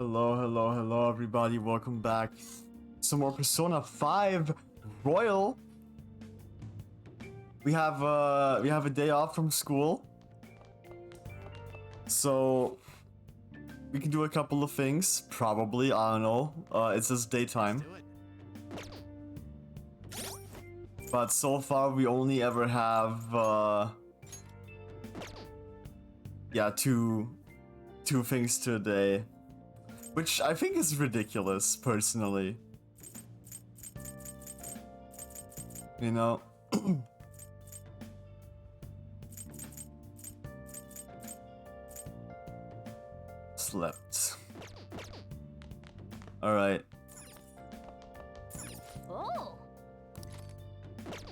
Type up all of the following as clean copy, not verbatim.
Hello, hello, hello, everybody. Welcome back. Some more Persona 5 Royal. We have a day off from school, so we can do a couple of things. Probably, I don't know. It's just daytime. But so far, we only ever have two things today. Which I think is ridiculous, personally. You know? Slept. Alright. Oh.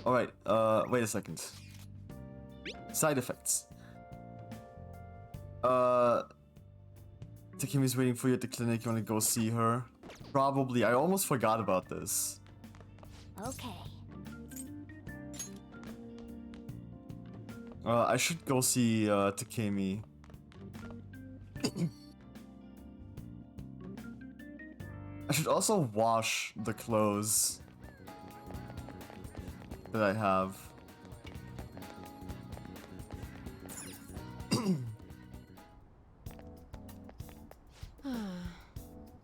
Alright, wait a second. Side effects. Takemi's waiting for you at the clinic. You wanna go see her? Probably. I almost forgot about this. Okay. I should go see Takemi. I should also wash the clothes that I have.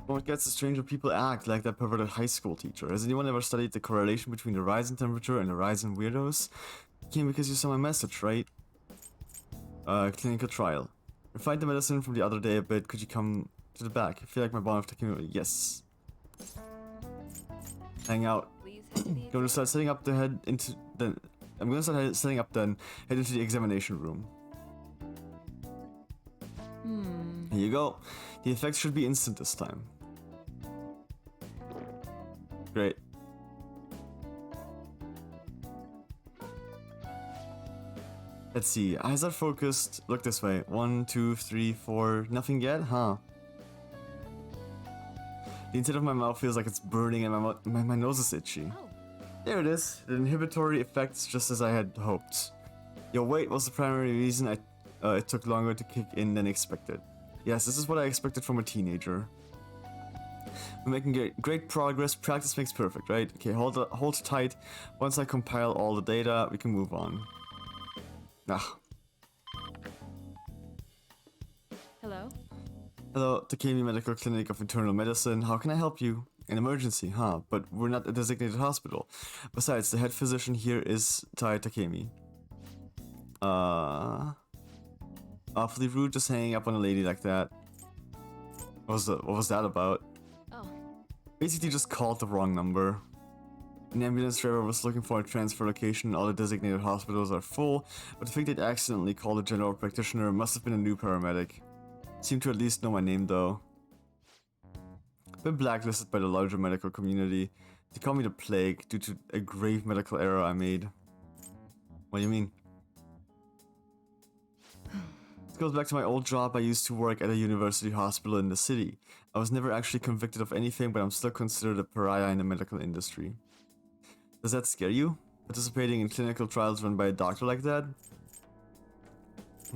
What gets the strange when people act like that perverted high school teacher? Has anyone ever studied the correlation between the rise in temperature and the rise in weirdos? Came because you saw my message, right? Clinical trial. Refined the medicine from the other day a bit. Could you come to the back? I feel like my bond of Takemi. Yes. Hang out. Gonna start setting up the head into the. I'm gonna start setting up then. Head into the examination room. Here you go. The effects should be instant this time. Great. Let's see. Eyes are focused. Look this way. 1, 2, 3, 4. Nothing yet? Huh. The inside of my mouth feels like it's burning and my nose is itchy. Oh. There it is. The inhibitory effects just as I had hoped. Your weight was the primary reason it took longer to kick in than expected. Yes, this is what I expected from a teenager. We're making great progress. Practice makes perfect, right? Okay, hold tight. Once I compile all the data, we can move on. Ah. Hello? Hello, Takemi Medical Clinic of Internal Medicine. How can I help you? An emergency, huh? But we're not a designated hospital. Besides, the head physician here is Tai Takemi. Awfully rude just hanging up on a lady like that. What was that about? Oh. Basically just called the wrong number. An ambulance driver was looking for a transfer location. All the designated hospitals are full, but I think they'd accidentally called a general practitioner. Must have been a new paramedic. Seemed to at least know my name though. Been blacklisted by the larger medical community. They call me the Plague due to a grave medical error I made. What do you mean? This goes back to my old job. I used to work at a university hospital in the city. I was never actually convicted of anything, but I'm still considered a pariah in the medical industry. Does that scare you? Participating in clinical trials run by a doctor like that?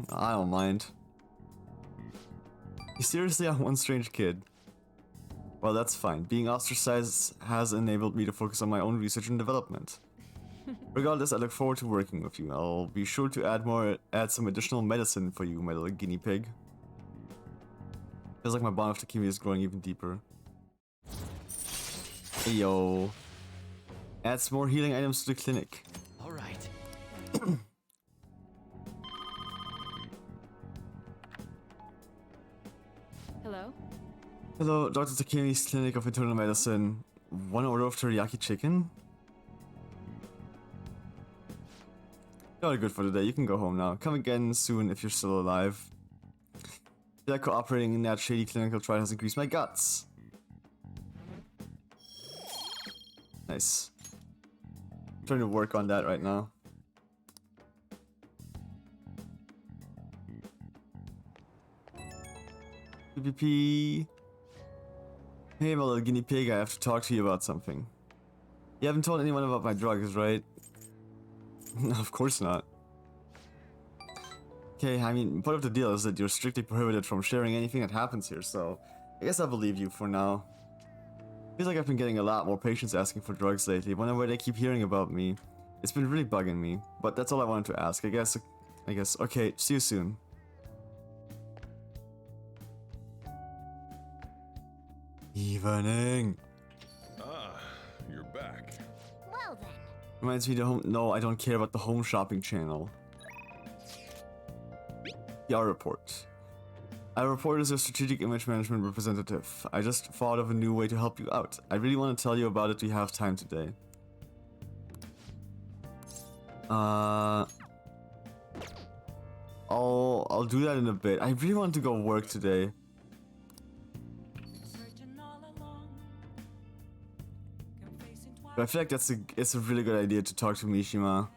I don't mind. You seriously are one strange kid. Well, that's fine. Being ostracized has enabled me to focus on my own research and development. Regardless, I look forward to working with you. I'll be sure to add some additional medicine for you, my little guinea pig. Feels like my bond of Takemi is growing even deeper. Hey yo. Add some more healing items to the clinic. Alright. Hello? Hello, Dr. Takemi's Clinic of Internal Medicine. One order of teriyaki chicken? You're good for today. You can go home now. Come again soon if you're still alive. I feel like cooperating in that shady clinical trial has increased my guts. Nice. I'm trying to work on that right now. PPP. Hey, my little guinea pig, I have to talk to you about something. You haven't told anyone about my drugs, right? Of course not. Okay, I mean, part of the deal is that you're strictly prohibited from sharing anything that happens here, so I guess I believe you for now. Feels like I've been getting a lot more patients asking for drugs lately, whenever they keep hearing about me. It's been really bugging me, but that's all I wanted to ask. I guess, okay, see you soon. Evening. Ah, you're back. Well then. Reminds me to home. No, I don't care about the home shopping channel. PR report. I report as a strategic image management representative. I just thought of a new way to help you out. I really want to tell you about it. Do you have time today? I'll do that in a bit. I really want to go work today. But I feel like it's a really good idea to talk to Mishima.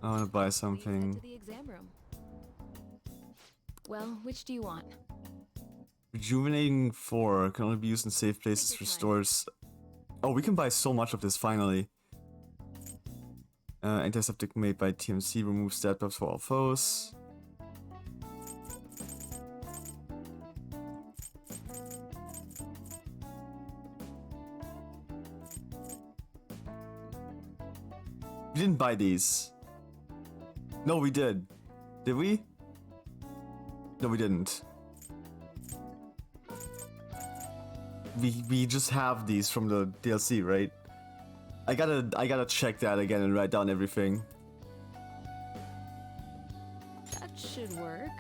I want to buy something. To the exam room. Well, which do you want? Rejuvenating 4 can only be used in safe places, restores. Oh, we can buy so much of this finally. Antiseptic made by TMC removes stat buffs for all foes. We didn't buy these. No, we did. Did we? No, we didn't. We just have these from the DLC, right? I gotta check that again and write down everything. That should work.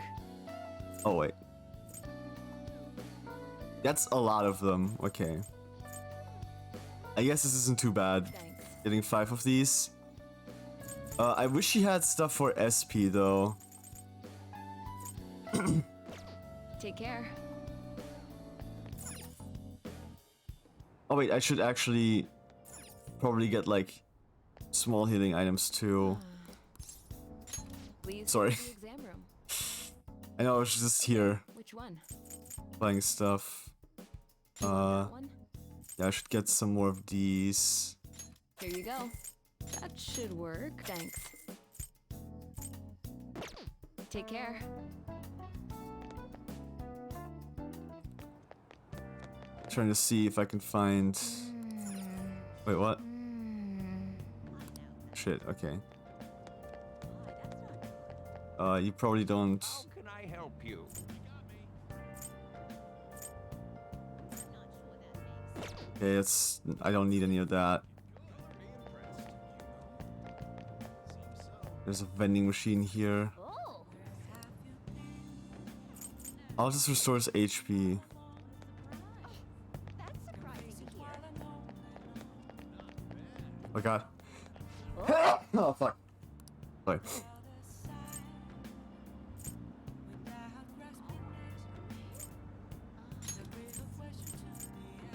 Oh wait. That's a lot of them. Okay. I guess this isn't too bad. Thanks. Getting 5 of these. I wish she had stuff for SP though. Take care. Oh wait, I should actually probably get like small healing items too. Please. Sorry. To the exam room. I know I was just here Which one? buying stuff. That one? Yeah, I should get some more of these. Here you go. That should work. Thanks. Take care. Trying to see if I can find. Wait, what? Shit. Okay. You probably don't. How can I help you? Okay, it's. I don't need any of that. There's a vending machine here. Oh. I'll just restore his HP. That's surprising to hear. Oh god. Oh fuck. Sorry.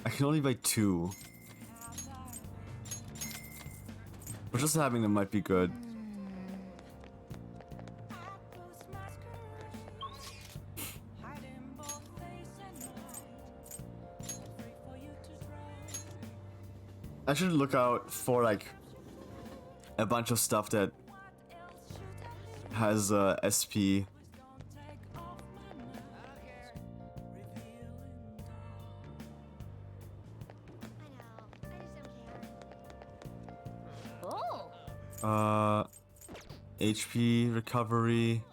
I can only buy 2. But just having them might be good. I should look out for like a bunch of stuff that has SP. Oh. HP recovery.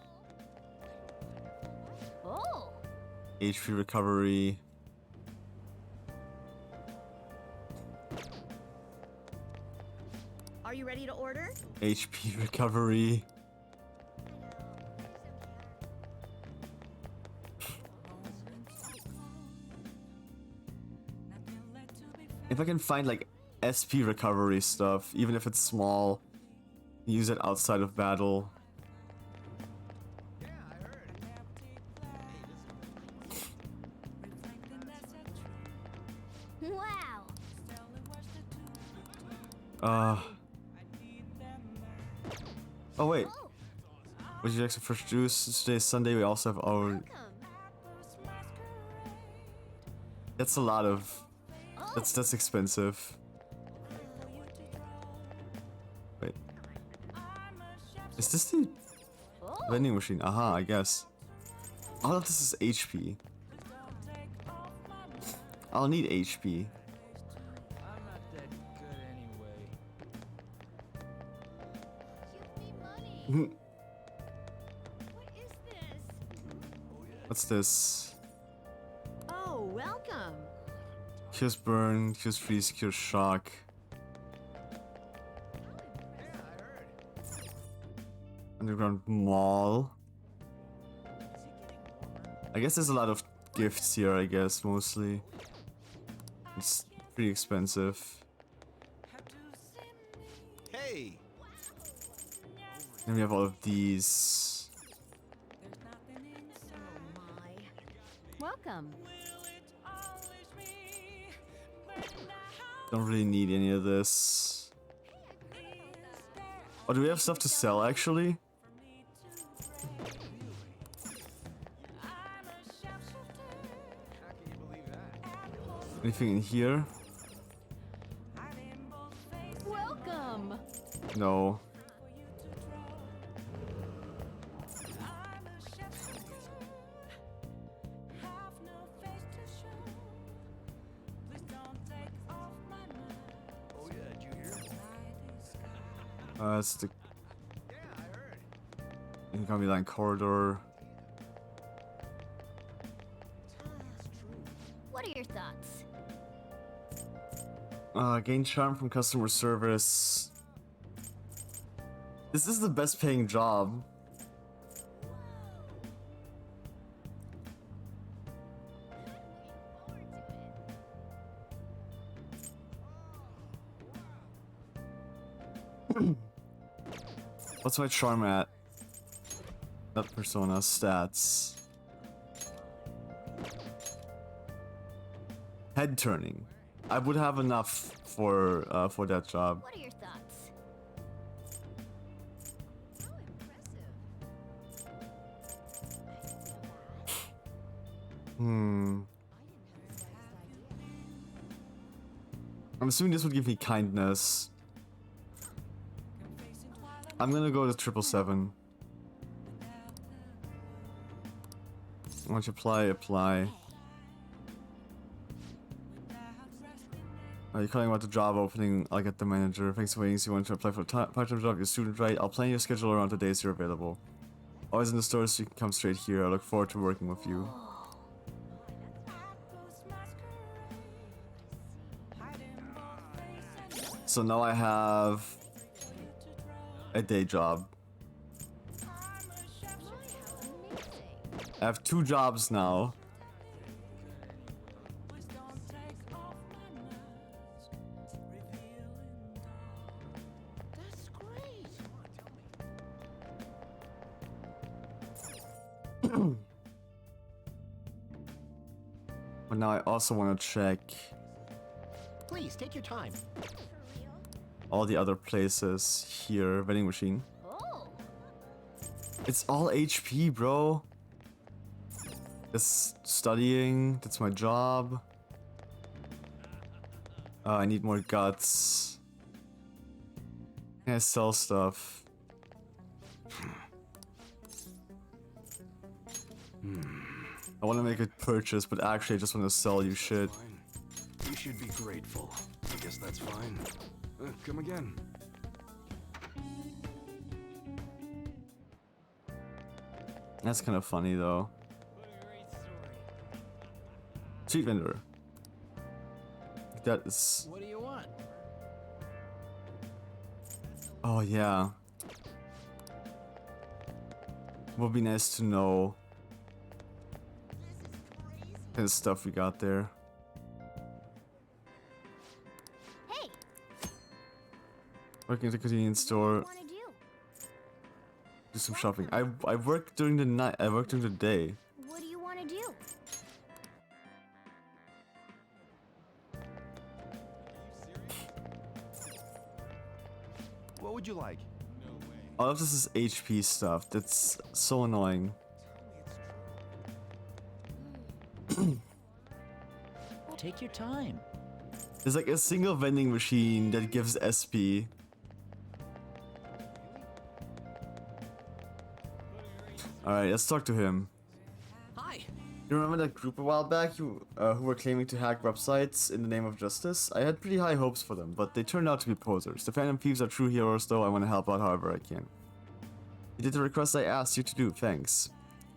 Oh. HP recovery. Are you ready to order? HP recovery. If I can find like SP recovery stuff, even if it's small, use it outside of battle. Wow. Oh wait. Would you like some fresh juice? Today's Sunday. We also have our. That's a lot of. That's expensive. Is this the Oh, vending machine? Aha, I guess. All of this is HP. I'll need HP. I'm not that good anyway. give me money. What is this? What's this? Oh, welcome. Cures burn, cures freeze, cures shock. Underground mall. I guess there's a lot of gifts here, I guess, mostly. It's pretty expensive. Hey! Then we have all of these. Oh my. Welcome. Don't really need any of this. Oh, do we have stuff to sell, actually? Anything in here? Welcome. No. That's the incoming line corridor. What are your thoughts? Gain charm from customer service. This is the best paying job. What's my charm at? That persona stats. Head turning. I would have enough for that job. What are your thoughts? How impressive. Hmm. I'm assuming this would give me kindness. I'm gonna go to 777. Once you apply. You're calling about the job opening. I'll get the manager. Thanks for waiting. So you want to apply for a part-time job? You're a student, right? I'll plan your schedule around the days you're available. Always in the store, so you can come straight here. I look forward to working with you. So now I have a day job. I have 2 jobs now. That's great. But now I also want to check Please take your time. all the other places here. Vending machine. Oh, It's all HP, bro. This studying. That's my job. I need more guts. Can I sell stuff? I want to make a purchase, but actually I just want to sell you shit. Fine. You should be grateful. I guess that's fine. Come again. That's kind of funny though. Street vendor. That is. What do you want? Oh yeah. Would be nice to know what kind of stuff we got there. hey. Working at the convenience store, What do you want to do? do some shopping. I work during the night. I work during the day. What do you want to do? What would you like? All of this is HP stuff. That's so annoying. Take your time. There's like a single vending machine that gives SP. Alright, let's talk to him. Hi. You remember that group a while back who were claiming to hack websites in the name of justice? I had pretty high hopes for them, but they turned out to be posers. The Phantom Thieves are true heroes, though. I want to help out however I can. You did the request I asked you to do, thanks.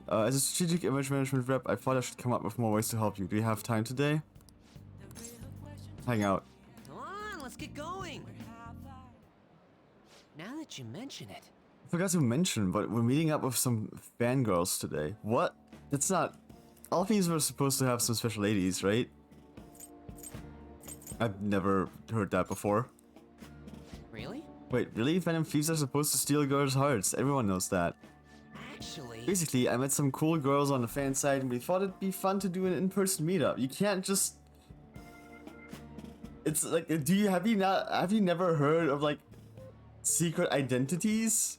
As a strategic image management rep, I thought I should come up with more ways to help you. Do you have time today? Hang out. Come on, let's get going. Now that you mention it. I forgot to mention, but we're meeting up with some fangirls today. What? It's not... All thieves were supposed to have some special ladies, right? I've never heard that before. Really? Wait, really? Phantom Thieves are supposed to steal girls' hearts. Everyone knows that. Actually... Basically, I met some cool girls on the fan side and we thought it'd be fun to do an in-person meetup. You can't just... It's like, have you never heard of like secret identities?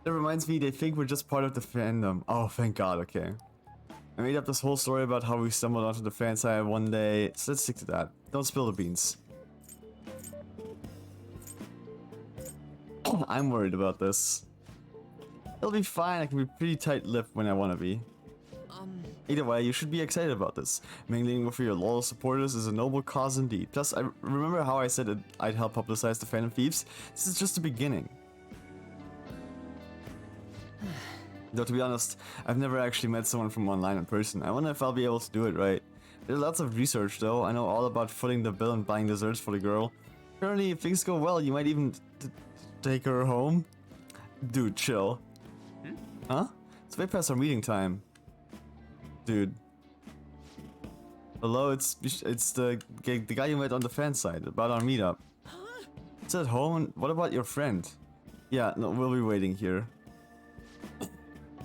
That reminds me, they think we're just part of the fandom. Oh, thank God, okay. I made up this whole story about how we stumbled onto the fan side one day, so let's stick to that. Don't spill the beans. I'm worried about this. It'll be fine, I can be pretty tight-lipped when I want to be. Either way, you should be excited about this. Mingling with your loyal supporters is a noble cause indeed. Plus, I remember how I said I'd help publicize the Phantom Thieves? This is just the beginning. Though to be honest, I've never actually met someone from online in person. I wonder if I'll be able to do it right. There's lots of research though. I know all about footing the bill and buying desserts for the girl. Apparently, if things go well, you might even take her home. Dude, chill. Huh? It's way past our meeting time. Dude. Hello, it's the guy you met on the fan side about our meetup. It's at home, and what about your friend? Yeah, no, we'll be waiting here.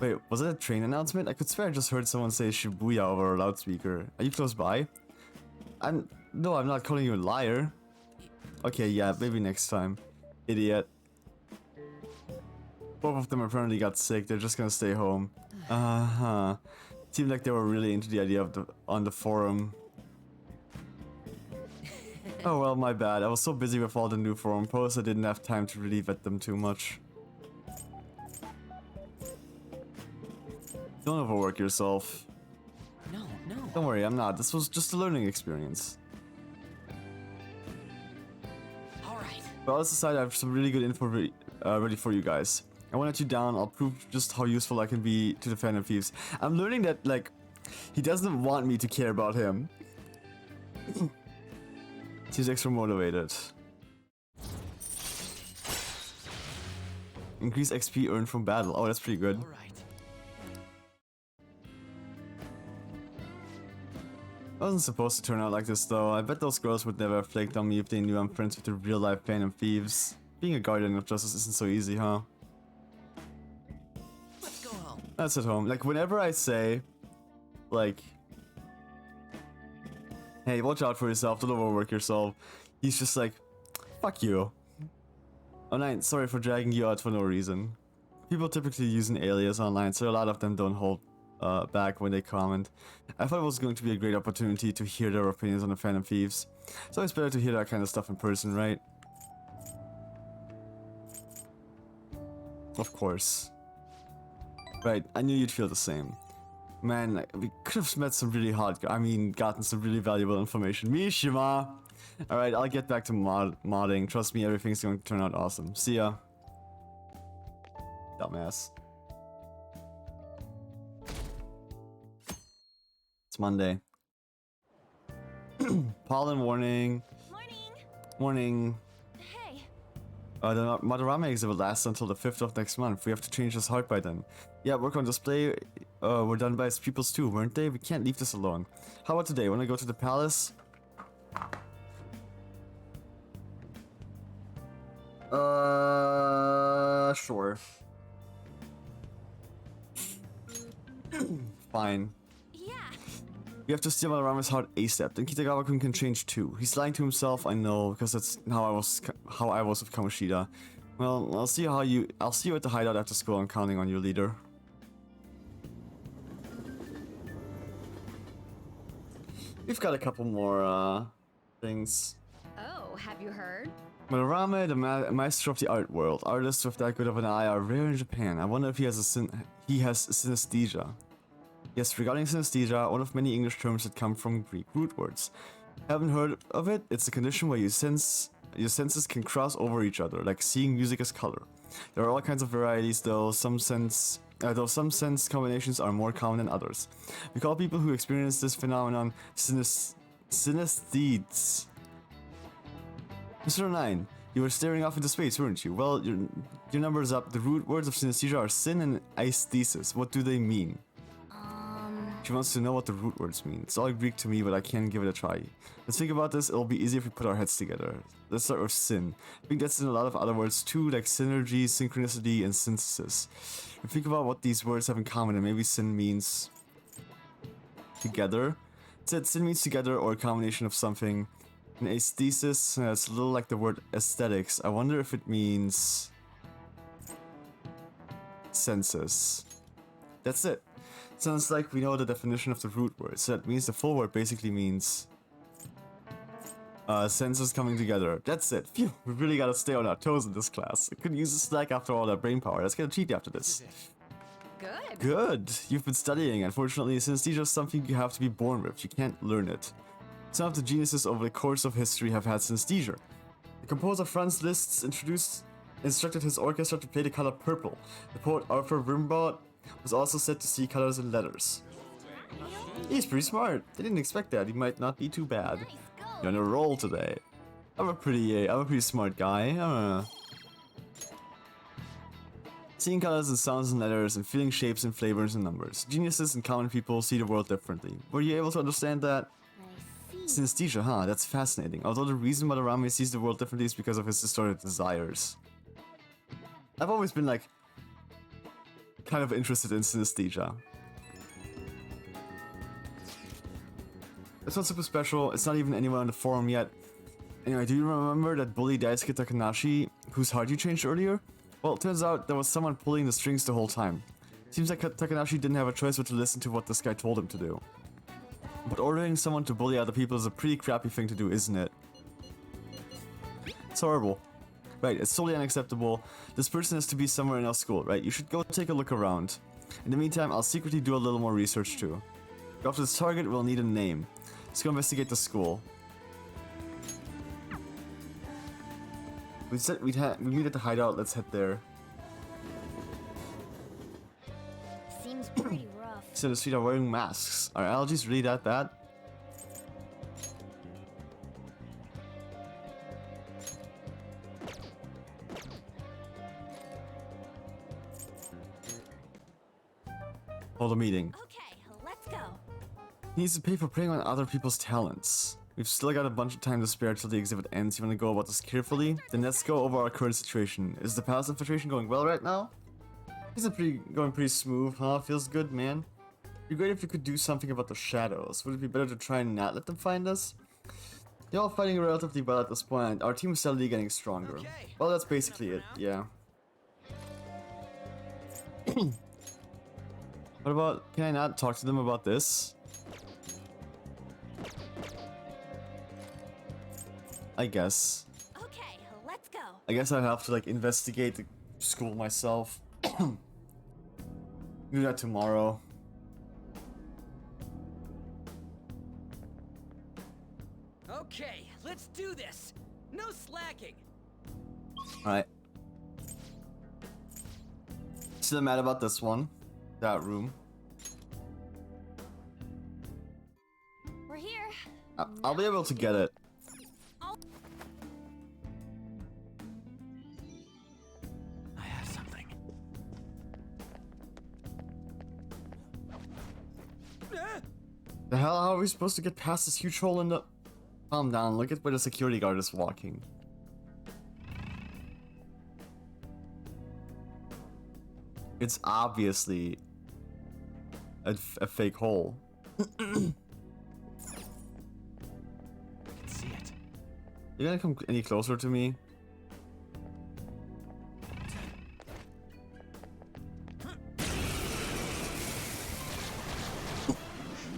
Wait, was it a train announcement? I could swear I just heard someone say Shibuya over a loudspeaker. Are you close by? No, I'm not calling you a liar. Okay, yeah, maybe next time. Idiot. Both of them apparently got sick, they're just gonna stay home. Uh-huh. Seemed like they were really into the idea of on the forum. Oh well, my bad. I was so busy with all the new forum posts I didn't have time to really vet them too much. Don't overwork yourself. No. Don't worry, I'm not. This was just a learning experience. Alright. But all this aside, I have some really good info ready for you guys. I won't let you down. I'll prove just how useful I can be to the Phantom Thieves. I'm learning that, like, he doesn't want me to care about him. He's extra motivated. Increase XP earned from battle. Oh, that's pretty good. Alright. It wasn't supposed to turn out like this though. I bet those girls would never have flaked on me if they knew I'm friends with the real life Phantom Thieves. Being a guardian of justice isn't so easy, huh? Let's go home. That's at home. Like, whenever I say, like, hey, watch out for yourself, don't overwork yourself, he's just like, fuck you. Oh, nine, sorry for dragging you out for no reason. People typically use an alias online, so a lot of them don't hold back when they comment. I thought it was going to be a great opportunity to hear their opinions on the Phantom Thieves. It's always better to hear that kind of stuff in person, right? Of course. Right, I knew you'd feel the same. Man, like, we could have met some really gotten some really valuable information. Mishima! Alright, I'll get back to modding. Trust me, everything's going to turn out awesome. See ya. Dumbass. It's Monday. Pollen warning. Morning. Warning. Hey. The Madarame exhibit lasts until the 5th of next month. We have to change his heart by then. Yeah, work on display were done by his pupils too, weren't they? We can't leave this alone. How about today? Wanna go to the palace? Sure. Fine. Yeah. We have to steal Madarame's heart ASAP. Then Kitagawa-kun can change too. He's lying to himself, I know, because that's how I was with Kamoshida. Well, I'll see you at the hideout after school. I'm counting on you, leader. We've got a couple more things. Oh. have you heard? Madarame, the master of the art world. Artists with that good of an eye are rare in Japan. I wonder if he has synesthesia. Yes, regarding synesthesia, one of many English terms that come from Greek root words. Haven't heard of it? It's a condition where your senses can cross over each other, like seeing music as color. There are all kinds of varieties, though some sense combinations are more common than others. We call people who experience this phenomenon synesthetes. Mr. 9, you were staring off into space, weren't you? Well, your number's up. The root words of synesthesia are sin and aesthesis. What do they mean? She wants to know what the root words mean. It's all Greek to me, but I can give it a try. Let's think about this. It'll be easier if we put our heads together. Let's start with sin. I think that's in a lot of other words too, like synergy, synchronicity, and synthesis. We think about what these words have in common, and maybe sin means together. It said sin means together or a combination of something. And aesthesis, it's a little like the word aesthetics. I wonder if it means senses. That's it. Sounds like we know the definition of the root word. So that means the full word basically means senses coming together. That's it. Phew, we really gotta stay on our toes in this class. I could use a snack after all that brain power. Let's get a cheat after this. Good. Good. You've been studying. Unfortunately, synesthesia is something you have to be born with. You can't learn it. Some of the geniuses over the course of history have had synesthesia. The composer Franz Liszt instructed his orchestra to play the color purple. The poet Arthur Rimbaud was also said to see colors in letters. He's pretty smart. I didn't expect that. He might not be too bad. You're on a roll today. I'm a pretty smart guy. Seeing colors and sounds in letters and feeling shapes and flavors and numbers. Geniuses and common people see the world differently. Were you able to understand that? Synesthesia, huh? That's fascinating. Although the reason Madarame sees the world differently is because of his distorted desires. I've always been like kind of interested in synesthesia. It's not super special. It's not even anywhere on the forum yet. Anyway, do you remember that bully Daisuke Takanashi whose heart you changed earlier? Well, it turns out there was someone pulling the strings the whole time. Seems like Takanashi didn't have a choice but to listen to what this guy told him to do. But ordering someone to bully other people is a pretty crappy thing to do, isn't it? It's horrible. Right, it's totally unacceptable. This person has to be somewhere in our school, right? You should go take a look around. In the meantime, I'll secretly do a little more research too. Go after this target, we'll need a name. Let's go investigate the school. We said we meet at the hideout, let's head there. Seems pretty rough. So the street are wearing masks. Are allergies really that bad? Hold a meeting. Okay, let's go. He needs to pay for preying on other people's talents. We've still got a bunch of time to spare till the exhibit ends. You want to go about this carefully? Then let's go over our current situation. Is the palace infiltration going well right now? Is it going pretty smooth, huh? Feels good, man. It'd be great if you could do something about the shadows. Would it be better to try and not let them find us? They're all fighting relatively well at this point. Our team is steadily getting stronger. Okay. Well, that's basically it, yeah. What about, can I not talk to them about this? I guess. Okay, let's go. I guess I have to like investigate the school myself. Do that tomorrow. Okay, let's do this. No slacking. Alright. Still mad about this one. That room. We're here. I'll be able to get it. I have something. The hell, how are we supposed to get past this huge hole in the... Calm down, look at where the security guard is walking. It's obviously a fake hole. I can see it. You gonna come any closer to me?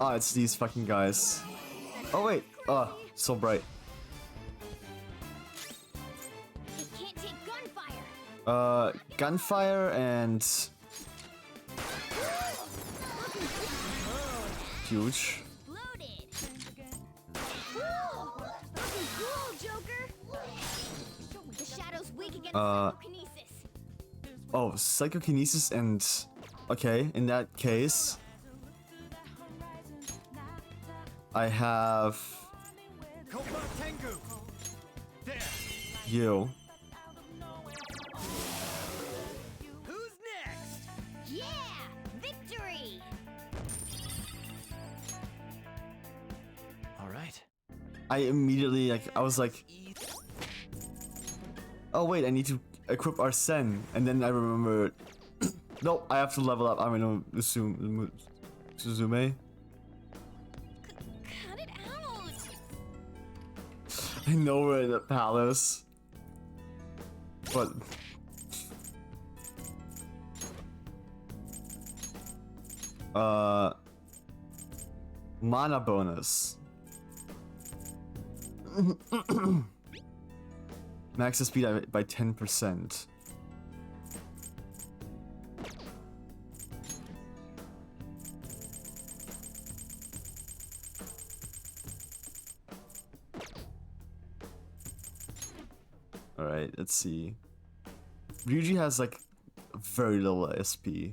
Oh, it's these fucking guys. Oh wait, oh, so bright. Gunfire and huge. Loaded. Woo! Looking cool, Joker. The shadow's weak against psychokinesis. Oh, psychokinesis and okay, in that case I have you. Who's next? Yeah! Victory! All right. I immediately I was like, oh wait, I need to equip Arsene, and then I remembered. No, I have to level up. I mean, Suzume. Cut it out! I know we're in the palace, but mana bonus. Max the speed by 10%. Alright, let's see. Ryuji has like very little SP.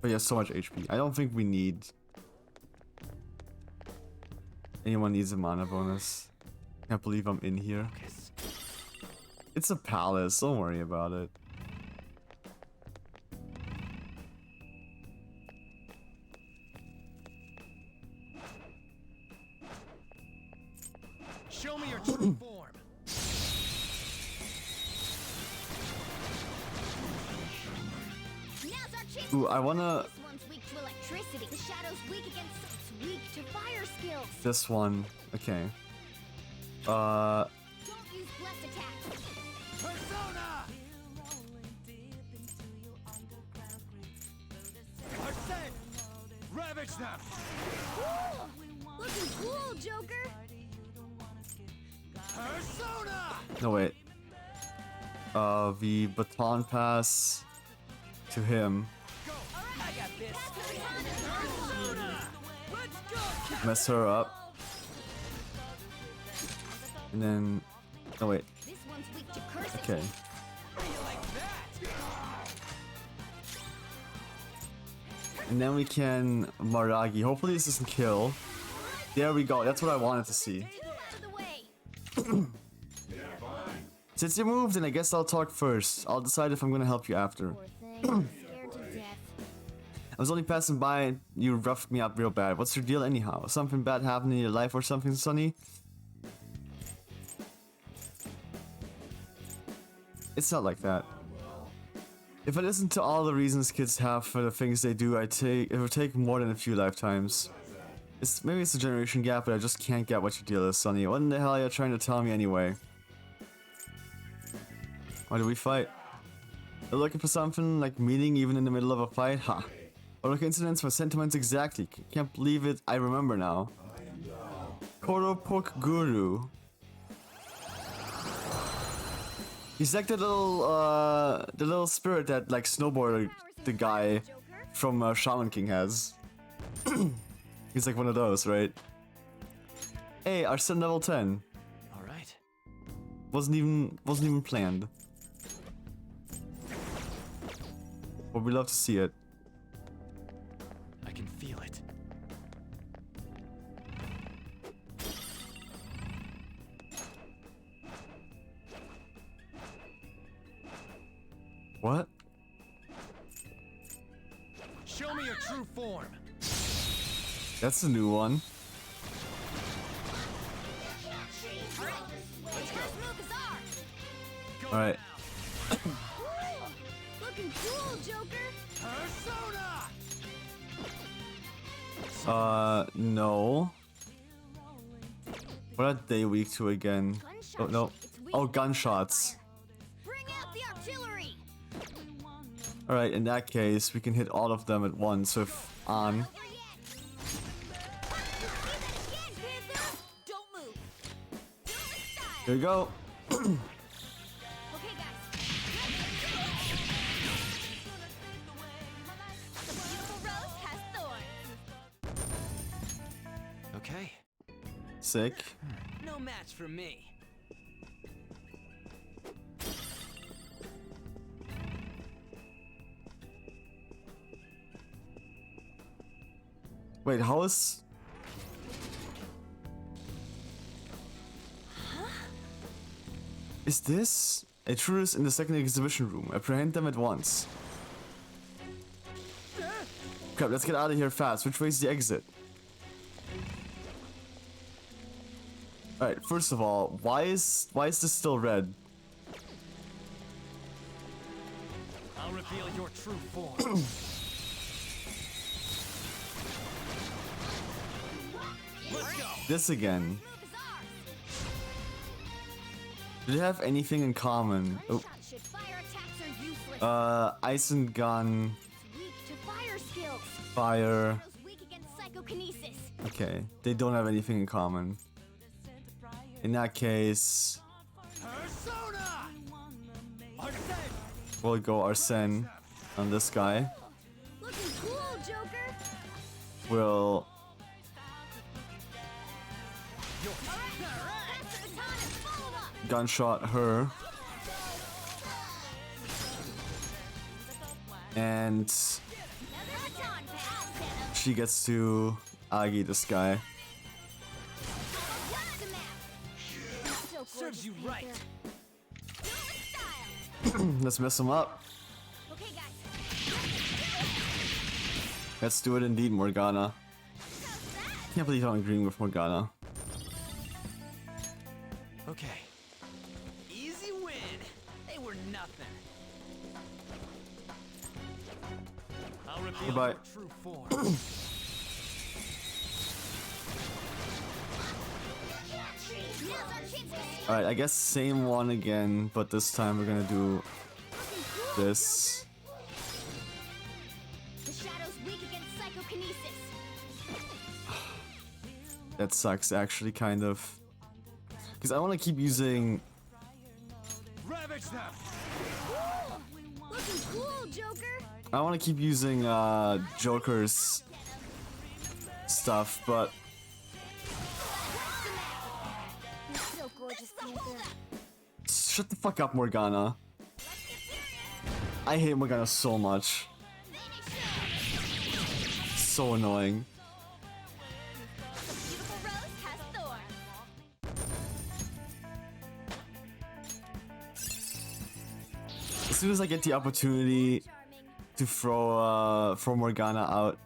But he has so much HP. I don't think we need... Anyone needs a mana bonus. Can't believe I'm in here. It's a palace, don't worry about it. Show me your true form. Now's our chance. Ooh, I wanna... This one's weak to electricity. The shadow's weak against... It's weak to fire skills. This one. Okay. Don't use blessed attacks. Persona! Arsene! Ravage them! Ooh, looking cool, Joker. Persona! No, wait. The baton pass to him. I got this. Persona! Let's go! Mess her up. And then... Oh, wait. This one's weak to cursing. Okay. And then we can Maragi. Hopefully this doesn't kill. There we go. That's what I wanted to see. Two out of the way. Since you moved, then I guess I'll talk first. I'll decide if I'm gonna help you after. Poor thing. Scared to death. I was only passing by and you roughed me up real bad. What's your deal anyhow? Something bad happened in your life or something, Sonny? It's not like that. If I listen to all the reasons kids have for the things they do, it would take more than a few lifetimes. Maybe it's a generation gap, but I just can't get what your deal is, Sonny. What in the hell are you trying to tell me anyway? Why do we fight? You're looking for something like meaning even in the middle of a fight? Ha! What are coincidence for sentiments exactly? Can't believe it, I remember now. Koropok Guru. He's like the little spirit that like snowboarded the guy from Shaman King has. He's like one of those, right? Hey, Arsene level 10. All right. Wasn't even planned. But we love to see it. I can feel it. What? Show me your true form. That's a new one. Alright. Looking cool, Joker. Persona! No. What are they weak to again? Oh, no. Oh, gunshots. Bring out the artillery. Alright, in that case, we can hit all of them at once with on. Don't move. Here we go. Sick. No match for me. Wait, how is... Is this a tourist in the second exhibition room? Apprehend them at once. Crap, let's get out of here fast. Which way is the exit? Alright, first of all, why is this still red? I'll reveal your true form. This again. Do they have anything in common? Oh, Should fire attacks are useless. ice and gun, It's weak to fire skills. fire. Shadow's weak against psychokinesis. Okay, they don't have anything in common. In that case, Persona! we'll go Arsene on this guy. Looking cool, Joker. We'll Pass the baton and follow up. gunshot her. And Another baton pass. she gets to Agi this guy. What's the map? So Serves you gorgeous, right. Panther. Style. Let's mess him up. Okay, guys. Let's do it indeed, Morgana. Can't believe I'm agreeing with Morgana. Okay. Easy win. They were nothing. I'll reveal Goodbye. your true form. Now's our chance to Alright, I guess same one again, but this time we're gonna do looking cool, this. The shadow's weak against psychokinesis. That sucks, actually, kind of. Because I want to keep using... Ravage them! Looking cool, Joker. I want to keep using, Joker's stuff, but... You're so gorgeous, Panther. Shut the fuck up, Morgana. I hate Morgana so much. So annoying. Beautiful rose has thorns. As soon as I get the opportunity Charming. to throw Morgana out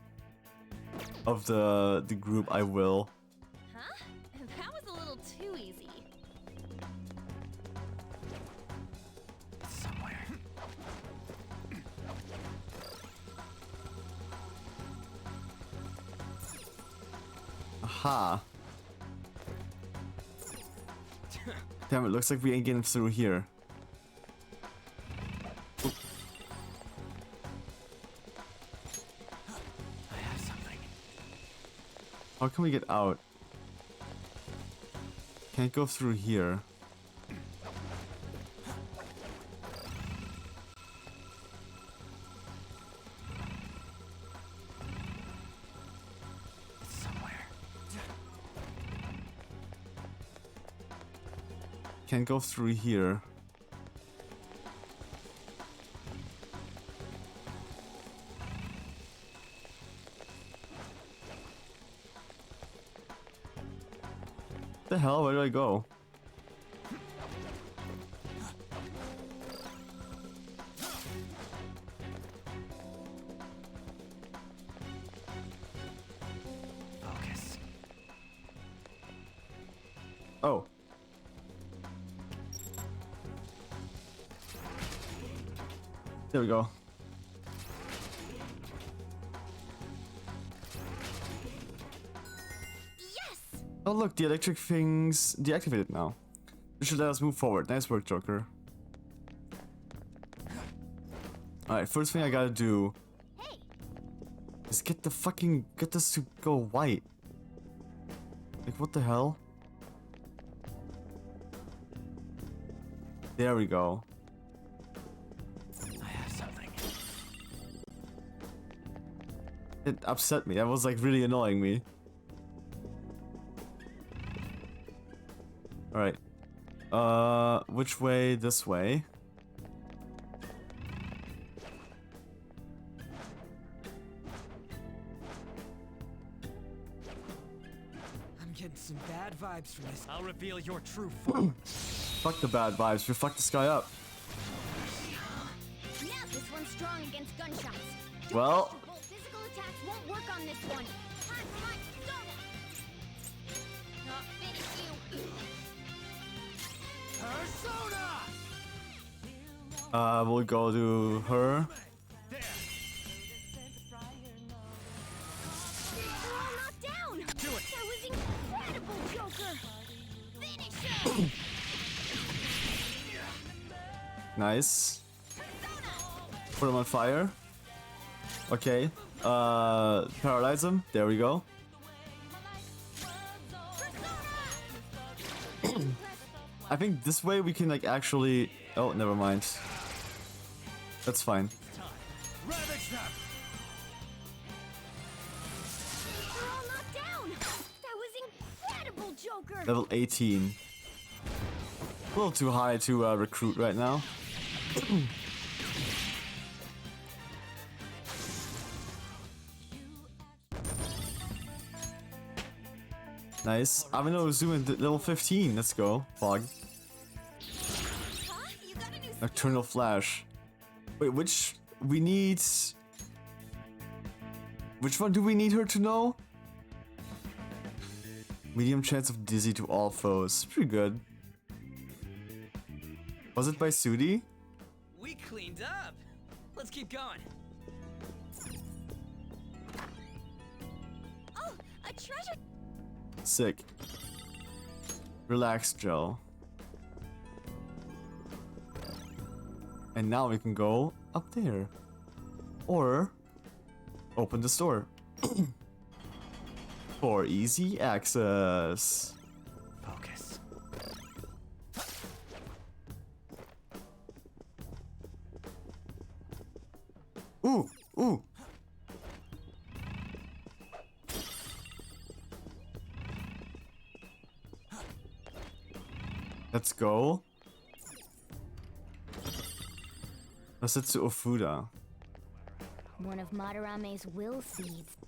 of the group, I will. Huh? That was a little too easy. Somewhere. Aha. Damn, it looks like we ain't getting through here. I have something. How can we get out? Can't go through here. Somewhere. Can't go through here. The hell? Where do I go? Focus. Oh. There we go. Yes! Oh look, the electric thing's deactivated now. This should let us move forward. Nice work, Joker. Alright, first thing I gotta do Hey! is get this to go white. Like, what the hell? There we go. I have something. It upset me. That was like really annoying me. Alright. Which way? This way. I'm getting some bad vibes from this. I'll reveal your true form. Fuck the bad vibes. We fucked this guy up. Now this one's strong against gunshots. Well. Both physical attacks won't work on this one. Time for my persona. Not finish you. Persona! We'll go to her. There. They're all knocked down. Do it. That was incredible, Joker. Finish him. Nice. Put him on fire. Okay. Paralyze him. There we go. I think this way we can like actually. Oh, never mind. That's fine. Ravage them. They're all knocked down. That was incredible, Joker. Level 18. A little too high to recruit right now. Nice. Avino zoom in level 15. Let's go. Fog. Huh? You got a new Nocturnal Flash. Wait, which we need? Which one do we need her to know? Medium chance of dizzy to all foes. Pretty good. Was it by Sudi? We cleaned up. Let's keep going. Oh, a treasure. Sick. Relax gel. And now we can go up there. Or open the store. For easy access. Focus. Ooh, ooh. Let's go. Let's head to Ofuda. One of Madarame's will seeds.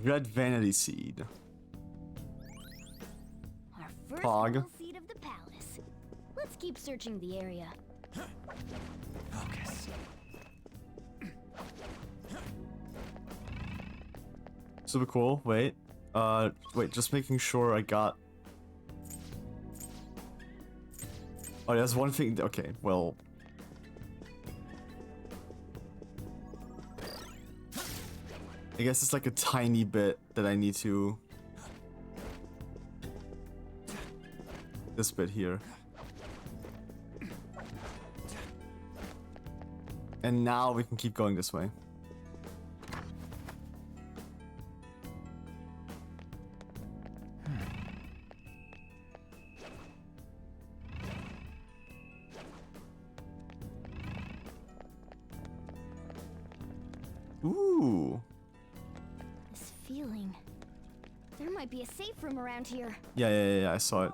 Red Vanity Seed. Our first Pog. will seed of the palace. Let's keep searching the area. Focus. Super cool. Wait. Wait, just making sure I got. Oh, there's one thing. Okay, well. I guess it's like a tiny bit that I need to. This bit here. And now we can keep going this way. Ooh. This feeling. There might be a safe room around here. Yeah, I saw it.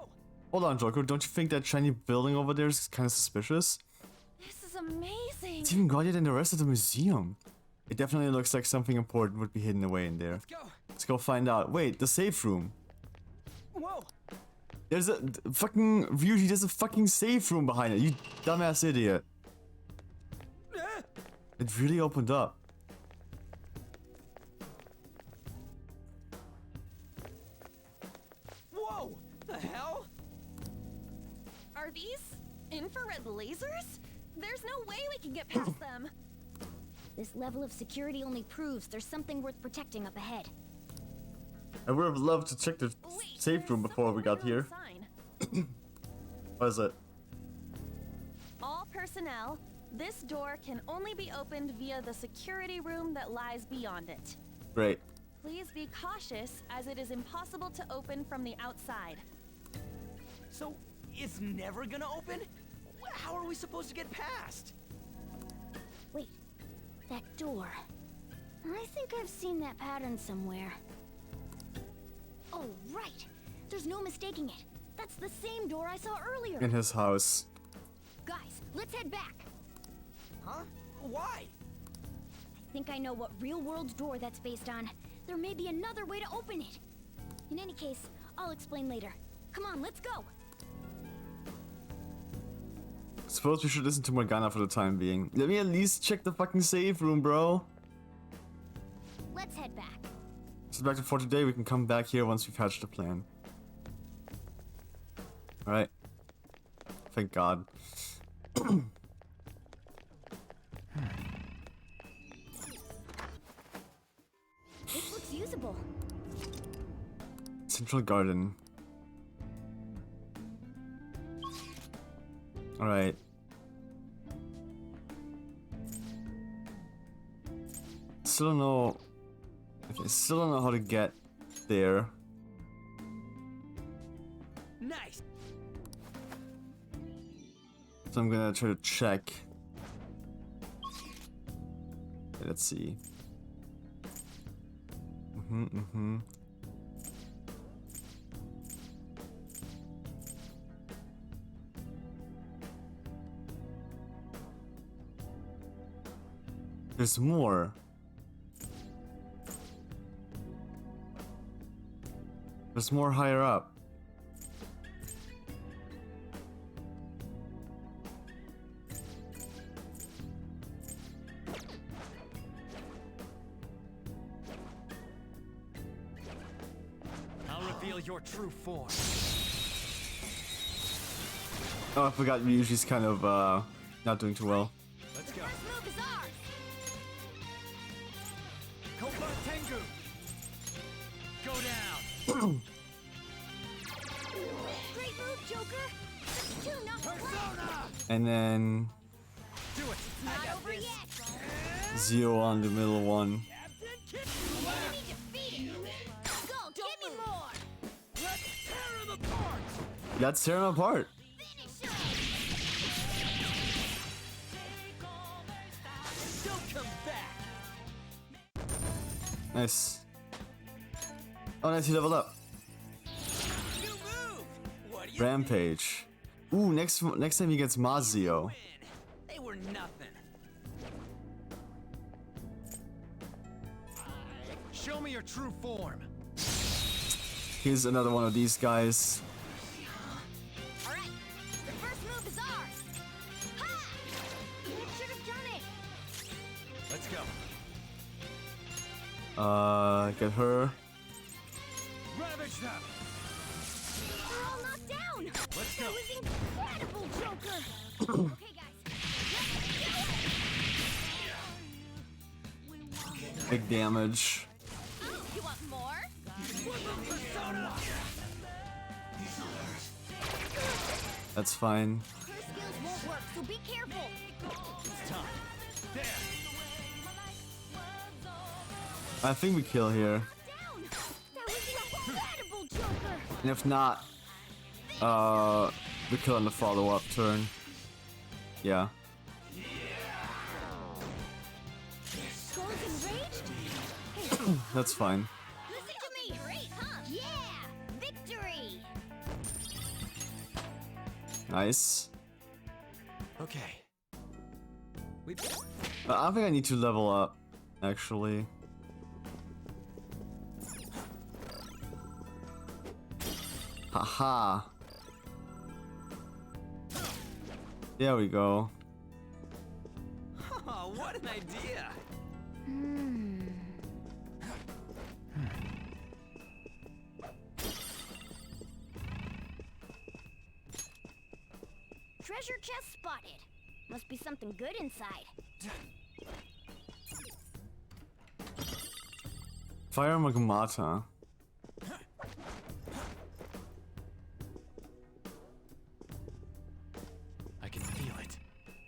Hold on, Joker. Don't you think that shiny building over there is kind of suspicious? This is amazing. It's even gaudier than the rest of the museum. It definitely looks like something important would be hidden away in there. Let's go. Let's go find out. Wait, the safe room. Whoa. There's a fucking Ryuji. There's a fucking safe room behind it. You dumbass idiot. It really opened up. Whoa. The hell? Are these infrared lasers? There's no way we can get past them. This level of security only proves there's something worth protecting up ahead. I would have loved to check the Wait, safe room there's before we got something here. on the sign. What is it? All personnel, this door can only be opened via the security room that lies beyond it. Great. Please be cautious, as it is impossible to open from the outside. So it's never gonna open? How are we supposed to get past? Wait, that door. I think I've seen that pattern somewhere. Oh, right. There's no mistaking it. That's the same door I saw earlier. In his house. Guys, let's head back. Huh? Why? I think I know what real-world door that's based on. There may be another way to open it. In any case, I'll explain later. Come on, let's go. Suppose we should listen to Morgana for the time being. Let me at least check the fucking safe room, bro. Let's head back. So back to for today, we can come back here once we've hatched the plan. Alright. Thank God. This looks usable. Central Garden. Alright. Still don't know. Okay, still don't know how to get there. Nice. So I'm gonna try to check. Okay, let's see. There's more. There's more higher up. I'll reveal your true form. Oh, I forgot Ryuji's kind of not doing too well. Let's go. First move is ours. Koba Tengu! Go down! Great move, Joker. Just two, not one. And then Do it! Not over yet. Zero on the middle one. Enemy defeated. Go, give me more. Let's tear him apart. Let's tear him apart. Finish him. Don't come back. Nice. Oh, nice, he leveled up. You moved. What do you Rampage. Ooh, next time he gets Mazio. win? They were nothing. Show me your true form. Here's another one of these guys. All right. The first move is ours. Ha! It should have done it. Let's go. Get her. Ravage them. They're all knocked down. Let's That go. was incredible, Joker. Okay, guys. Let's do it. Big damage. You want more? That's fine. Her skills won't work, so be careful. It's time. There. I think we kill here. Down. That was incredible, Joker. And if not, we kill on the follow-up turn. Yeah. Goes enraged? Hey, That's fine. listen to me. Great, huh? Yeah! Victory! Nice. Okay. We. I think I need to level up, actually. Haha. There we go. Oh, what an idea. Treasure chest spotted. Must be something good inside. Fire Magmata. I can feel it.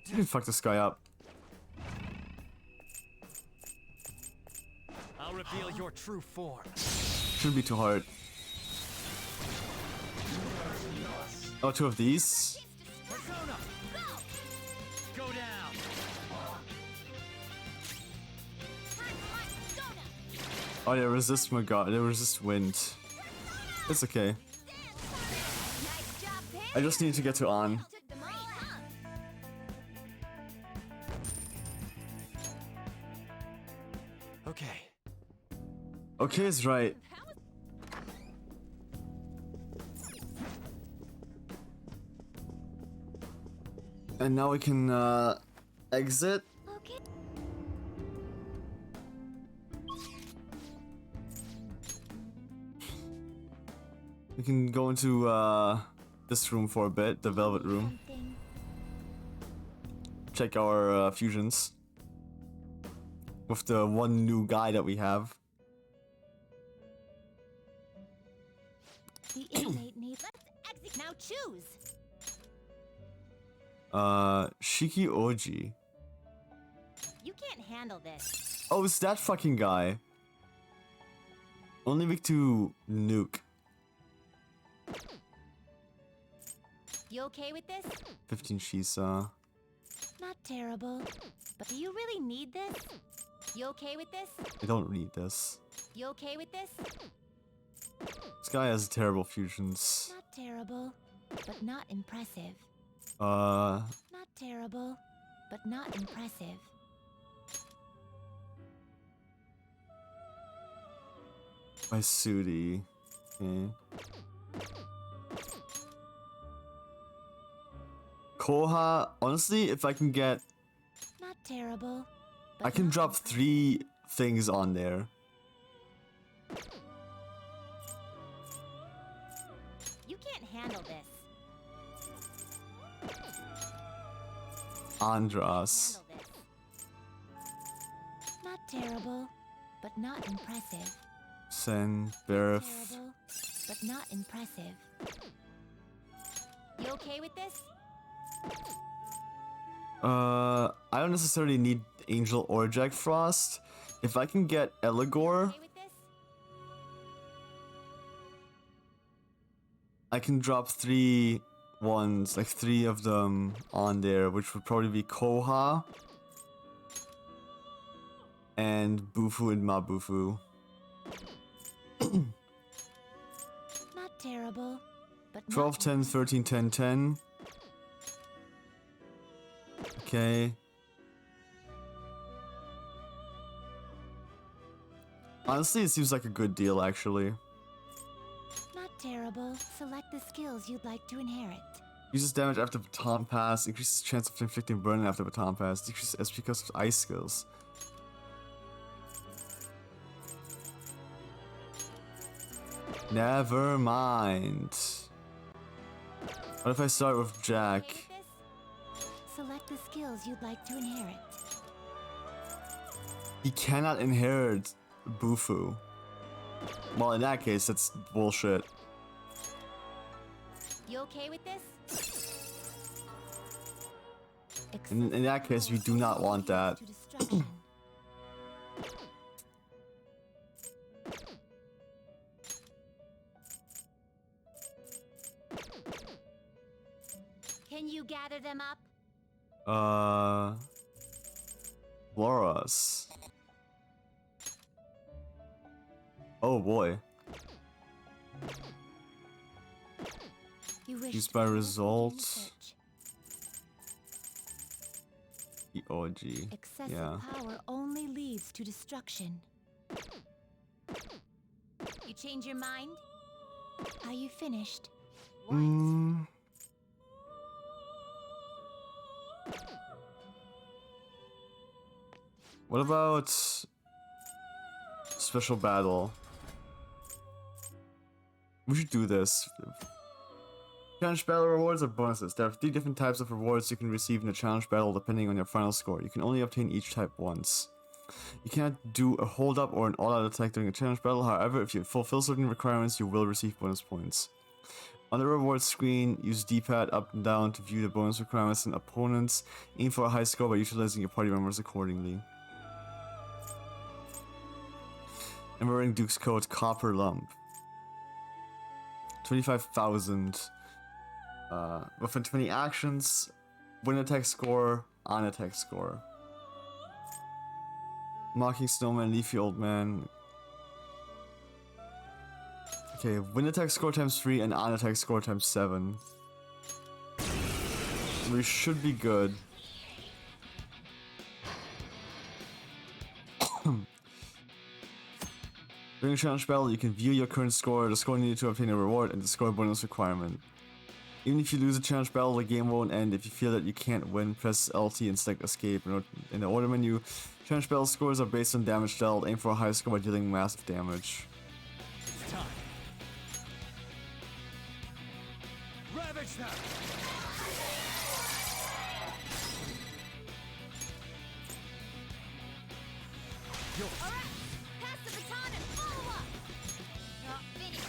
You can fuck this guy up. I'll reveal your true form. Shouldn't be too hard. Oh, two of these? Persona. Go! Oh, they resist my god. They resist wind. It's okay. Nice job, Pig. I just need to get to on. Took them all, huh? Okay. Okay is right. And now we can exit. Okay. We can go into this room for a bit, the velvet room. Something. Check our fusions. With the one new guy that we have. The inmate needs. Let's exit. Now choose. Shiki Oji. You can't handle this. Oh, it's that fucking guy. Only weak to nuke. You okay with this? 15 Shisa. Not terrible. But do you really need this? You okay with this? I don't need this. You okay with this? This guy has terrible fusions. Not terrible, but not impressive. Uh, Not terrible, but not impressive. my Sudi. Okay. Koha, honestly, if I can get, Not terrible. I can drop 3 things on there. You can't handle this. Andras. Handle this. Not terrible, but not impressive. Sen, Berith. Terrible, but not impressive. You okay with this? I don't necessarily need Angel or Jack Frost. If I can get Eligor, Okay with this? I can drop 3 ones, like 3 of them on there, which would probably be Koha and Bufu and Mabufu. Not terrible, but 12, 10, 13, 10, 10. Okay. Honestly, it seems like a good deal, actually. Not terrible. Select the skills you'd like to inherit. Uses damage after baton pass, increases chance of inflicting burn after baton pass, decreases SP because of ice skills. Never mind. What if I start with Jack? Okay with this? Select the skills you'd like to inherit. He cannot inherit Bufu. Well, in that case, that's bullshit. You okay with this? In that case, we do not want that. To destruction. Can you gather them up? Loras. Oh boy. You wish Used to by begin result. research. The OG. Excessive Yeah. power only leads to destruction. You change your mind? Are you finished? What? What about special battle? We should do this. Challenge battle rewards are bonuses. There are 3 different types of rewards you can receive in a challenge battle depending on your final score. You can only obtain each type once. You cannot do a hold up or an all-out attack during a challenge battle. However, if you fulfill certain requirements, you will receive bonus points. On the rewards screen, use D-pad up and down to view the bonus requirements and opponents. Aim for a high score by utilizing your party members accordingly. And we're wearing Duke's code Copper Lump. 25,000. Within 20 actions, win attack score, on attack score. Mocking Snowman, Leafy Old Man. Okay, win attack score times 3 and on attack score times 7. We should be good. During a challenge battle, you can view your current score, the score needed to obtain a reward, and the score bonus requirement. Even if you lose a challenge battle, the game won't end. If you feel that you can't win, press LT and select escape. In the order menu, challenge battle scores are based on damage dealt. Aim for a high score by dealing massive damage. It's time. Ravage them! All right, pass the baton and follow up. Not finished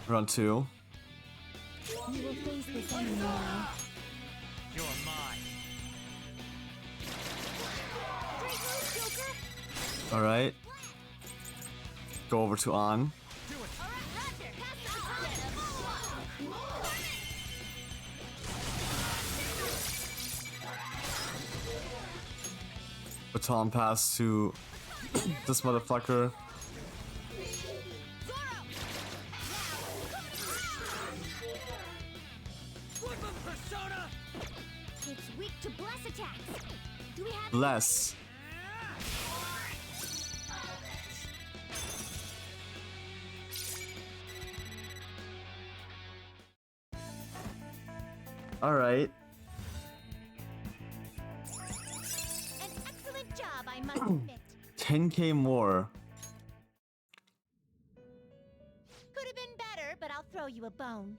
Round 2. You will face this enemy now. You're mine. Great move, Joker. Alright. Go over to on. Do it. All right, Roger. Pass the baton and follow up. Baton pass to this motherfucker. Weapon persona! It's weak to bless attacks. Do we have Bless. Alright. an excellent job, I must admit. 10k more. Could have been better, but I'll throw you a bone.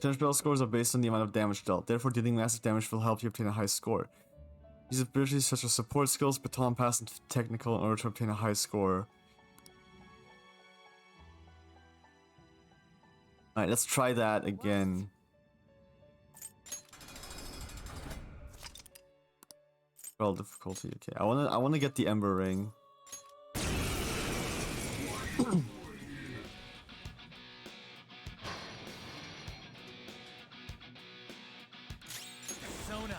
Challenge battle scores are based on the amount of damage dealt. Therefore, dealing massive damage will help you obtain a high score. Use abilities such as support skills, baton pass, and technical in order to obtain a high score. Alright, let's try that again. Well, difficulty. Okay, I wanna get the Ember Ring. Persona!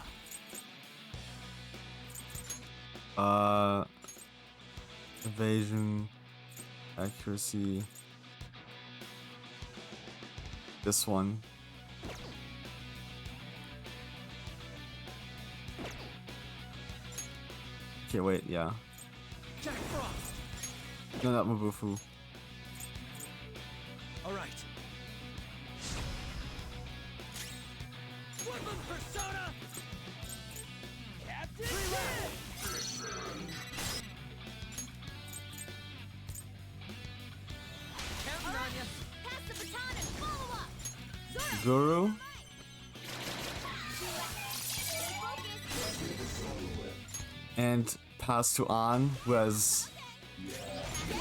Evasion, accuracy. This one. Okay, wait, yeah. Jack Frost! No, not Mabufu. Alright. Weapon persona! Captain Counting on ya. Pass the baton and follow up. Zora, Guru? stay focused. And pass to An, who has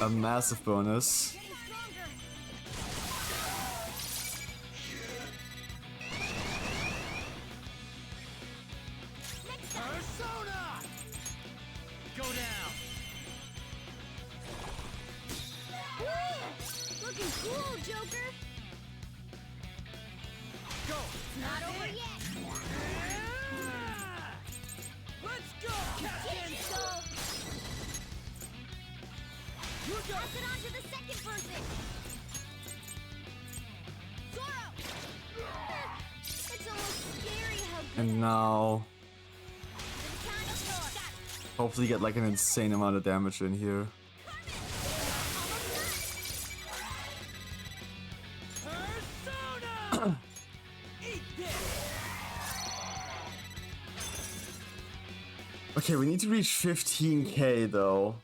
a massive bonus. Getting stronger. Next time. Persona! Go down! Woo! Looking cool, Joker. Go! It's not over yet. Let's go! Captain! Get so. You go! Pass it on to the second person. Zoro. It's almost scary how good. And now, The baton is yours. hopefully get like an insane amount of damage in here. Persona! Eat this! Okay, we need to reach 15k though.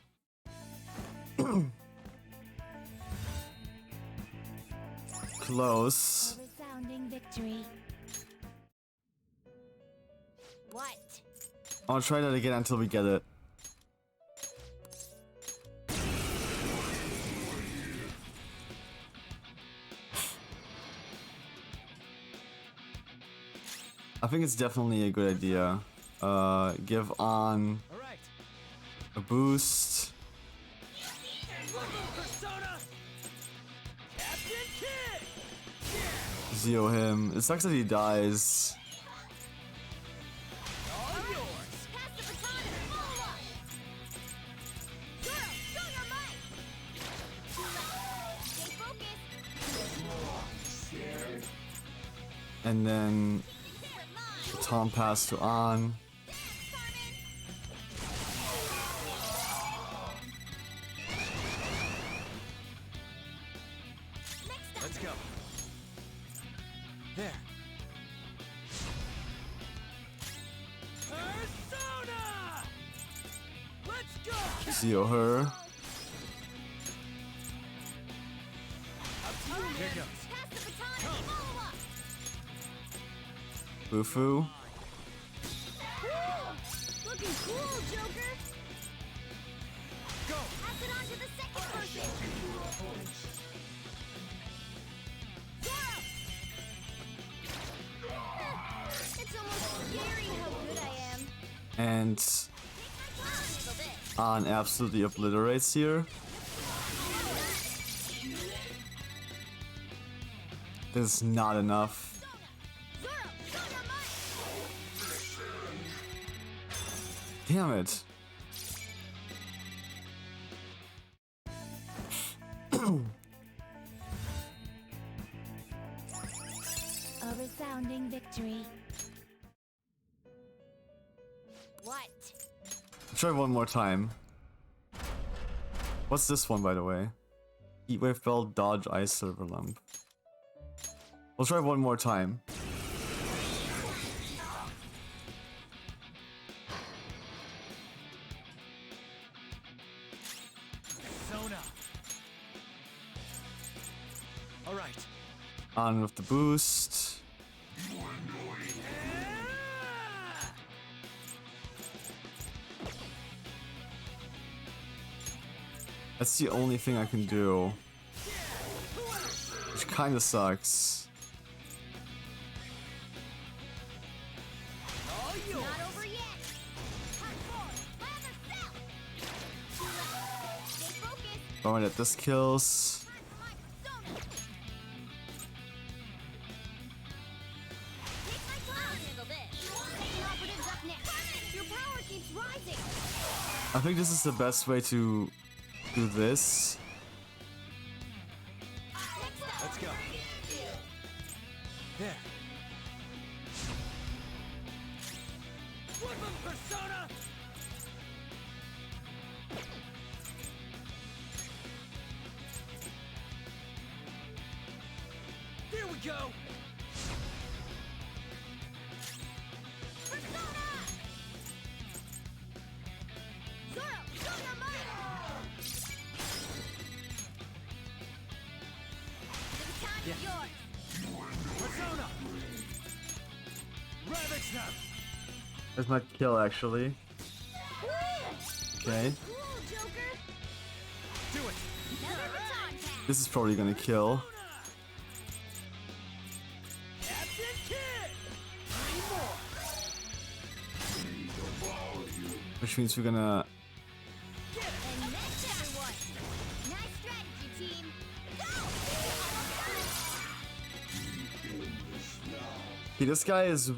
Close. A resounding victory. What? I'll try that again until we get it. I think it's definitely a good idea. Give on Alright. a boost. Weapon persona! Zio him. It sucks that he dies. Pass the baton and follow up. Zoro, show your might. Stay focused. And then baton pass to An. Let's go. There. Persona! Let's go! Zio her. Here goes. Pass the baton and follow up. Bufu. Looking cool, Joker. Go! Pass it on to the second person. Zoro! It's almost scary how good I am. And An absolutely obliterates here. This is not enough. Zoro, show your might. Damn it. A resounding victory. What? Try one more time. What's this one, by the way? Heatwave Belt, Dodge, Ice, Silver Lump. We'll try one more time. Persona! Alright. On with the boost. That's the only thing I can do. Which kinda sucks. Not over yet. Hard forward. Lather cell. Stay focused. Oh, that this kills. Time for my persona. Take my time. Handle this. Second operative's up next. Your power keeps rising. I think this is the best way to do this. Next up. Let's go. There. Woodland Persona! There we go! Persona! Zoro, show your might. The baton is yours. Persona! Ravage them! That's my kill, actually. Okay. Cool, Joker. Do it! Another baton pass. This is probably gonna kill. Captain Kid! 3 more! Which means we're gonna... And that's everyone. Nice strategy, team. Go! Okay, this guy is...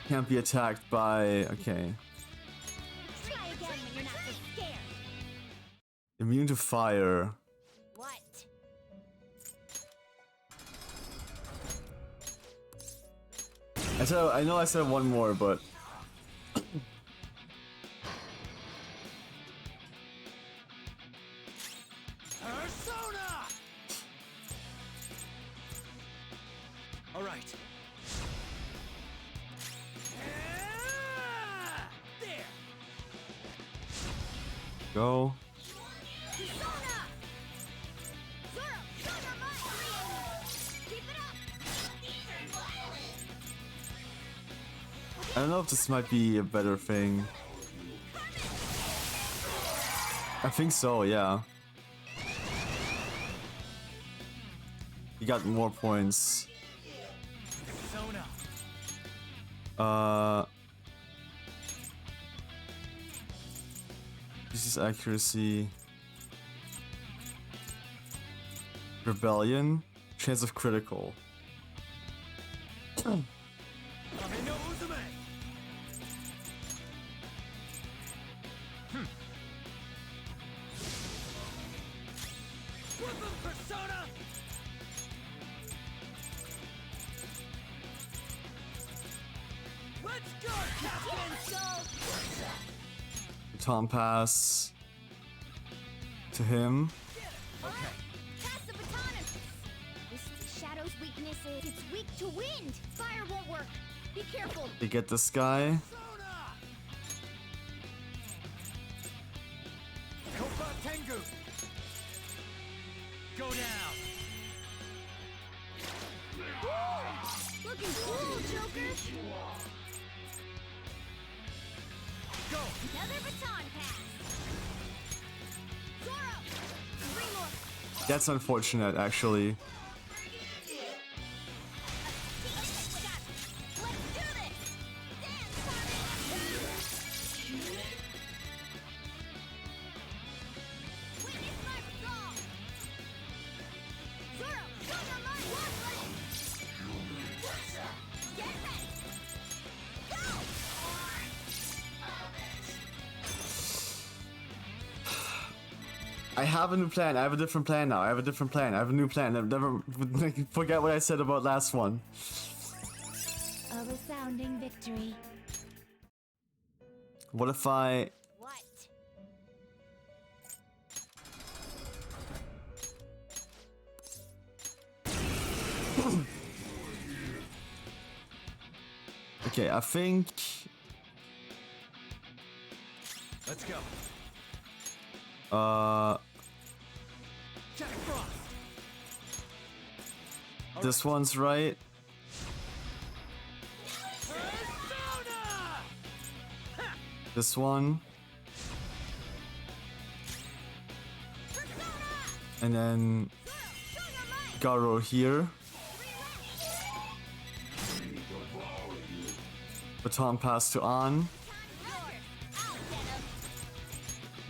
can't be attacked by... okay. Try again when you're not so scared. Immune to fire. What? I know I said one more, but... Persona! Alright. There! Go. Persona! Zoro, show your might. Keep it up. I don't know if this might be a better thing. I think so, yeah. You got more points. Persona! This is accuracy. Rebellion. Chance of critical. Persona! Let's go, Captain Soul! Baton pass to him. Pass the baton. This shadow's weakness is it's weak to wind. Fire won't work. Be careful. They get this guy. Kofa Tengu! Go down! Looking cool, Joker. Go! Another baton pass. Zoro. 3 more. That's unfortunate, actually. Let's do this. Dance, witness my resolve. Zoro, show your mind. Get ready. Go. I have a new plan. I have a different plan now. I have a different plan. I have a new plan. Never forget what I said about last one. A resounding victory. What if I... What? Okay, I think... Let's go. Jack Frost! This one's right. Persona! This one. And then Garo here. Baton pass to An.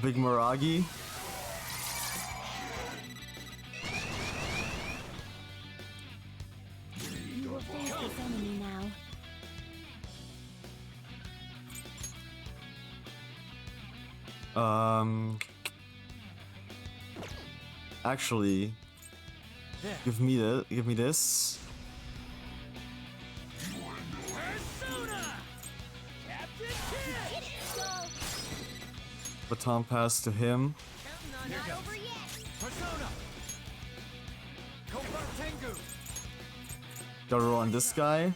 Big Muragi. You will face this enemy now. Actually, There. give me this. Persona! Captain Kid! Baton pass to him. Not over yet. Persona! Kofa Tengu! Garo on this guy.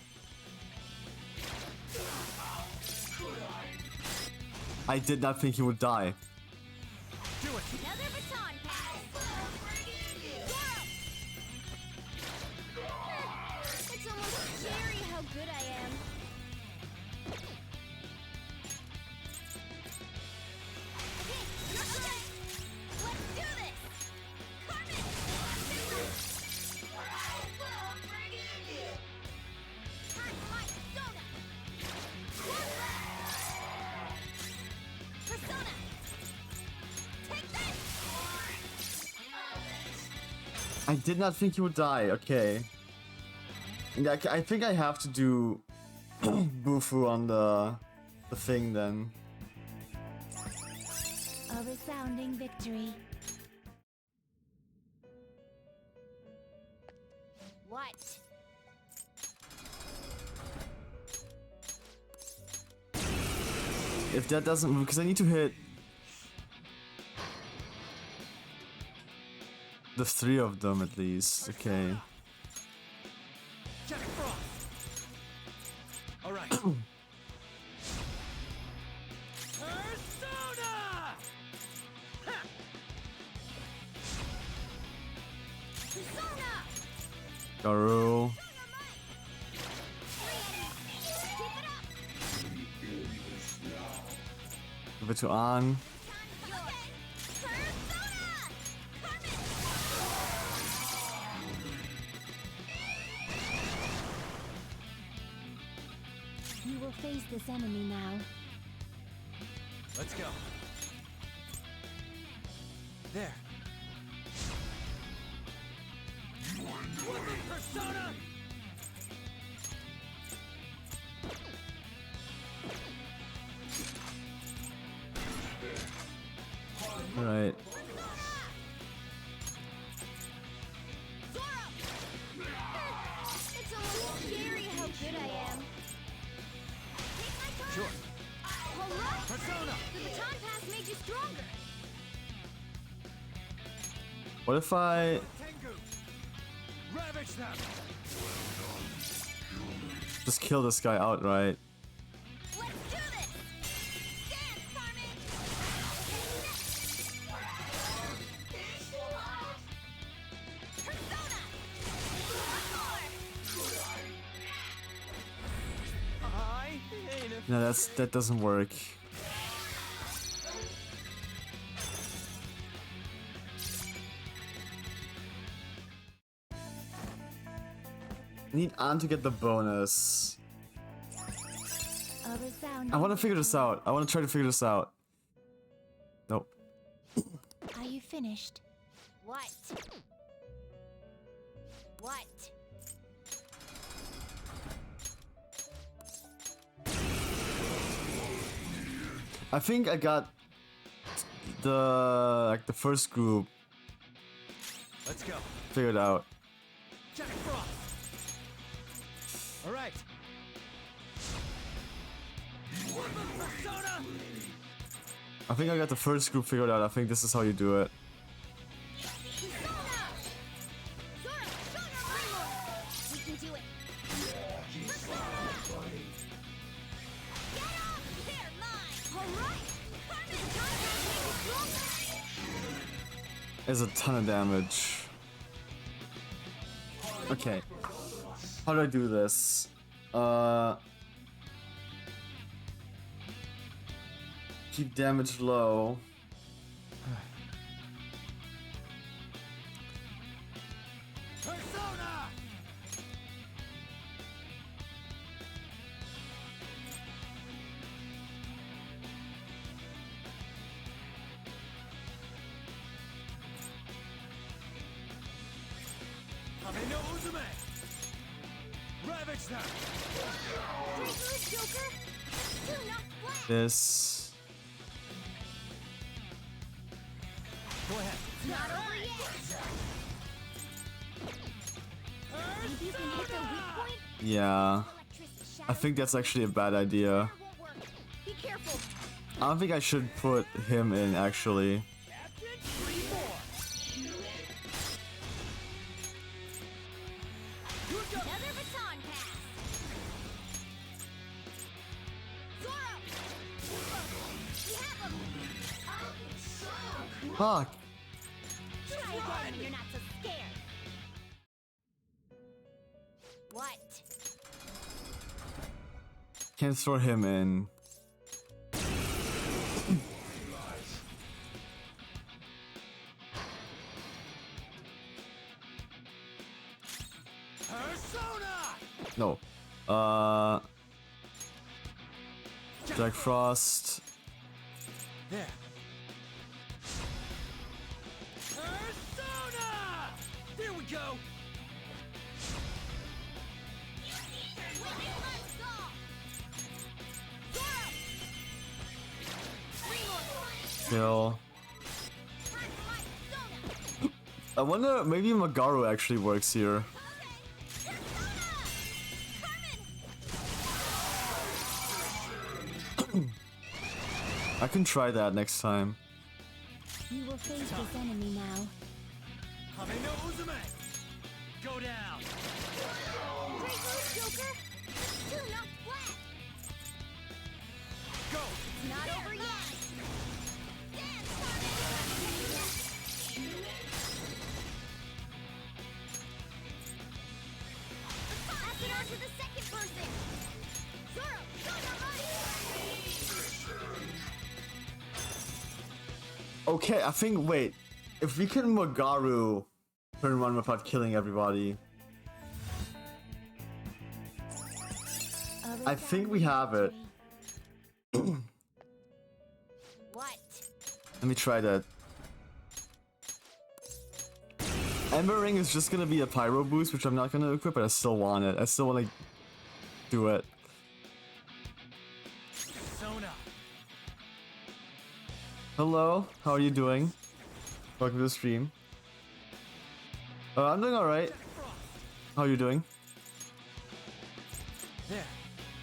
I did not think he would die. Do it! Another baton pass. It's almost scary how good I am. Okay, you're okay. Let's do this. Carmen! Time for my soda. Persona! Take this! I did not think he would die. Okay. Yeah, I think I have to do Bufu on the thing then. A resounding victory. What? If that doesn't move, because I need to hit the 3 of them at least. Okay. Jack Frost! Alright. Persona! Ha! Persona! Garo. Keep it up! Give it to An. You will face this enemy now. Let's go. There. Persona! Alright. It's almost scary how good I am. Take my turn. Sure. All right. Persona! The baton pass made you stronger. What if I Tengu! Ravage them! just kill this guy outright? Let's do this. Dance, Carmen. Persona. I ain't a No, that doesn't work. Need Ann to get the bonus. A resounding. I want to figure this out. I want to try to figure this out. Nope. Are you finished? What? What? I think I got the first group Let's go. figured out. Jack Frost! Alright. Persona! I think I got the first group figured out. I think this is how you do it. Persona! Zora, show your brain. We can do it. Persona! Get up! They're mine! Alright! Carmen, There's a ton of damage. Okay. How do I do this? Keep damage low. Persona! Kame no Uzume! Ravage them! Great move, Joker! Do not flat! This. Go ahead. Not over yet! Think you can hit the weak point? Yeah. Electricity I shadow think that's actually a bad idea. won't work. Be careful! I don't think I should put him in actually. Captain, 3 more! Another baton pass! Zoro! We have him! Fuck. Try again when you're not so scared! What? Can't throw him in. Persona! No. Jack Frost. There. Persona! There we go! Kill. I wonder, maybe Magaru actually works here. I can try that next time. You will face this enemy now. Kame no Uzume! Go down! Great move, Joker! Do not flat! Go! It's not over yet! Dance, Carmen! Pass it on to the second person! Zoro, show your money! Okay, I think, wait. If we can Magaru turn one without killing everybody, I think we have it. What? Let me try that. Ember Ring is just gonna be a pyro boost, which I'm not gonna equip, but I still want it. I still want to do it. Sona. Hello, how are you doing? Welcome to the stream. I'm doing alright. How are you doing? There.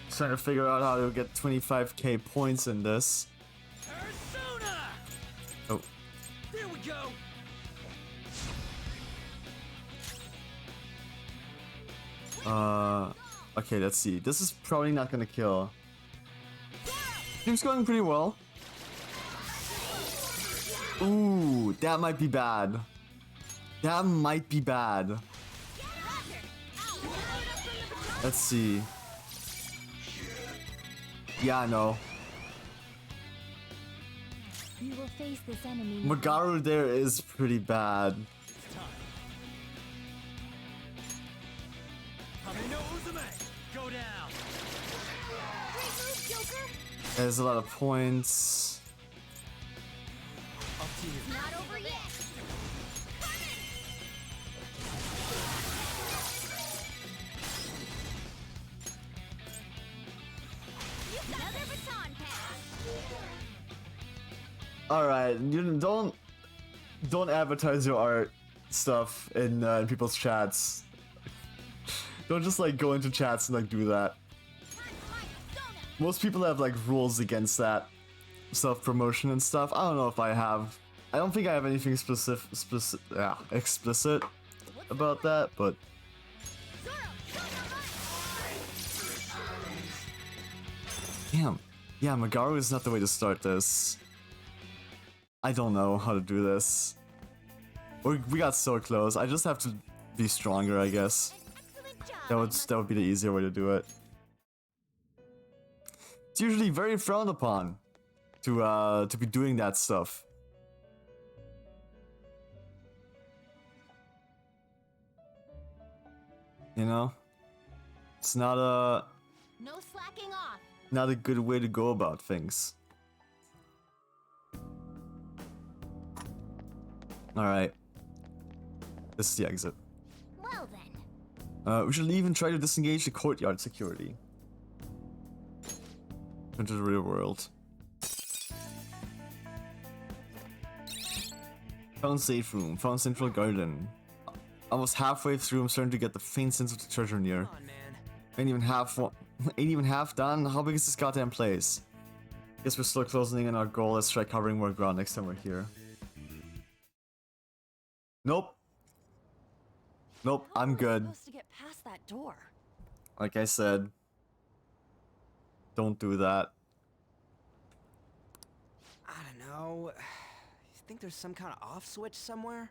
Just trying to figure out how to get 25k points in this. Persona. Oh. There we go. Okay, let's see. This is probably not gonna kill. Seems going pretty well. Ooh, that might be bad. That might be bad. Let's see. Yeah, I know. You will face this enemy. Magaru there is pretty bad. It's time. Kamino Uzume. Go down. Great move, Joker. There's a lot of points. Up to you. Not over yet. Another baton pass. Alright, you don't advertise your art stuff in people's chats. Don't just like go into chats and like do that. Most people have like rules against that self-promotion and stuff. I don't know if I have. I don't think I have anything explicit about that, but damn. Yeah, Magaru is not the way to start this. I don't know how to do this. We got so close. I just have to be stronger, I guess. That would be the easier way to do it. It's usually very frowned upon to be doing that stuff. You know? It's not No slacking off. a good way to go about things. Alright. This is the exit. Well then. We should even try to disengage the courtyard security. Into the real world. Found safe room. Found central garden. Almost halfway through, I'm starting to get the faint sense of the treasure near. Come on, man. Ain't even half done. How big is this goddamn place? Guess we're still closing in on our goal. Let's try covering more ground next time we're here. Nope. Nope, How I'm are we good. supposed to get past that door? Like I said, don't do that. I don't know. You think there's some kind of off switch somewhere?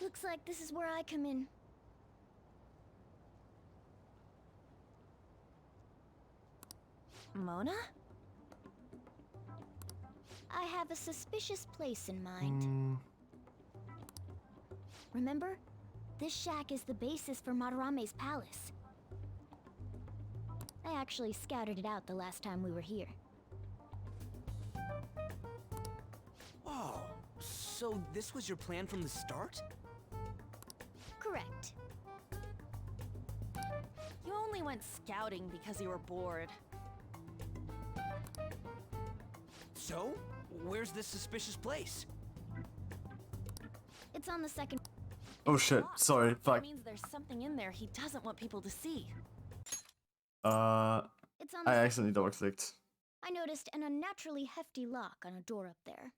Looks like this is where I come in. Mona? I have a suspicious place in mind. Remember? This shack is the basis for Madarame's palace. I actually scouted it out the last time we were here. Whoa. So this was your plan from the start? Correct. You only went scouting because you were bored. So, where's this suspicious place? It's on the second. Oh shit, Locked. sorry, That fuck. means there's something in there he doesn't want people to see. It's on the I accidentally double clicked. I noticed an unnaturally hefty lock on a door up there.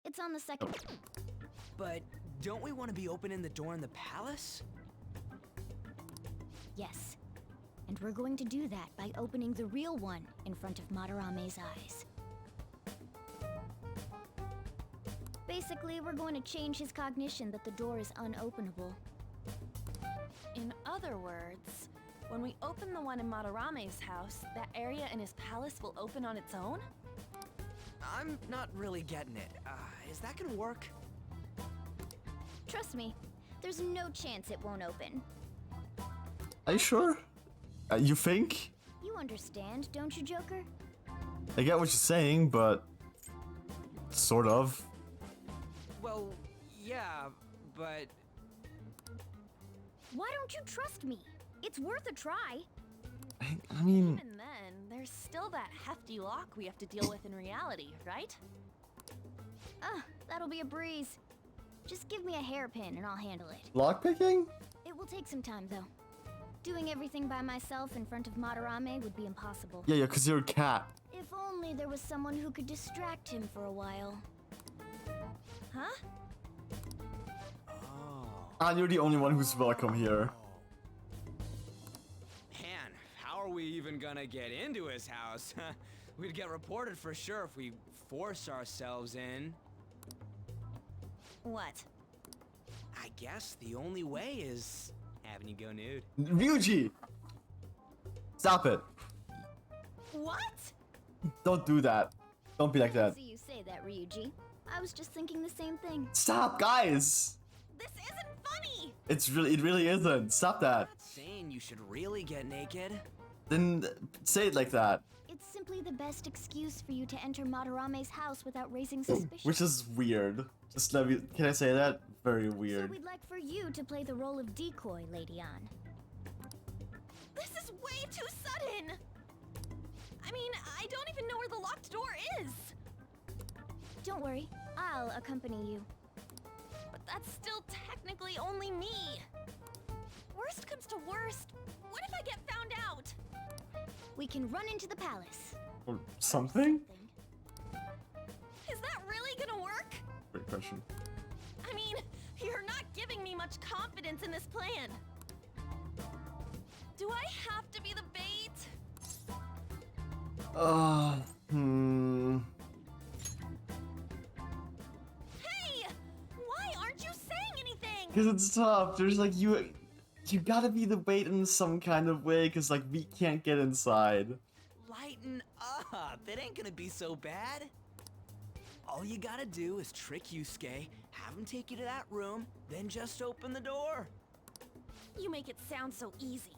It's on the second. But don't we want to be opening the door in the palace? Yes. And we're going to do that by opening the real one in front of Madarame's eyes. Basically, we're going to change his cognition that the door is unopenable. In other words, when we open the one in Madarame's house, that area in his palace will open on its own? I'm not really getting it. Is that gonna work? Trust me, there's no chance it won't open. Are you sure? You think? You understand, don't you, Joker? I get what you're saying, but sort of. Well, yeah, but Why don't you trust me? It's worth a try. I mean, Even then, there's still that hefty lock we have to deal with in reality, right? That'll be a breeze. Just give me a hairpin and I'll handle it. lockpicking? It will take some time, though. Doing everything by myself in front of Madarame would be impossible. Yeah, because you're a cat. If only there was someone who could distract him for a while. Huh? And you're the only one who's welcome here. man, how are we even gonna get into his house? We'd get reported for sure if we force ourselves in. What? I guess the only way is having you go nude. Ryuji! Stop it. What? Don't do that. Don't be like that. See you say that, Ryuji. I was just thinking the same thing. Stop, guys! This isn't funny! It really isn't. Stop that. Not saying you should really get naked. Then say it like that. It's simply the best excuse for you to enter Madarame's house without raising suspicion. Which is weird. Just let me. Can I say that? Very So weird. we'd like for you to play the role of decoy, Lady Anne. This is way too sudden! I mean, I don't even know where the locked door is! Don't worry, I'll accompany you. But that's still technically only me! Worst comes to worst, what if I get found out? We can run into the palace. Or something? Is that really gonna work? Great question. I mean, you're not giving me much confidence in this plan. Do I have to be the bait? Hey! Why aren't you saying anything? Because it's tough. There's like you gotta be the bait in some kind of way. Because like we can't get inside. Lighten up. It ain't gonna be so bad. All you gotta do is trick Yusuke, have him take you to that room, then just open the door. You make it sound so easy.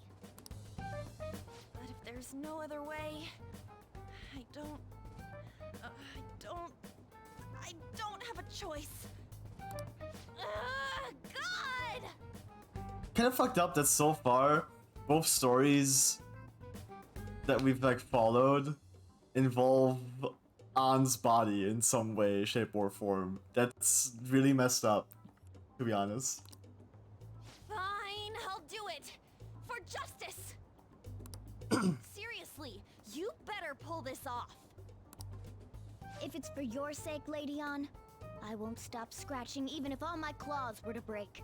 But if there's no other way, I don't have a choice. God! Kind of fucked up that so far both stories that we've like followed involve An's body in some way, shape, or form. That's really messed up, to be honest. Fine, I'll do it. For justice. Seriously, you better pull this off. If it's for your sake, Lady Anne, I won't stop scratching even if all my claws were to break.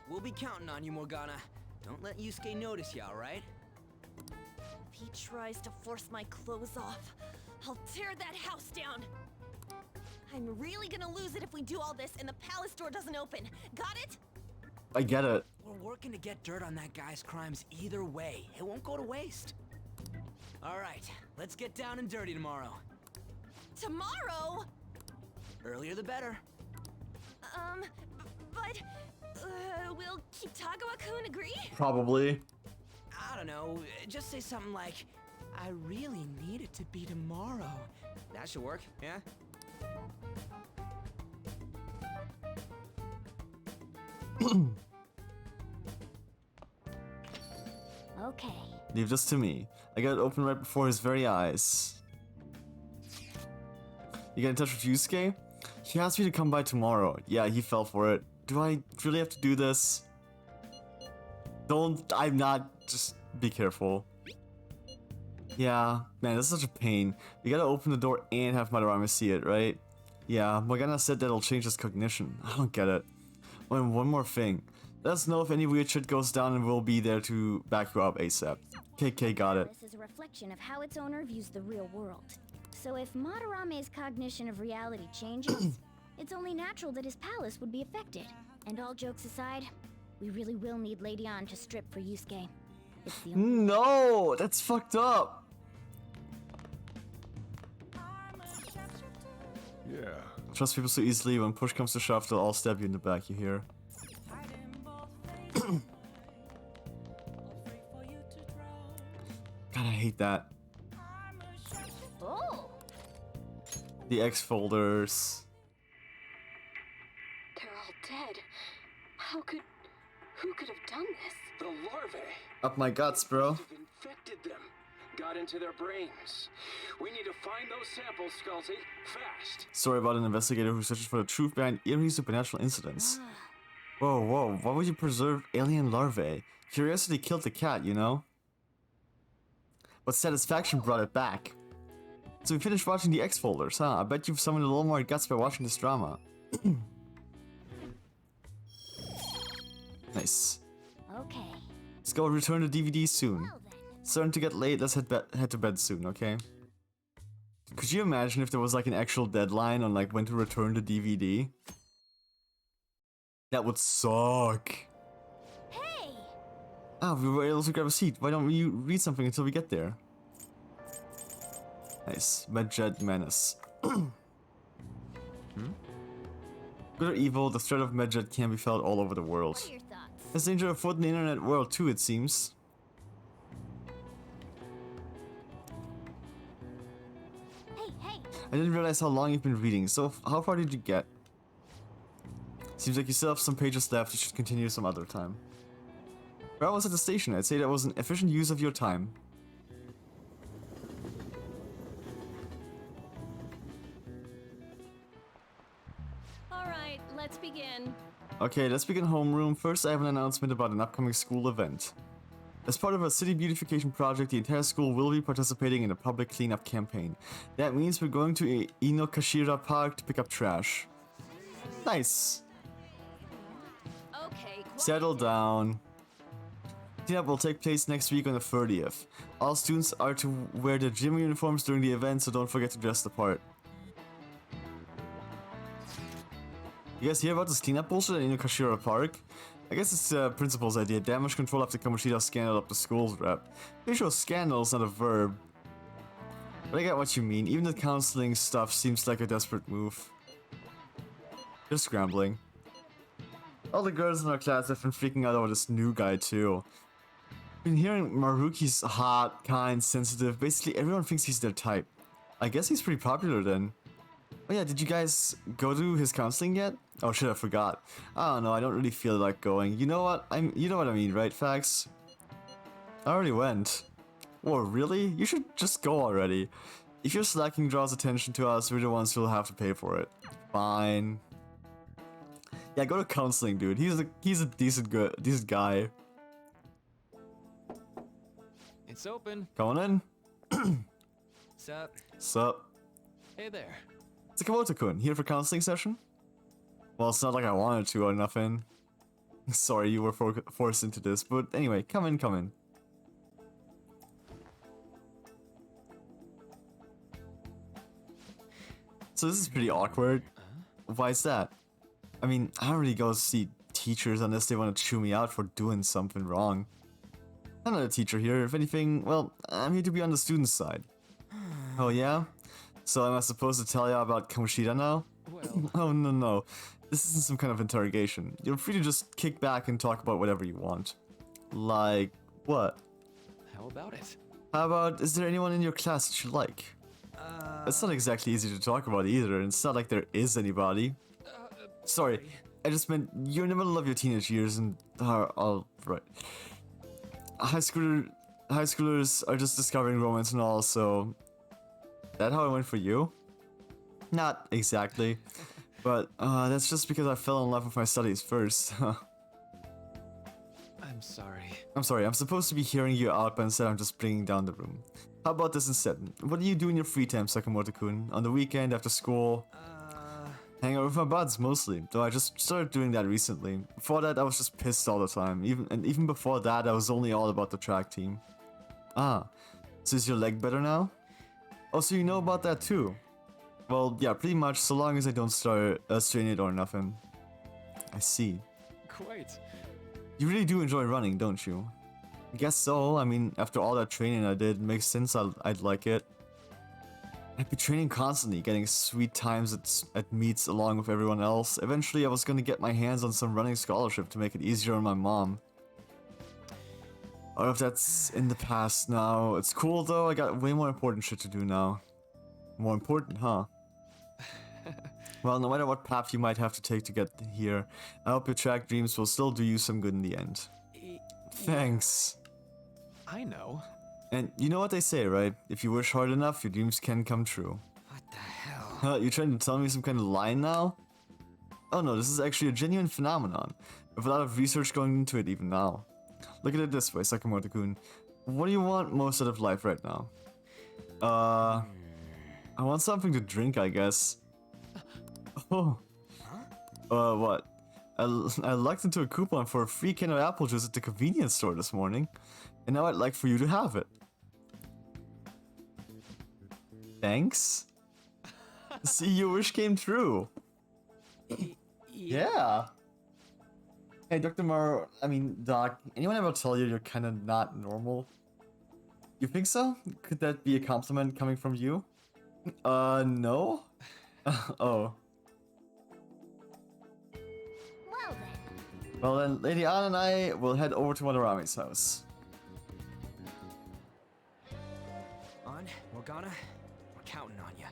We'll be counting on you, Morgana. Don't let Yusuke notice you, alright? If he tries to force my clothes off, I'll tear that house down. I'm really gonna lose it if we do all this and the palace door doesn't open. Got it? I get it. We're working to get dirt on that guy's crimes either way. It won't go to waste. Alright, let's get down and dirty tomorrow. Tomorrow? Earlier the better. But will Kitagawa-kun agree? Probably. I don't know, just say something like, I really need it to be tomorrow. That should work, yeah? Okay. Leave this to me. I got it open right before his very eyes. You get in touch with Yusuke? He asked me to come by tomorrow. Yeah, he fell for it. Do I really have to do this? I'm not. Just be careful. Yeah, man, this is such a pain. You gotta open the door and have Madarame see it, right? Yeah, Morgana said that'll change his cognition. I don't get it. Oh, and one more thing. Let us know if any weird shit goes down and we'll be there to back you up ASAP. KK got it. This is a reflection of how its owner views the real world. So if Madarame's cognition of reality changes, it's only natural that his palace would be affected. And all jokes aside, we really will need Lady Anne to strip for Yusuke. It's the only No, that's fucked up. Yeah. Trust people so easily. When push comes to shove, they'll all stab you in the back, you hear? God, I hate that. Oh, The X folders. They're all dead. Who could have done this? The larvae. Up my guts, bro. Must have infected them. Got into their brains. We need to find those samples, Scalzi. Fast. Story about an investigator who searches for the truth behind eerie supernatural incidents. Whoa, whoa, why would you preserve alien larvae? Curiosity killed the cat, you know? But satisfaction brought it back. So we finished watching the X folders, huh? I bet you've summoned a little more guts by watching this drama. Nice. Okay. Let's go return the DVD soon. Well then. Starting to get late, let's head to bed soon, okay? Could you imagine if there was like an actual deadline on like when to return the DVD? That would suck. Hey! Ah, we were able to grab a seat. Why don't you read something until we get there? Nice. Medjed Menace. Good or evil, the threat of Medjed can be felt all over the world. What are your thoughts? There's danger afoot in the internet world too, it seems. Hey! I didn't realize how long you've been reading, so how far did you get? Seems like you still have some pages left, you should continue some other time. Where I was at the station, I'd say that was an efficient use of your time. Alright, let's begin. Okay, let's begin homeroom. First, I have an announcement about an upcoming school event. As part of a city beautification project, the entire school will be participating in a public cleanup campaign. That means we're going to Inokashira Park to pick up trash. Nice. Okay, Settle down. Cleanup will take place next week on the 30th. All students are to wear their gym uniforms during the event, so don't forget to dress the part. You guys hear about this cleanup bullshit at Inokashira Park? I guess it's the principal's idea. Damage control after Kamoshida scandal up the school's rep. Pretty sure scandal is not a verb. But I get what you mean. Even the counseling stuff seems like a desperate move. They're scrambling. All the girls in our class have been freaking out over this new guy too. Been hearing Maruki's hot, kind, sensitive. Basically everyone thinks he's their type. I guess he's pretty popular then. Oh yeah, did you guys go to his counseling yet? Oh shit, I forgot. I don't know, I don't really feel like going. You know what I mean, right, Fax? I already went. Whoa, really? You should just go already. If your slacking draws attention to us, we're the ones who'll have to pay for it. Fine. Yeah, go to counseling, dude. He's a decent guy. It's open. Going in? Sup? Sup? Hey there. It's Kamoto-kun, here for counseling session? Well, it's not like I wanted to or nothing. Sorry you were forced into this, but anyway, come in. So this is pretty awkward. Why is that? I mean, I don't really go see teachers unless they want to chew me out for doing something wrong. I'm not a teacher here. If anything, well, I'm here to be on the student side. Oh yeah? So am I supposed to tell you about Kamoshida now? Well, Oh no. This isn't some kind of interrogation. You're free to just kick back and talk about whatever you want. Like, what? how about it? How about, is there anyone in your class that you like? It's not exactly easy to talk about either, and it's not like there is anybody. Sorry, I just meant you're in the middle of your teenage years and are all right. High schoolers are just discovering romance and all, so that how it went for you? Not exactly, but that's just because I fell in love with my studies first. I'm sorry. I'm sorry, I'm supposed to be hearing you out, but instead I'm just bringing down the room. How about this instead? What do you do in your free time, Sakamoto-kun? On the weekend, after school? Hang out with my buds, mostly. Though I just started doing that recently. Before that, I was just pissed all the time. Even before that, I was only all about the track team. Ah, so is your leg better now? Oh, so you know about that too? Well, yeah, pretty much, so long as I don't start strain it or nothing. I see. Quite. You really do enjoy running, don't you? I guess so. I mean, after all that training I did, it makes sense I'd like it. I'd be training constantly, getting sweet times at meets along with everyone else. Eventually, I was gonna get my hands on some running scholarship to make it easier on my mom. Or if that's in the past now. It's cool though, I got way more important shit to do now. More important, huh? Well, no matter what path you might have to take to get here, I hope your track dreams will still do you some good in the end. Thanks. I know. And you know what they say, right? If you wish hard enough, your dreams can come true. What the hell? Huh, you trying to tell me some kind of line now? Oh no, this is actually a genuine phenomenon. With a lot of research going into it even now. Look at it this way, Sakamoto-kun. What do you want most out of life right now? I want something to drink, I guess. Oh. What? I lucked into a coupon for a free can of apple juice at the convenience store this morning. And now I'd like for you to have it. Thanks? See, your wish came true. Yeah. Hey, Dr. Doc, anyone ever tell you you're kind of not normal? You think so? Could that be a compliment coming from you? No? Oh. Well then. Well then, Lady Anna and I will head over to Madarami's house. On, Morgana, we're counting on you.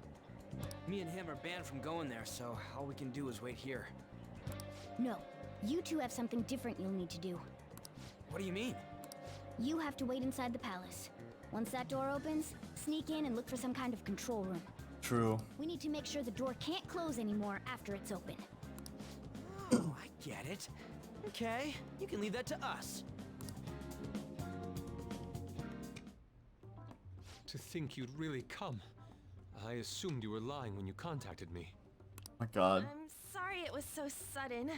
Me and him are banned from going there, so all we can do is wait here. No, you two have something different you'll need to do. What do you mean? You have to wait inside the palace. Once that door opens, sneak in and look for some kind of control room. True. We need to make sure the door can't close anymore after it's open. Oh, I get it. Okay, you can leave that to us. To think you'd really come. I assumed you were lying when you contacted me. My god. I'm sorry it was so sudden.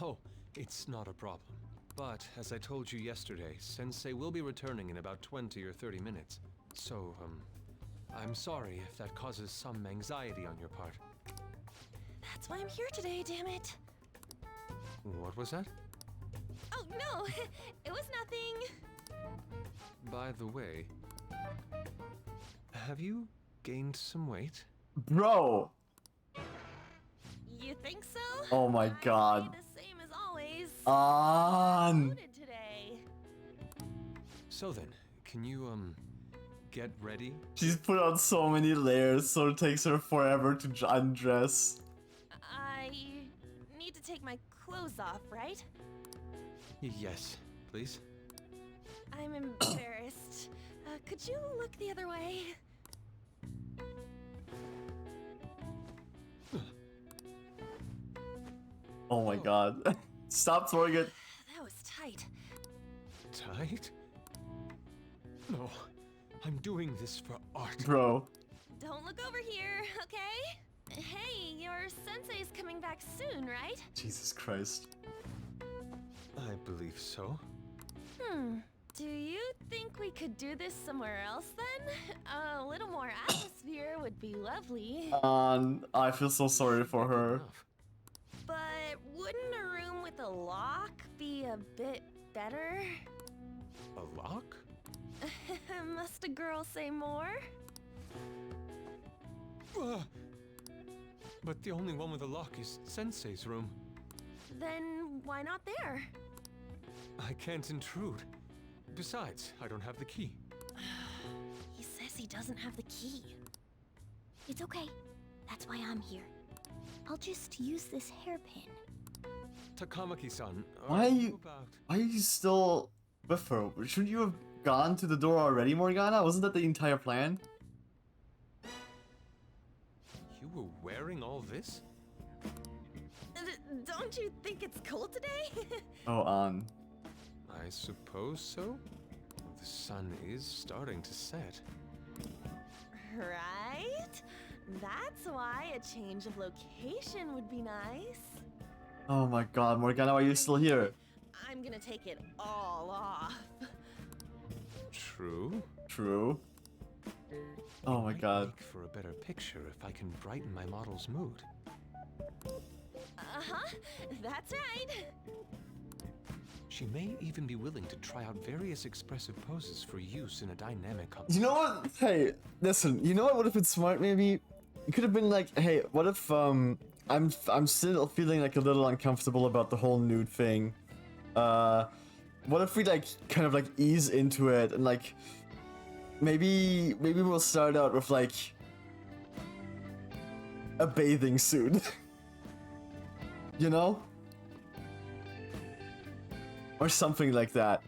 Oh, it's not a problem. But, as I told you yesterday, Sensei will be returning in about 20 or 30 minutes. So, I'm sorry if that causes some anxiety on your part. That's why I'm here today, damn it. What was that? Oh, no, it was nothing. By the way, have you gained some weight? Bro! You think so? Oh my god. I stay the same as always. On! Loaded today. So then, can you, get ready? She's put on so many layers, so it takes her forever to undress. I need to take my clothes off, right? Yes, please. I'm embarrassed. Could you look the other way? Oh my god. Stop throwing it. That was tight. Tight? No, I'm doing this for art. Bro. Don't look over here, okay? Hey, your sensei's coming back soon, right? Jesus Christ. I believe so. Do you think we could do this somewhere else then? A little more atmosphere would be lovely. I feel so sorry for her. Enough. But wouldn't a room with a lock be a bit better? A lock? Must a girl say more? But the only one with a lock is Sensei's room. Then why not there? I can't intrude. Besides, I don't have the key. He says he doesn't have the key. It's okay. That's why I'm here. I'll just use this hairpin. Takamaki-san, Why are you about... why are you still with her? Shouldn't you have gone to the door already, Morgana? Wasn't that the entire plan? You were wearing all this? Don't you think it's cold today? Oh, I suppose so. The sun is starting to set. Right? That's why a change of location would be nice. Oh my god, Morgana, why are you still here? I'm gonna take it all off. True. True. Oh my Might god. make for a better picture if I can brighten my model's mood. Uh-huh, that's right. She may even be willing to try out various expressive poses for use in a dynamic You know what? Hey, listen, you know what would have been smart maybe? It could have been like, hey, what if I'm still feeling like a little uncomfortable about the whole nude thing. What if we like kind of like ease into it and like maybe we'll start out with like a bathing suit. You know? Or something like that.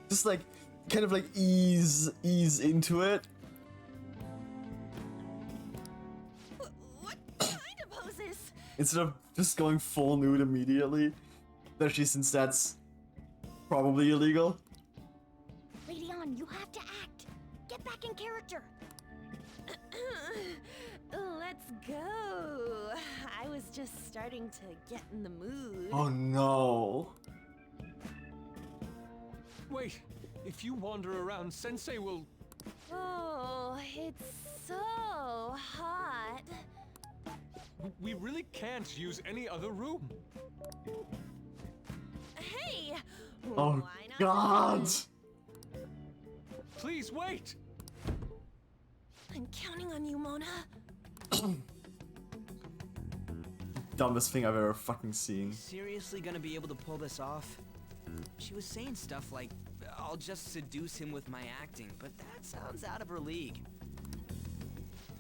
Just like, kind of like ease into it. What kind of poses? Instead of just going full nude immediately. Especially since that's probably illegal. Lady On, you have to act. Get back in character. Let's go. I was just starting to get in the mood. Oh no. Wait, if you wander around, Sensei will... Oh, it's so hot. We really can't use any other room. Hey! Oh why not god. this Please wait! one? I'm counting on you, Mona. Dumbest thing I've ever fucking seen. Seriously gonna be able to pull this off? She was saying stuff like, I'll just seduce him with my acting, but that sounds out of her league.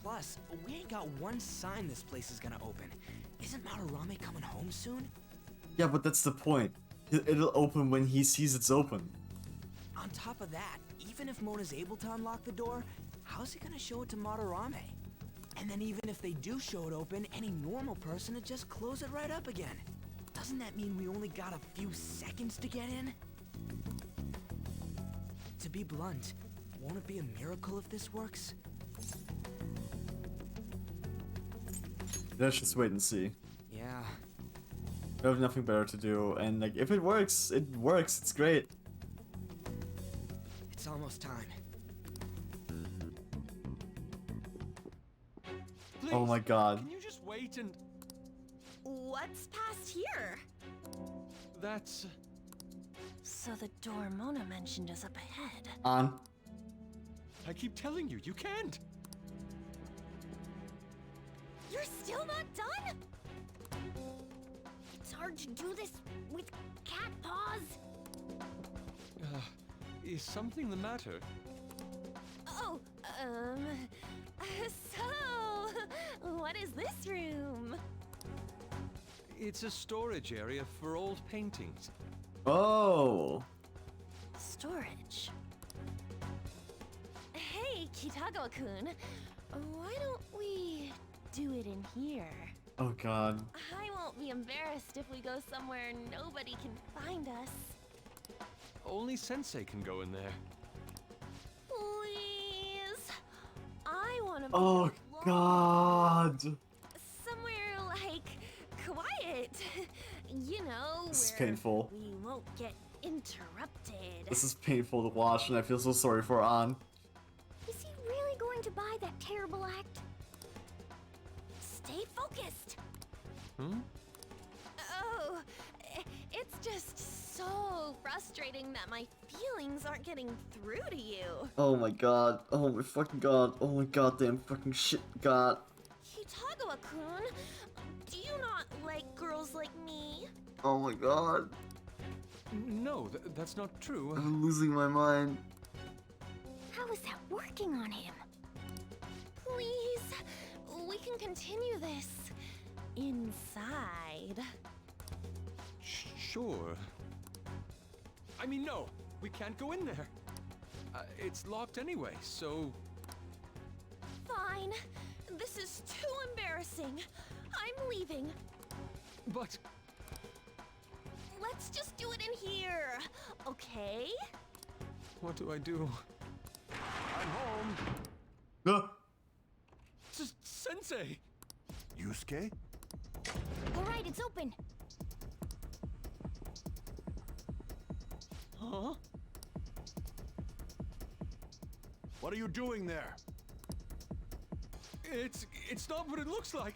Plus, we ain't got one sign this place is gonna open. Isn't Madarame coming home soon? Yeah, but that's the point. It'll open when he sees it's open. On top of that, even if Mona's able to unlock the door, how's he gonna show it to Madarame? And then even if they do show it open, any normal person would just close it right up again. Doesn't that mean we only got a few seconds to get in? To be blunt, won't it be a miracle if this works? Let's just wait and see. Yeah. We have nothing better to do, and like if it works, it works. It's great. It's almost time. Please, Oh my god. Can you just wait and... What's past here? That's... So the door Mona mentioned is up ahead. On. I keep telling you, you can't! You're still not done? It's hard to do this with cat paws. Is something the matter? Oh, so, what is this room? It's a storage area for old paintings. Oh. Storage. Hey, Kitagawa-kun, why don't we do it in here? Oh god. I won't be embarrassed if we go somewhere nobody can find us. Only Sensei can go in there. Please. I want to be Oh alone. god. Somewhere like quiet. You know, This is where painful. we won't get interrupted. This is painful to watch, and I feel so sorry for An. Is he really going to buy that terrible act? Stay focused. Hmm? Oh, it's just so frustrating that my feelings aren't getting through to you. Oh my god. Oh my fucking god. Oh my goddamn fucking shit god. Kitagawa-kun, do you not like girls like me? Oh my god. No, that's not true. I'm losing my mind. How is that working on him? Please, we can continue this inside. Sure. I mean, no, we can't go in there. It's locked anyway, so... Fine. This is too embarrassing. I'm leaving. But... Let's just do it in here, okay? what do I do? I'm home. Ah. Sensei! Yusuke? All right, it's open. Huh? What are you doing there? It's not what it looks like.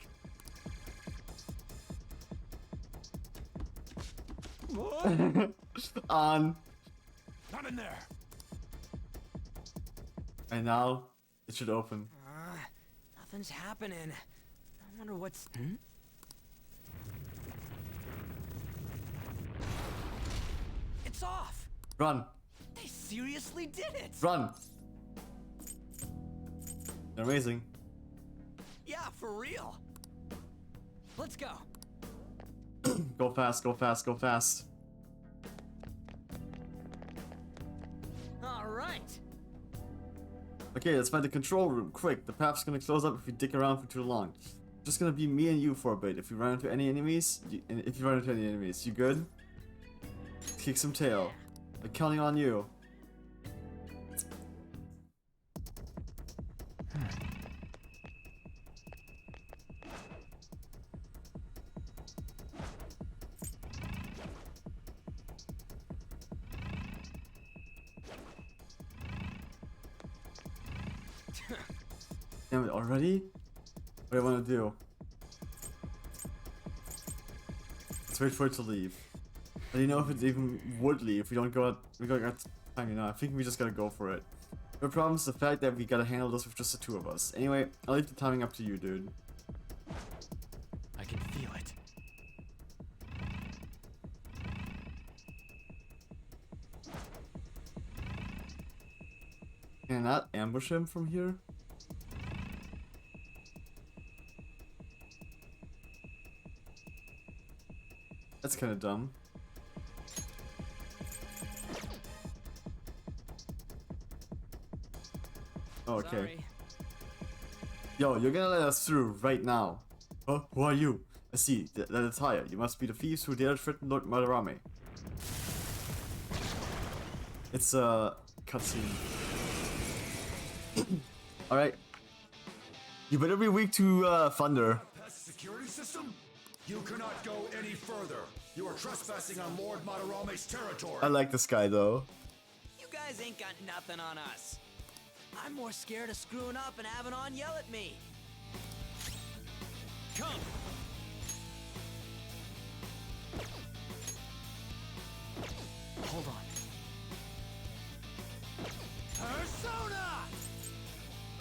What? An. Not in there! And now it should open. Nothing's happening. I wonder what's... It's off! Run. They seriously did it! Run. They're amazing. Yeah, for real. Let's go. Go fast, go fast, go fast. All right. Okay, let's find the control room, quick. The path's gonna close up if we dick around for too long. Just gonna be me and you for a bit. If you run into any enemies, you good? Kick some tail. I'm counting on you. Damn it, already? What do I want to do? Let's wait for it to leave. I don't know if it even would leave. We don't go out. We got time, you know. I think we just gotta go for it. The problem is the fact that we gotta handle this with just the two of us. Anyway, I'll leave the timing up to you, dude. I can feel it. Can I not ambush him from here? That's kind of dumb. Oh, okay. Sorry. Yo, you're gonna let us through right now. Huh? Who are you? I see. That attire. You must be the thieves who dared threaten Lord Madarame. It's a cutscene. Alright. You better be weak to thunder. Pest security system? You cannot go any further. You are trespassing on Lord Madarame's territory. I like this guy though. You guys ain't got nothing on us. I'm more scared of screwing up and having On yell at me. Come. Hold on. Persona!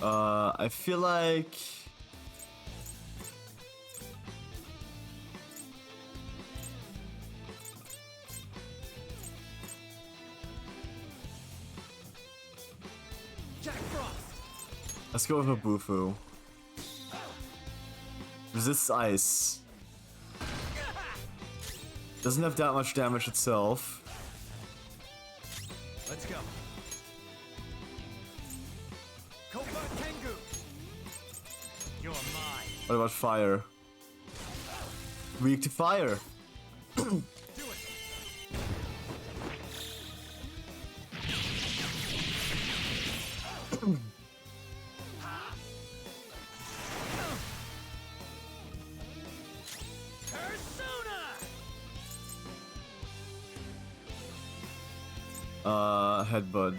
I feel like... Jack Frost. Let's go with a Bufu. Resists ice. Doesn't have that much damage itself. Let's go. Koba Tengu. You're mine. What about fire? Weak to fire. Do it. Headbutt.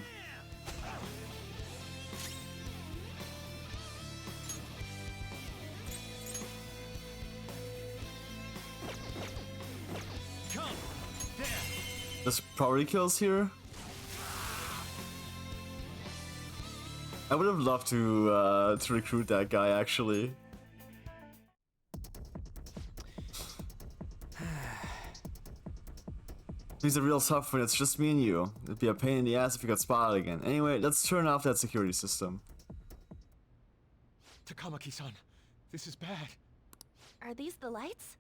Come. There. This probably kills here. I would have loved to recruit that guy actually. He's a real tough one, it's just me and you. It'd be a pain in the ass if you got spotted again. Anyway, let's turn off that security system. Takamaki-san, this is bad. Are these the lights?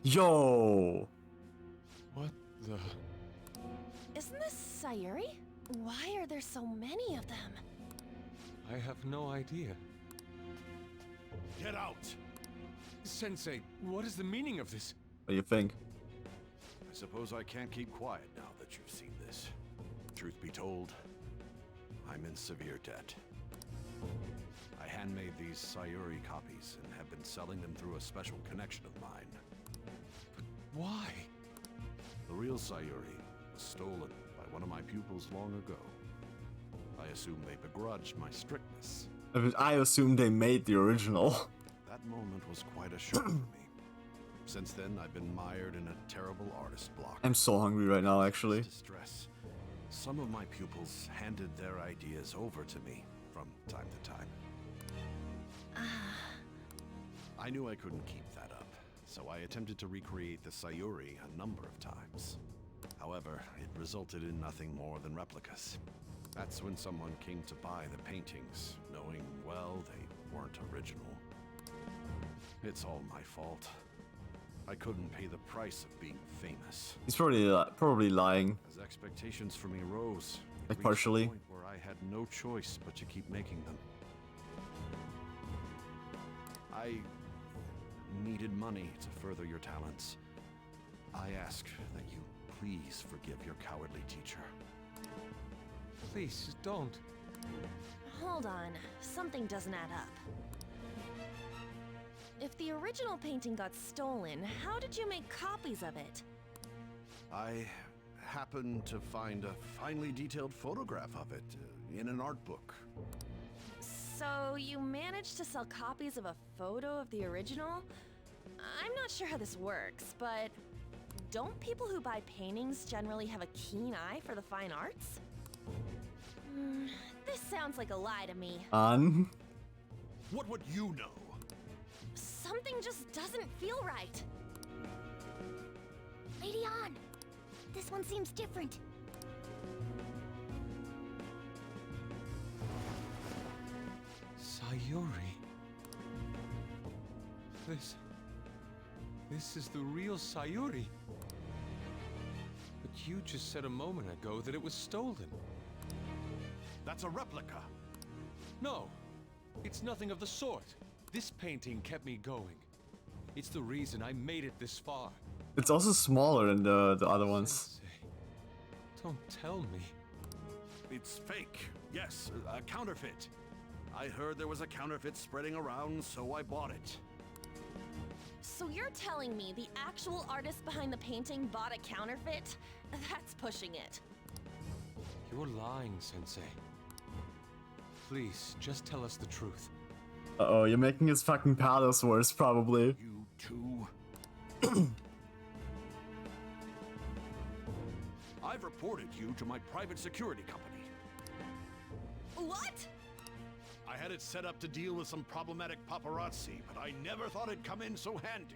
Yo! What the... Isn't this Sayuri? Why are there so many of them? I have no idea. Get out! Sensei, what is the meaning of this? What do you think? I suppose I can't keep quiet now that you've seen this. Truth be told, I'm in severe debt. I handmade these Sayuri copies and have been selling them through a special connection of mine. Why? The real Sayuri was stolen by one of my pupils long ago. I assume they begrudged my strictness. I assume they made the original. That moment was quite a shock for me. Since then, I've been mired in a terrible artist block. I'm so hungry right now, actually. Distress. Some of my pupils handed their ideas over to me from time to time. I knew I couldn't keep that up, so I attempted to recreate the Sayuri a number of times. However, it resulted in nothing more than replicas. That's when someone came to buy the paintings, knowing, well, they weren't original. It's all my fault. I couldn't pay the price of being famous. He's probably lying. As expectations for me rose, it Like reached partially. a point where I had no choice but to keep making them. I needed money to further your talents. I ask that you please forgive your cowardly teacher. Please, don't. Hold on, something doesn't add up. If the original painting got stolen, how did you make copies of it? I happened to find a finely detailed photograph of it in an art book. So you managed to sell copies of a photo of the original? I'm not sure how this works, but don't people who buy paintings generally have a keen eye for the fine arts? This sounds like a lie to me. What would you know? Something just doesn't feel right. Lady On, this one seems different. Sayuri. This is the real Sayuri. But you just said a moment ago that it was stolen. That's a replica. No, it's nothing of the sort. This painting kept me going. It's the reason I made it this far. It's also smaller than the other ones. Sensei, don't tell me. It's fake. Yes, a counterfeit. I heard there was a counterfeit spreading around, so I bought it. So you're telling me the actual artist behind the painting bought a counterfeit? That's pushing it. You're lying, Sensei. Please, just tell us the truth. Uh-oh, you're making his fucking palace worse, probably. You too. I've reported you to my private security company. What? I had it set up to deal with some problematic paparazzi, but I never thought it'd come in so handy.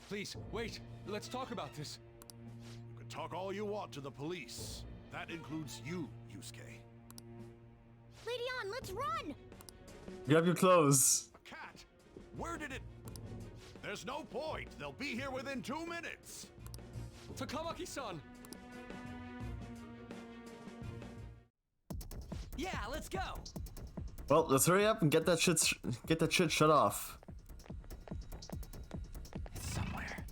Please, wait. Let's talk about this. You can talk all you want to the police. That includes you, Yusuke. Lady On, let's run! Grab your clothes. A cat? Where did it... There's no point. They'll be here within 2 minutes. Takamaki-san! Yeah, let's go. Well, let's hurry up and get that shit shut off. It's somewhere.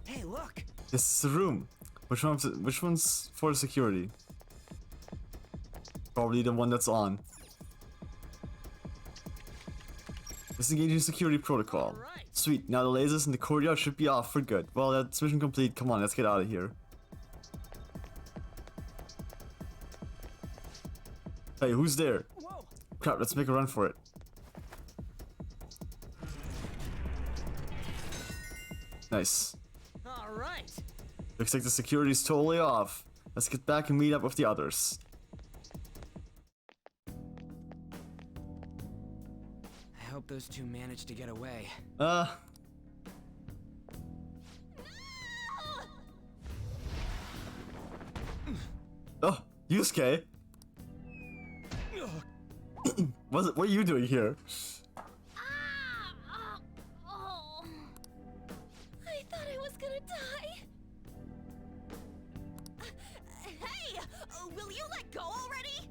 Hey, look. This is the room. Which one's for security? Probably the one that's on. Disengaging security protocol. Alright. Sweet, now the lasers in the courtyard should be off for good. Well, that's mission complete. Come on, let's get out of here. Hey, who's there? Whoa. Crap, let's make a run for it. Nice. All right. Looks like the security's totally off. Let's get back and meet up with the others. I hope those two managed to get away. Oh, Yusuke. What are you doing here? Oh. I thought I was gonna die. Hey! Will you let go already?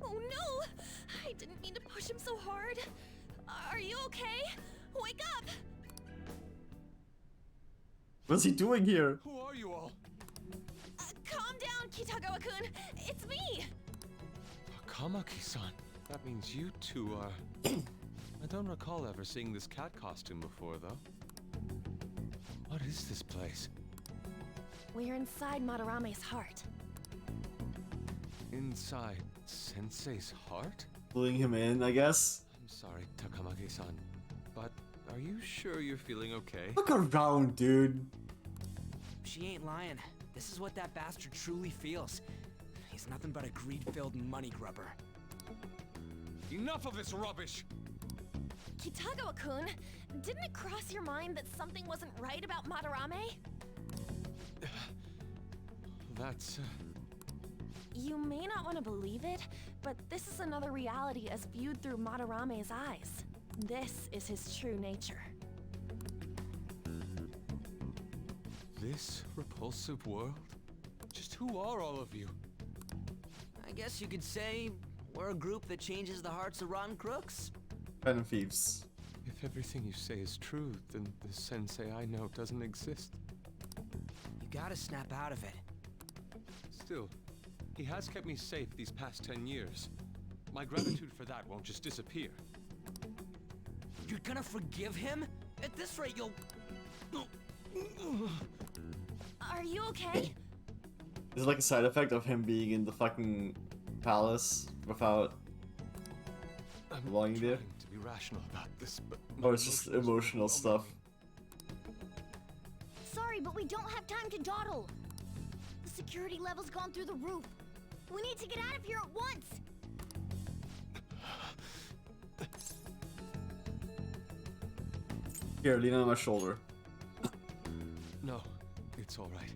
Oh no! I didn't mean to push him so hard. Are you okay? Wake up! What's he doing here? Who are you all? Calm down, Kitagawa-kun. It's me! Takamaki-san. That means you two are... I don't recall ever seeing this cat costume before, though. What is this place? We're inside Madarame's heart. Inside Sensei's heart? Pulling him in, I guess. I'm sorry, Takamaki-san, but are you sure you're feeling okay? Look around, dude. She ain't lying. This is what that bastard truly feels. He's nothing but a greed-filled money grubber. Enough of this rubbish! Kitagawa-kun, didn't it cross your mind that something wasn't right about Madarame? That's... You may not want to believe it, but this is another reality as viewed through Madarame's eyes. This is his true nature. This repulsive world? Just who are all of you? I guess you could say we're a group that changes the hearts of rotten crooks. Pen and thieves. If everything you say is true, then the sensei I know doesn't exist. You gotta snap out of it. Still, he has kept me safe these past 10 years. My gratitude for that won't just disappear. You're gonna forgive him? At this rate, you'll... Are you okay? Is it like a side effect of him being in the fucking palace without I'm belonging trying there? to be rational about this, but... Or it's just emotional stuff? Sorry, but we don't have time to dawdle. The security level's gone through the roof. We need to get out of here at once. Here, lean on my shoulder. No, it's all right.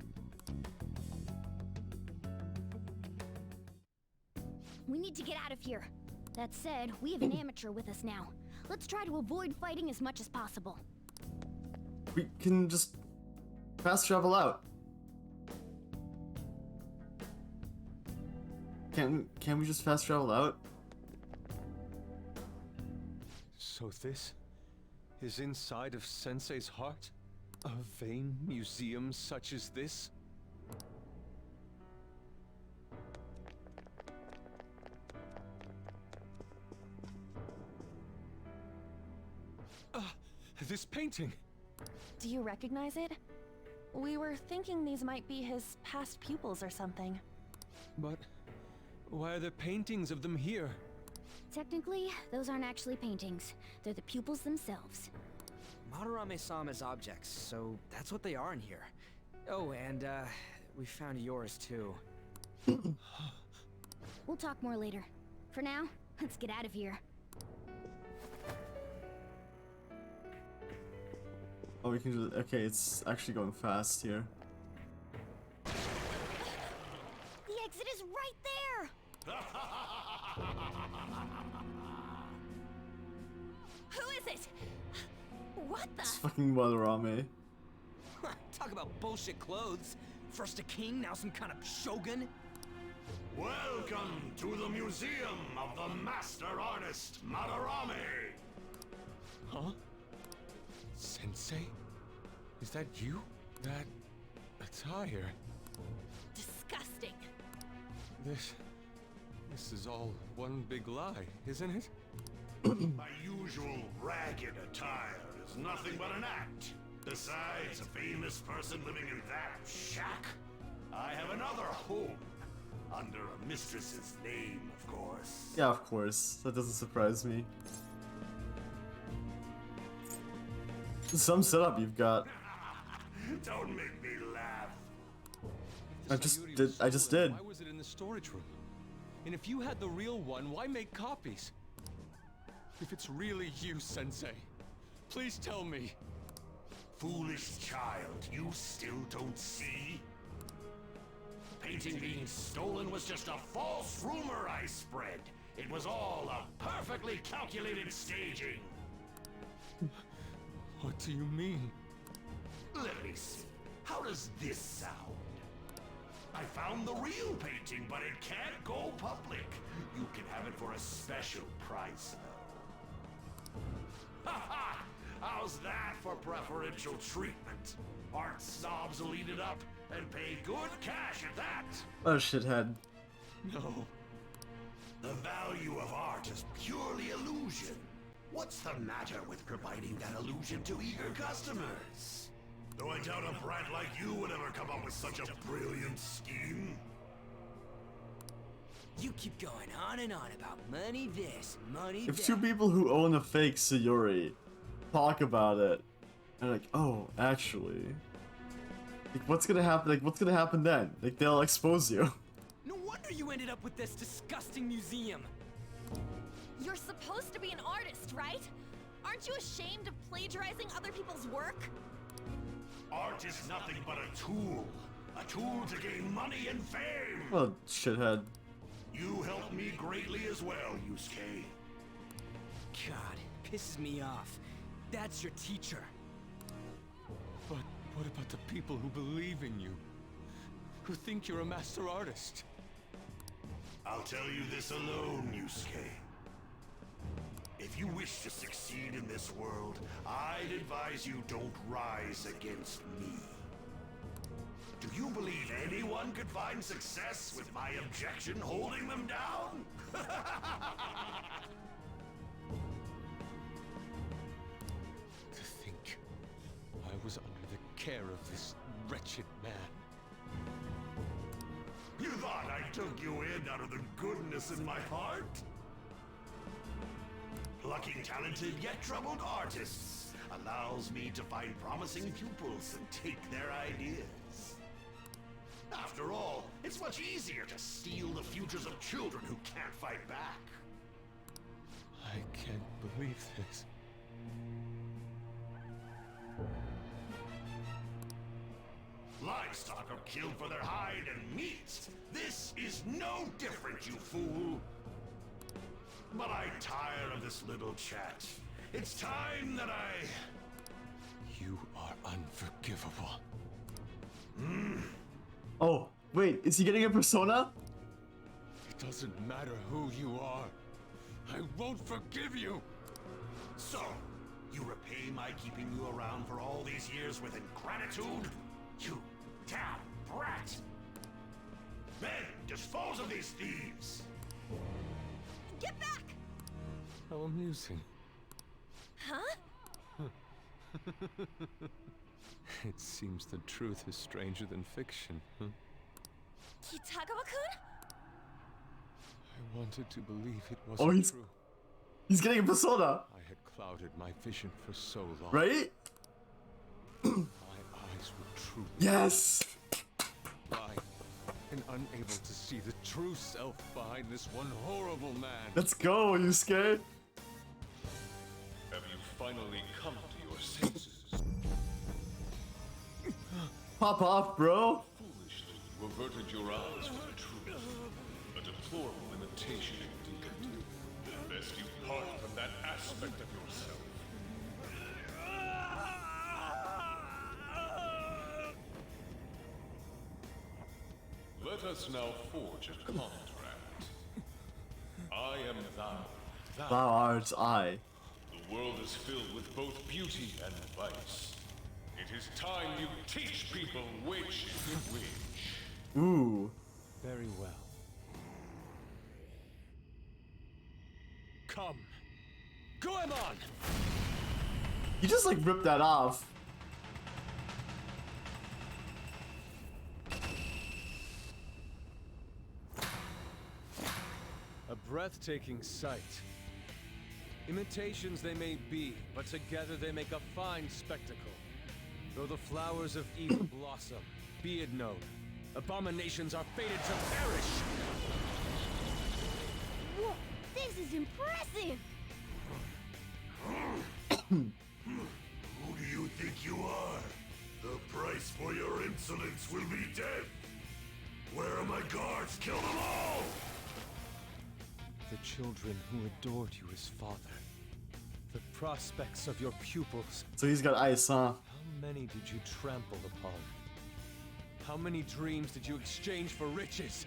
We need to get out of here. That said, we have an amateur with us now. Let's try to avoid fighting as much as possible. We can just fast travel out. Can we just fast travel out? So this is inside of Sensei's heart? A vain museum such as this? This painting! Do you recognize it? We were thinking these might be his past pupils or something. But why are there paintings of them here? Technically, those aren't actually paintings. They're the pupils themselves. Madarame saw them as objects, so that's what they are in here. Oh, and, we found yours, too. We'll talk more later. For now, let's get out of here. Oh, we can just... Okay, it's actually going fast here. The exit is right there! Who is it? What the? It's fucking Madarame. Talk about bullshit clothes. First a king, now some kind of shogun. Welcome to the Museum of the Master Artist, Madarame! Huh? Sensei? Is that you? That attire? Disgusting. This is all one big lie, isn't it? My usual ragged attire is nothing but an act. Besides a famous person living in that shack, I have another home. Under a mistress's name, of course. Yeah, of course. That doesn't surprise me. Some setup you've got. Don't make me laugh. If the I just Sayuri did- was I just stolen, did. Why was it in the storage room? And if you had the real one, why make copies? If it's really you, Sensei, please tell me. Foolish child, you still don't see? Painting being stolen was just a false rumor I spread. It was all a perfectly calculated staging. What do you mean? Let me see. How does this sound? I found the real painting, but it can't go public. You can have it for a special price, though. Ha ha! How's that for preferential treatment? Art snobs will eat it up and pay good cash at that. Oh, shithead. No. The value of art is purely illusion. What's the matter with providing that illusion to eager customers? Though I doubt a brat like you would ever come up with such a brilliant scheme. You keep going on and on about money this, money If that. two people who own a fake Sayuri talk about it, they're like, oh, actually, like, what's gonna happen? Like, what's gonna happen then? Like, they'll expose you. No wonder you ended up with this disgusting museum. You're supposed to be an artist, right? Aren't you ashamed of plagiarizing other people's work? Art is nothing but a tool. A tool to gain money and fame. Well, shithead. You helped me greatly as well, Yusuke. God, pisses me off. That's your teacher. But what about the people who believe in you? Who think you're a master artist? I'll tell you this alone, Yusuke. If you wish to succeed in this world, I'd advise you don't rise against me. Do you believe anyone could find success with my objection holding them down? To think I was under the care of this wretched man. You thought I took you in out of the goodness in my heart? Plucking talented yet troubled artists allows me to find promising pupils and take their ideas. After all, it's much easier to steal the futures of children who can't fight back. I can't believe this. Livestock are killed for their hide and meat. This is no different, you fool. But I'm tired of this little chat. It's time that I... You are unforgivable. Oh, wait, is he getting a persona? It doesn't matter who you are. I won't forgive you. So, you repay my keeping you around for all these years with ingratitude? You damn brat! Men, dispose of these thieves! Get back! How amusing. Huh? It seems the truth is stranger than fiction, huh? Kitagawa-kun? I wanted to believe it Oh, wasn't true. He's getting a persona, I had clouded my vision for so long. right? My eyes were truly Yes! blind and unable to see the true self behind this one horrible man. Let's go, Yusuke! Have you finally come to your senses? Pop off, bro! Foolishly, you averted your eyes from the truth. A deplorable imitation indeed. Best you part from that aspect of yourself. Let us now forge a contract. I am thou. Thou art I. The world is filled with both beauty and vice. It is time you teach people which is which. Ooh. Very well. Come. Goemon! You just like ripped that off. A breathtaking sight. Imitations they may be, but together they make a fine spectacle. Though the flowers of evil blossom, be it known, abominations are fated to perish! Whoa, this is impressive! Who do you think you are? The price for your insolence will be death. Where are my guards? Kill them all! The children who adored you as father. The prospects of your pupils. So he's got ice, huh? How many did you trample upon? How many dreams did you exchange for riches?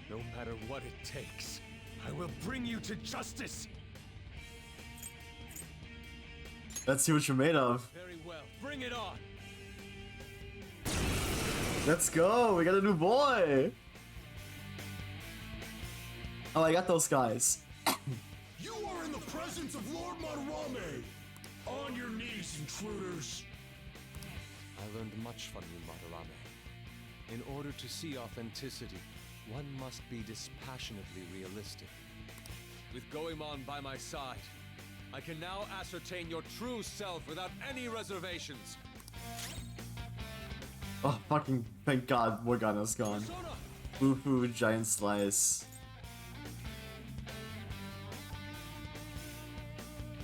No matter what it takes, I will bring you to justice! Let's see what you're made of. Very well, bring it on! Let's go, we got a new boy! Oh, I got those guys. You are in the presence of Lord Madarame! On your knees, intruders! I learned much from you, Madarame. In order to see authenticity, one must be dispassionately realistic. With Goemon by my side, I can now ascertain your true self without any reservations. Oh, fucking thank God, Morgana's gone. Persona! Boo-hoo, giant slice.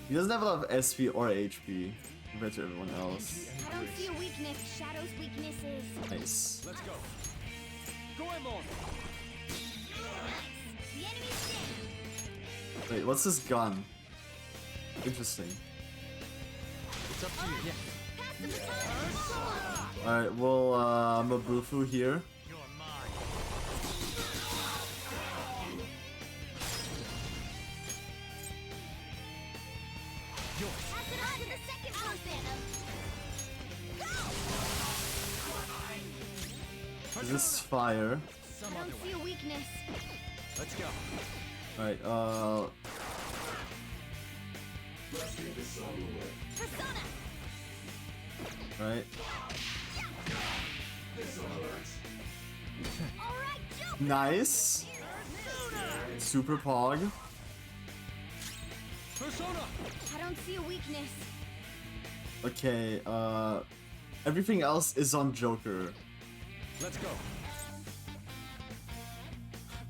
He doesn't have a lot of SP or HP. compared to everyone else. I don't see a weakness. Shadow's weakness is... Nice. Let's go. Goemon! The enemy's dead. Wait, what's this gun? Interesting. It's up to you. Yeah. Pass the baton. Alright, well, Mabufu here. Pass it on to the second person. Go! Is this fire? I don't see a weakness. Let's go. Alright, Persona! right. Alright, jump! Nice. Super Pog. Persona! I don't see a weakness. Okay, everything else is on Joker. Let's go.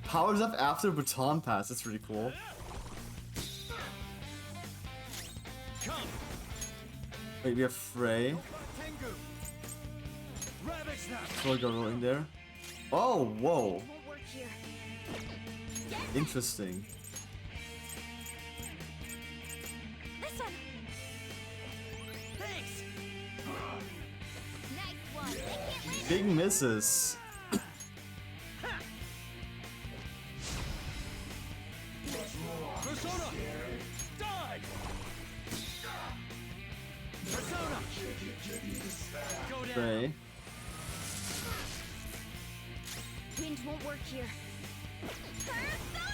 Powers up after baton pass, that's really cool. Come. Wait, we have Frey. Tengu. Ravage them. We'll go in there. Oh, whoa. Won't work here. Interesting. This one. Thanks. Nice one. They can't land. Big misses. Persona. Die. Persona. Go down. Frey. Wind won't work here. Persona!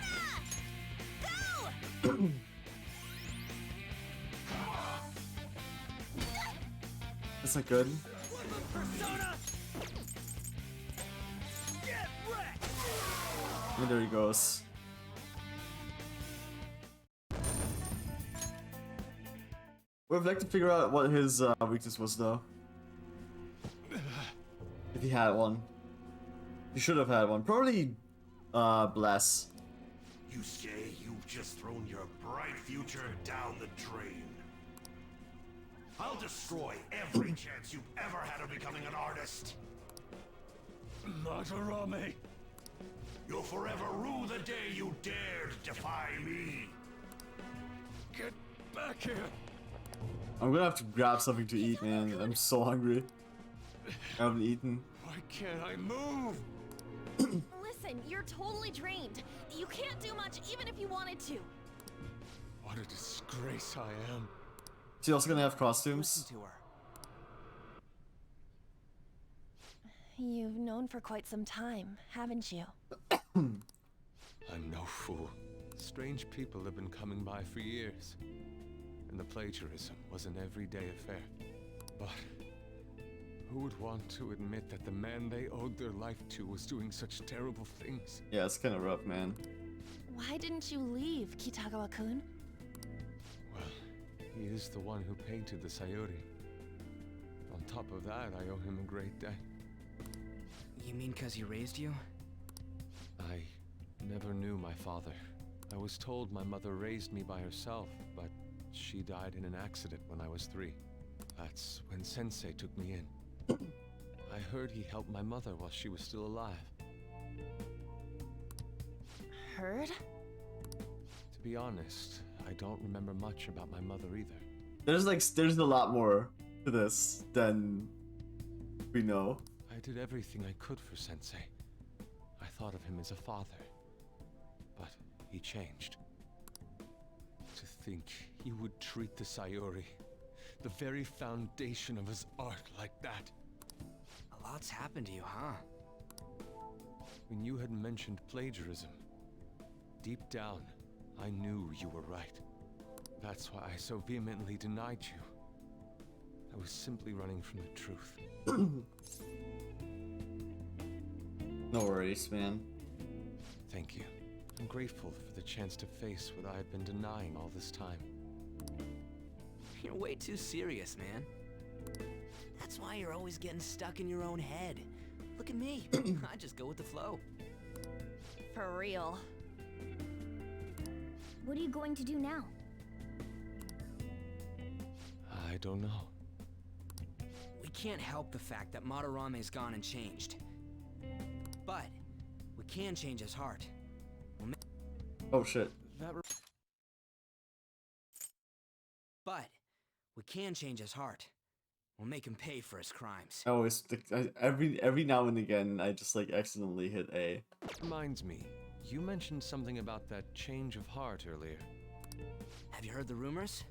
Go! That's not good. Persona. Get wrecked. And there he goes. We'd like to figure out what his weakness was, though. If he had one. He should have had one. Probably, Bless. You say you've just thrown your bright future down the drain. I'll destroy every chance you've ever had of becoming an artist. Matarame. You'll forever rue the day you dared defy me. Get back here. I'm gonna have to grab something to eat, man. I'm so hungry. I haven't eaten. Why can't I move? Listen, you're totally drained. You can't do much even if you wanted to. What a disgrace I am. Is he also gonna have costumes? Listen to her. You've known for quite some time, haven't you? I'm no fool. Strange people have been coming by for years. And the plagiarism was an everyday affair. But who would want to admit that the man they owed their life to was doing such terrible things? Yeah, it's kind of rough, man. Why didn't you leave, Kitagawa-kun? Well, he is the one who painted the Sayuri. On top of that, I owe him a great debt. You mean 'cause he raised you? I never knew my father. I was told my mother raised me by herself, but she died in an accident when I was 3. That's when Sensei took me in. I heard he helped my mother while she was still alive. Heard? To be honest, I don't remember much about my mother either. There's a lot more to this than we know. I did everything I could for Sensei. I thought of him as a father. But he changed. To think he would treat the Sayuri, the very foundation of his art, like that. A lot's happened to you, huh? When you had mentioned plagiarism, deep down, I knew you were right. That's why I so vehemently denied you. I was simply running from the truth. No worries, man. Thank you. I'm grateful for the chance to face what I have been denying all this time. You're way too serious, man. That's why you're always getting stuck in your own head. Look at me. I just go with the flow. For real. What are you going to do now? I don't know. can't help the fact that Madarame's gone and changed. But we can change his heart. Oh shit. But we can change his heart. We'll make him pay for his crimes. I always every now and again I just like accidentally hit A. Reminds me, you mentioned something about that change of heart earlier. Have you heard the rumors?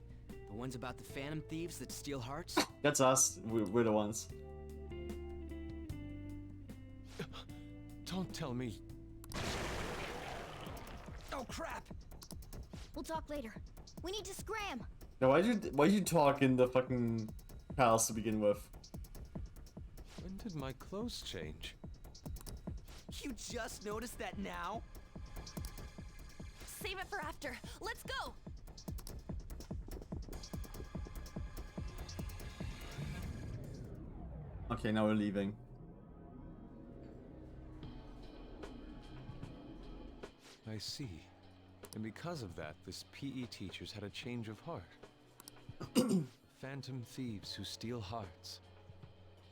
The ones about the phantom thieves that steal hearts? That's us. We're the ones. Don't tell me. Oh crap! We'll talk later. We need to scram. Now why'd you talk in the fucking palace to begin with? When did my clothes change? You just noticed that now? Save it for after. Let's go! Okay, now we're leaving. I see. And because of that, this PE teacher's had a change of heart. Phantom thieves who steal hearts.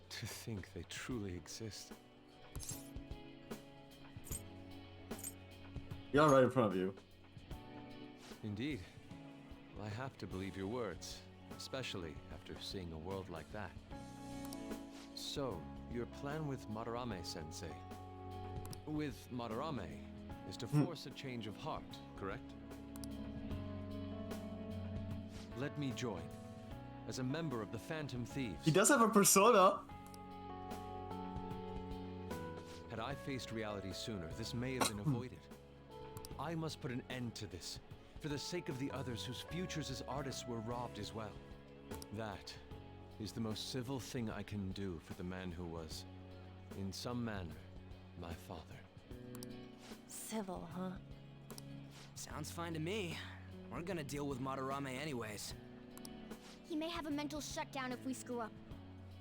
To think they truly exist. You're right in front of you. Indeed. Well, I have to believe your words, especially after seeing a world like that. So, your plan with Madarame-sensei, with Madarame, is to force a change of heart, correct? Let me join, as a member of the Phantom Thieves. He does have a persona. Had I faced reality sooner, this may have been avoided. I must put an end to this, for the sake of the others whose futures as artists were robbed as well. That is the most civil thing I can do for the man who was, in some manner, my father. Civil, huh? Sounds fine to me. We're gonna deal with Madarame anyways. He may have a mental shutdown if we screw up.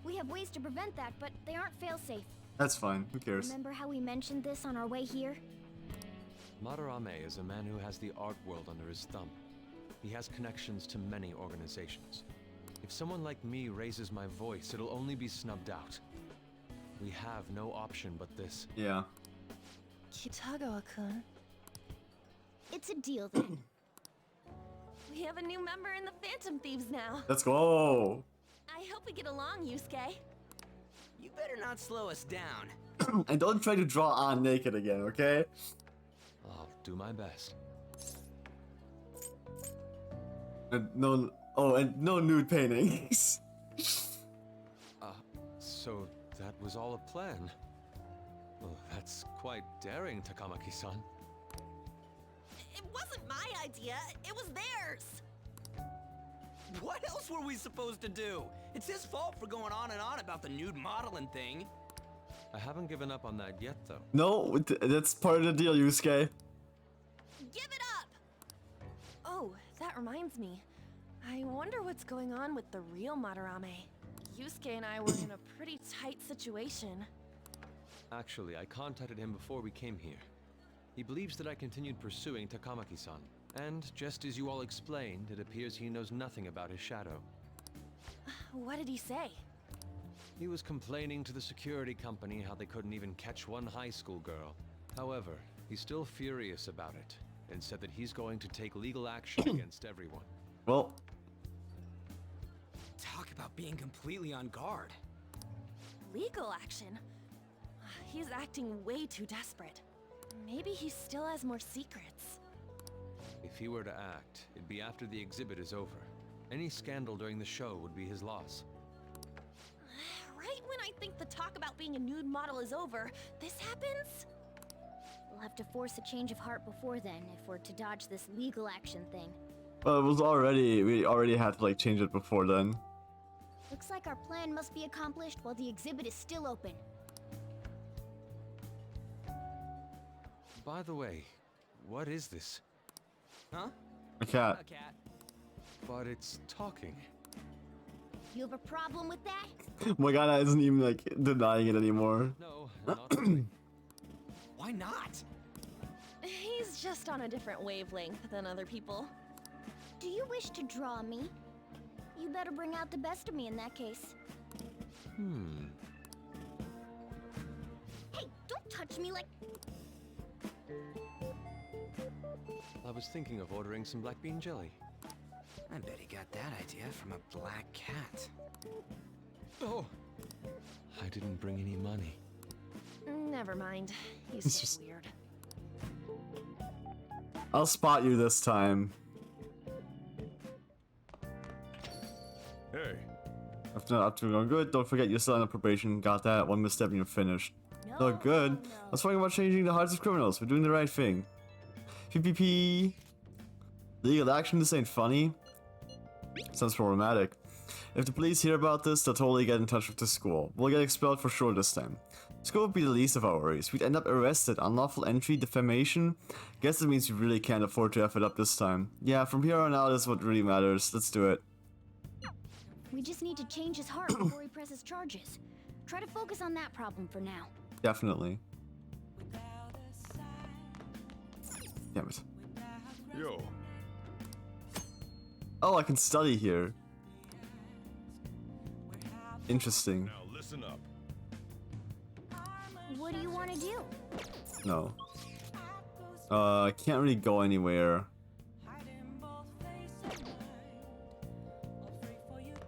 We have ways to prevent that, but they aren't fail-safe. That's fine. Who cares? Remember how we mentioned this on our way here? Madarame is a man who has the art world under his thumb. He has connections to many organizations. If someone like me raises my voice, it'll only be snubbed out. We have no option but this. Yeah. Kitagawa-kun. It's a deal then. We have a new member in the Phantom Thieves now. Let's go. I hope we get along, Yusuke. You better not slow us down. And don't try to draw on naked again, okay? I'll do my best. And no, oh, and no nude paintings. So that was all a plan. Well, that's quite daring, Takamaki-san. It wasn't my idea, it was theirs. What else were we supposed to do? It's his fault for going on and on about the nude modeling thing. I haven't given up on that yet, though. No, that's part of the deal, Yusuke. Give it up! Oh, that reminds me. I wonder what's going on with the real Madarame. Yusuke and I were in a pretty tight situation. Actually, I contacted him before we came here. He believes that I continued pursuing Takamaki-san. And, just as you all explained, it appears he knows nothing about his shadow. What did he say? He was complaining to the security company how they couldn't even catch one high school girl. However, he's still furious about it, and said that he's going to take legal action against everyone. Well, Talk about being completely on guard. Legal action? He's acting way too desperate. Maybe he still has more secrets. If he were to act, it'd be after the exhibit is over. Any scandal during the show would be his loss. Right when I think the talk about being a nude model is over, this happens? We'll have to force a change of heart before then if we're to dodge this legal action thing. well, we already had to like change it before then. Looks like our plan must be accomplished while the exhibit is still open. By the way, what is this? Huh? A cat. A cat. But it's talking. You have a problem with that? Morgana isn't even like denying it anymore. No, not really. Why not? He's just on a different wavelength than other people. Do you wish to draw me? You better bring out the best of me in that case. Hey, don't touch me like... I was thinking of ordering some black bean jelly. I bet he got that idea from a black cat. Oh! I didn't bring any money. Never mind. He's It's just just- weird. I'll spot you this time. Hey, If not up to going good, don't forget you're still on probation. Got that? One misstep and you're finished. No, Oh, good. no. I was talking about changing the hearts of criminals. We're doing the right thing. PPP. Legal action, this ain't funny. Sounds problematic. If the police hear about this, they'll totally get in touch with the school. We'll get expelled for sure this time. School would be the least of our worries. We'd end up arrested, unlawful entry, defamation. Guess that means we really can't afford to F it up this time. Yeah, from here on out is what really matters. Let's do it. We just need to change his heart before he presses charges. Try to focus on that problem for now. Definitely. Damn it. yo, Oh, I can study here. Interesting. now listen up. What do you want to do? No. I can't really go anywhere.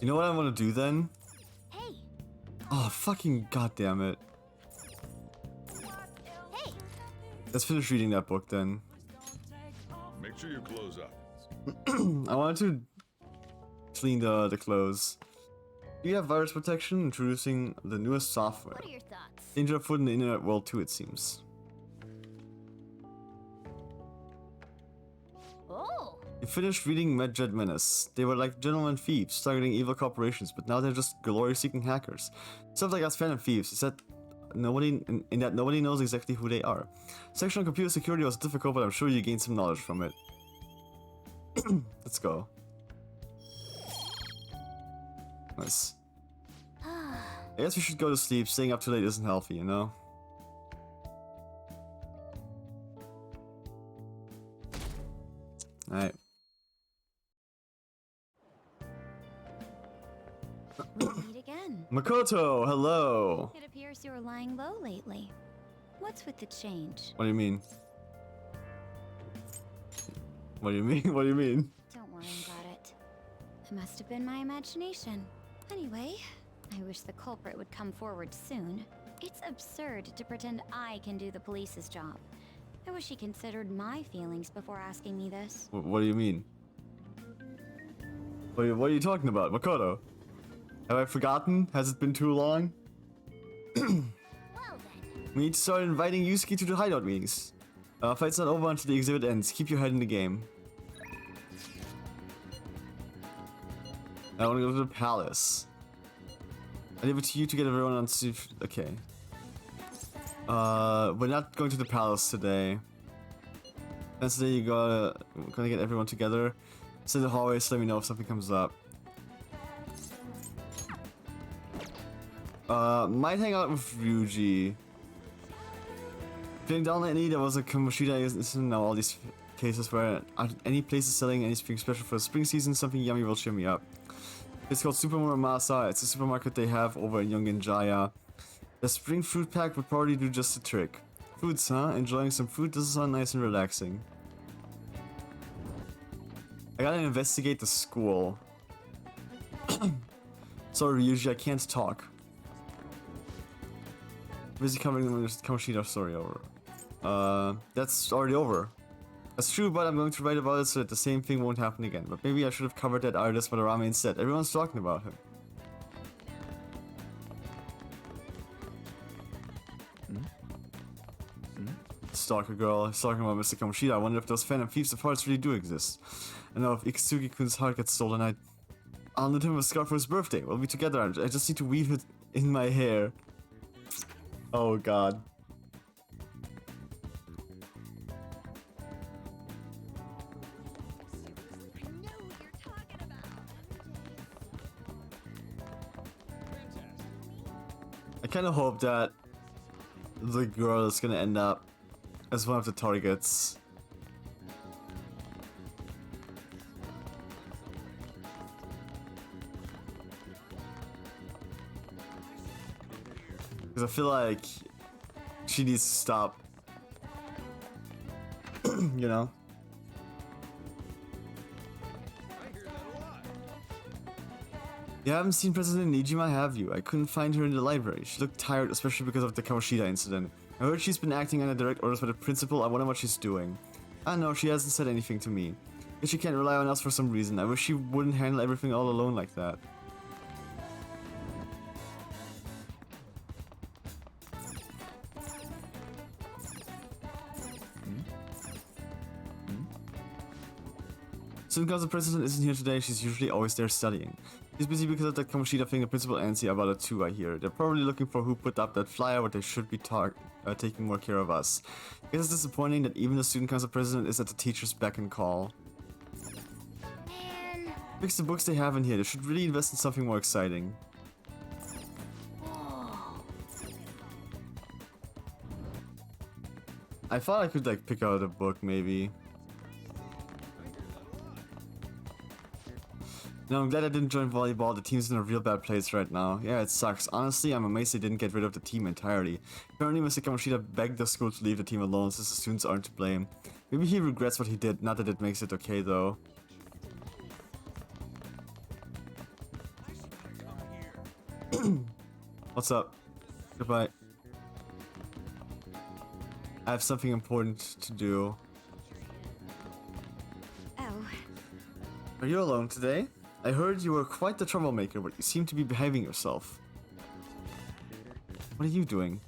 You know what I want to do then? Hey, Oh, fucking goddamn it. hey! Let's finish reading that book then. Make sure you close up. I wanted to clean the clothes. Do you have virus protection? Introducing the newest software. What are your thoughts? Danger afoot in the internet world too, it seems. Oh, You finished reading Medjed Menace. They were like gentlemen thieves, targeting evil corporations, but now they're just glory-seeking hackers. Stuff like us phantom thieves is that nobody in that nobody knows exactly who they are. Section on computer security was difficult, but I'm sure you gained some knowledge from it. Let's go. Nice. I guess we should go to sleep. Staying up too late isn't healthy, you know? Alright. we meet again. Makoto, hello! It appears you're lying low lately. What's with the change? What do you mean? What do you mean? What do you mean? Don't worry about it. It must have been my imagination. Anyway, I wish the culprit would come forward soon. It's absurd to pretend I can do the police's job. I wish he considered my feelings before asking me this. What do you mean? What are you talking about, Makoto? Have I forgotten? Has it been too long? Well then, We need to start inviting Yusuke to the hideout meetings. Fight's not over until the exhibit ends. Keep your head in the game. I want to go to the palace. I leave it to you to get everyone on safe. Okay. We're not going to the palace today. That's the day you gonna get everyone together. Sit in the hallways, let me know if something comes up. Might hang out with Ryuji. Feeling down lately, there was a Kamoshida incident. Now all these cases where any place is selling anything special for the spring season, something yummy will cheer me up. It's called Super Muramasa. It's a supermarket they have over in Yongen-jaya. The spring fruit pack would probably do just the trick. Foods, huh? Enjoying some food? This is all nice and relaxing. I gotta investigate the school. Sorry, Ryuji, I can't talk. Busy covering the Kamoshida story over. That's already over. That's true, but I'm going to write about it so that the same thing won't happen again. But maybe I should have covered that artist Madarame instead. Everyone's talking about him. Stalker girl, talking about Mr. Kamoshida. I wonder if those phantom thieves of hearts really do exist. I know if Ikitsuki-kun's heart gets stolen, I'll knit him a scarf for his birthday. We'll be together. I just need to weave it in my hair. Oh god. I know what you're talking about. I kind of hope that the girl is gonna end up as one of the targets. Because I feel like she needs to stop. You know? You haven't seen President Nijima, have you? I couldn't find her in the library. She looked tired, especially because of the Kamoshida incident. I heard she's been acting under direct orders by the principal. I wonder what she's doing. I don't know, she hasn't said anything to me. Guess she can't rely on us for some reason. I wish she wouldn't handle everything all alone like that. Since the president isn't here today, she's usually always there studying. She's busy because of that Kamoshida thing the principal and the about it too, I hear. They're probably looking for who put up that flyer, but they should be taking more care of us. I guess it's disappointing that even the student council president is at the teacher's beck and call. Man. Fix the books they have in here. They should really invest in something more exciting. Whoa. I thought I could like pick out a book maybe. No, I'm glad I didn't join volleyball. The team's in a real bad place right now. Yeah, it sucks. Honestly, I'm amazed they didn't get rid of the team entirely. Apparently, Mr. Kamoshida begged the school to leave the team alone since the students aren't to blame. Maybe he regrets what he did, not that it makes it okay though. What's up? Goodbye. I have something important to do. Oh. Are you alone today? I heard you were quite the troublemaker, but you seem to be behaving yourself. What are you doing?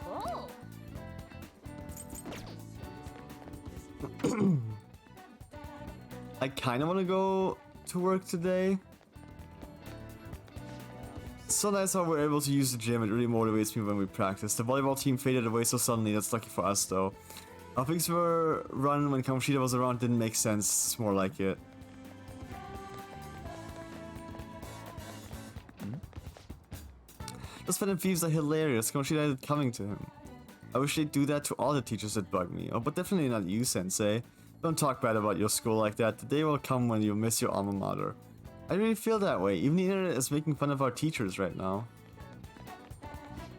Oh. I kind of want to go to work today. It's so nice how we're able to use the gym. It really motivates me when we practice. The volleyball team faded away so suddenly. That's lucky for us, though. How things were run when Kamoshida was around didn't make sense. It's more like it. Those Phantom Thieves are hilarious. Kamoshida had it coming to him. I wish they'd do that to all the teachers that bug me. Oh, but definitely not you, Sensei. Don't talk bad about your school like that. The day will come when you miss your alma mater. I really feel that way. Even the internet is making fun of our teachers right now.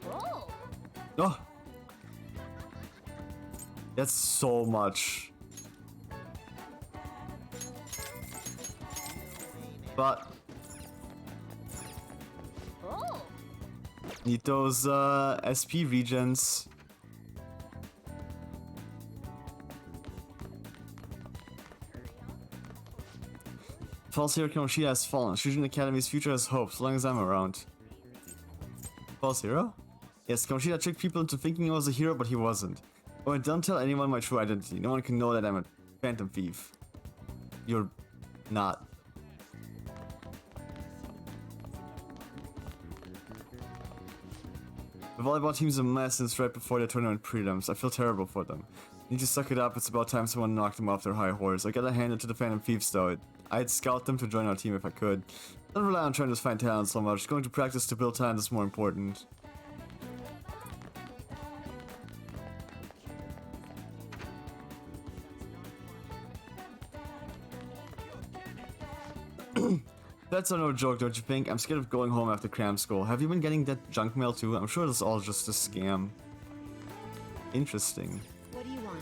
Oh. Oh! That's so much. But Oh. need those SP regens. False hero Kamoshida has fallen. Shujin Academy's future has hope, so long as I'm around. False hero? Yes, Kamoshida tricked people into thinking he was a hero, but he wasn't. Oh, and don't tell anyone my true identity. No one can know that I'm a phantom thief. You're not. The volleyball team's a mess since right before the tournament prelims. I feel terrible for them. Need to suck it up. It's about time someone knocked them off their high horse. I gotta hand it to the Phantom Thieves though. I'd scout them to join our team if I could. Don't rely on trying to find talent so much. Going to practice to build talent is more important. That's no joke, don't you think? I'm scared of going home after cram school. Have you been getting that junk mail too? I'm sure this is all just a scam. Interesting. What do you want?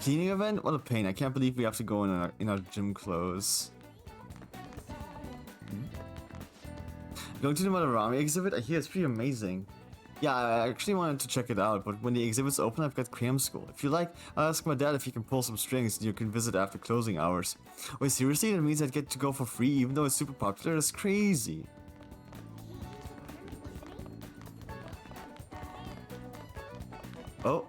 Cleaning event? What a pain. I can't believe we have to go in our gym clothes. Going to the Madarami exhibit? I hear it's pretty amazing. Yeah, I actually wanted to check it out, but when the exhibit's open, I've got cram school. If you like, I'll ask my dad if he can pull some strings and you can visit after closing hours. Wait, seriously? That means I'd get to go for free even though it's super popular? That's crazy. Oh.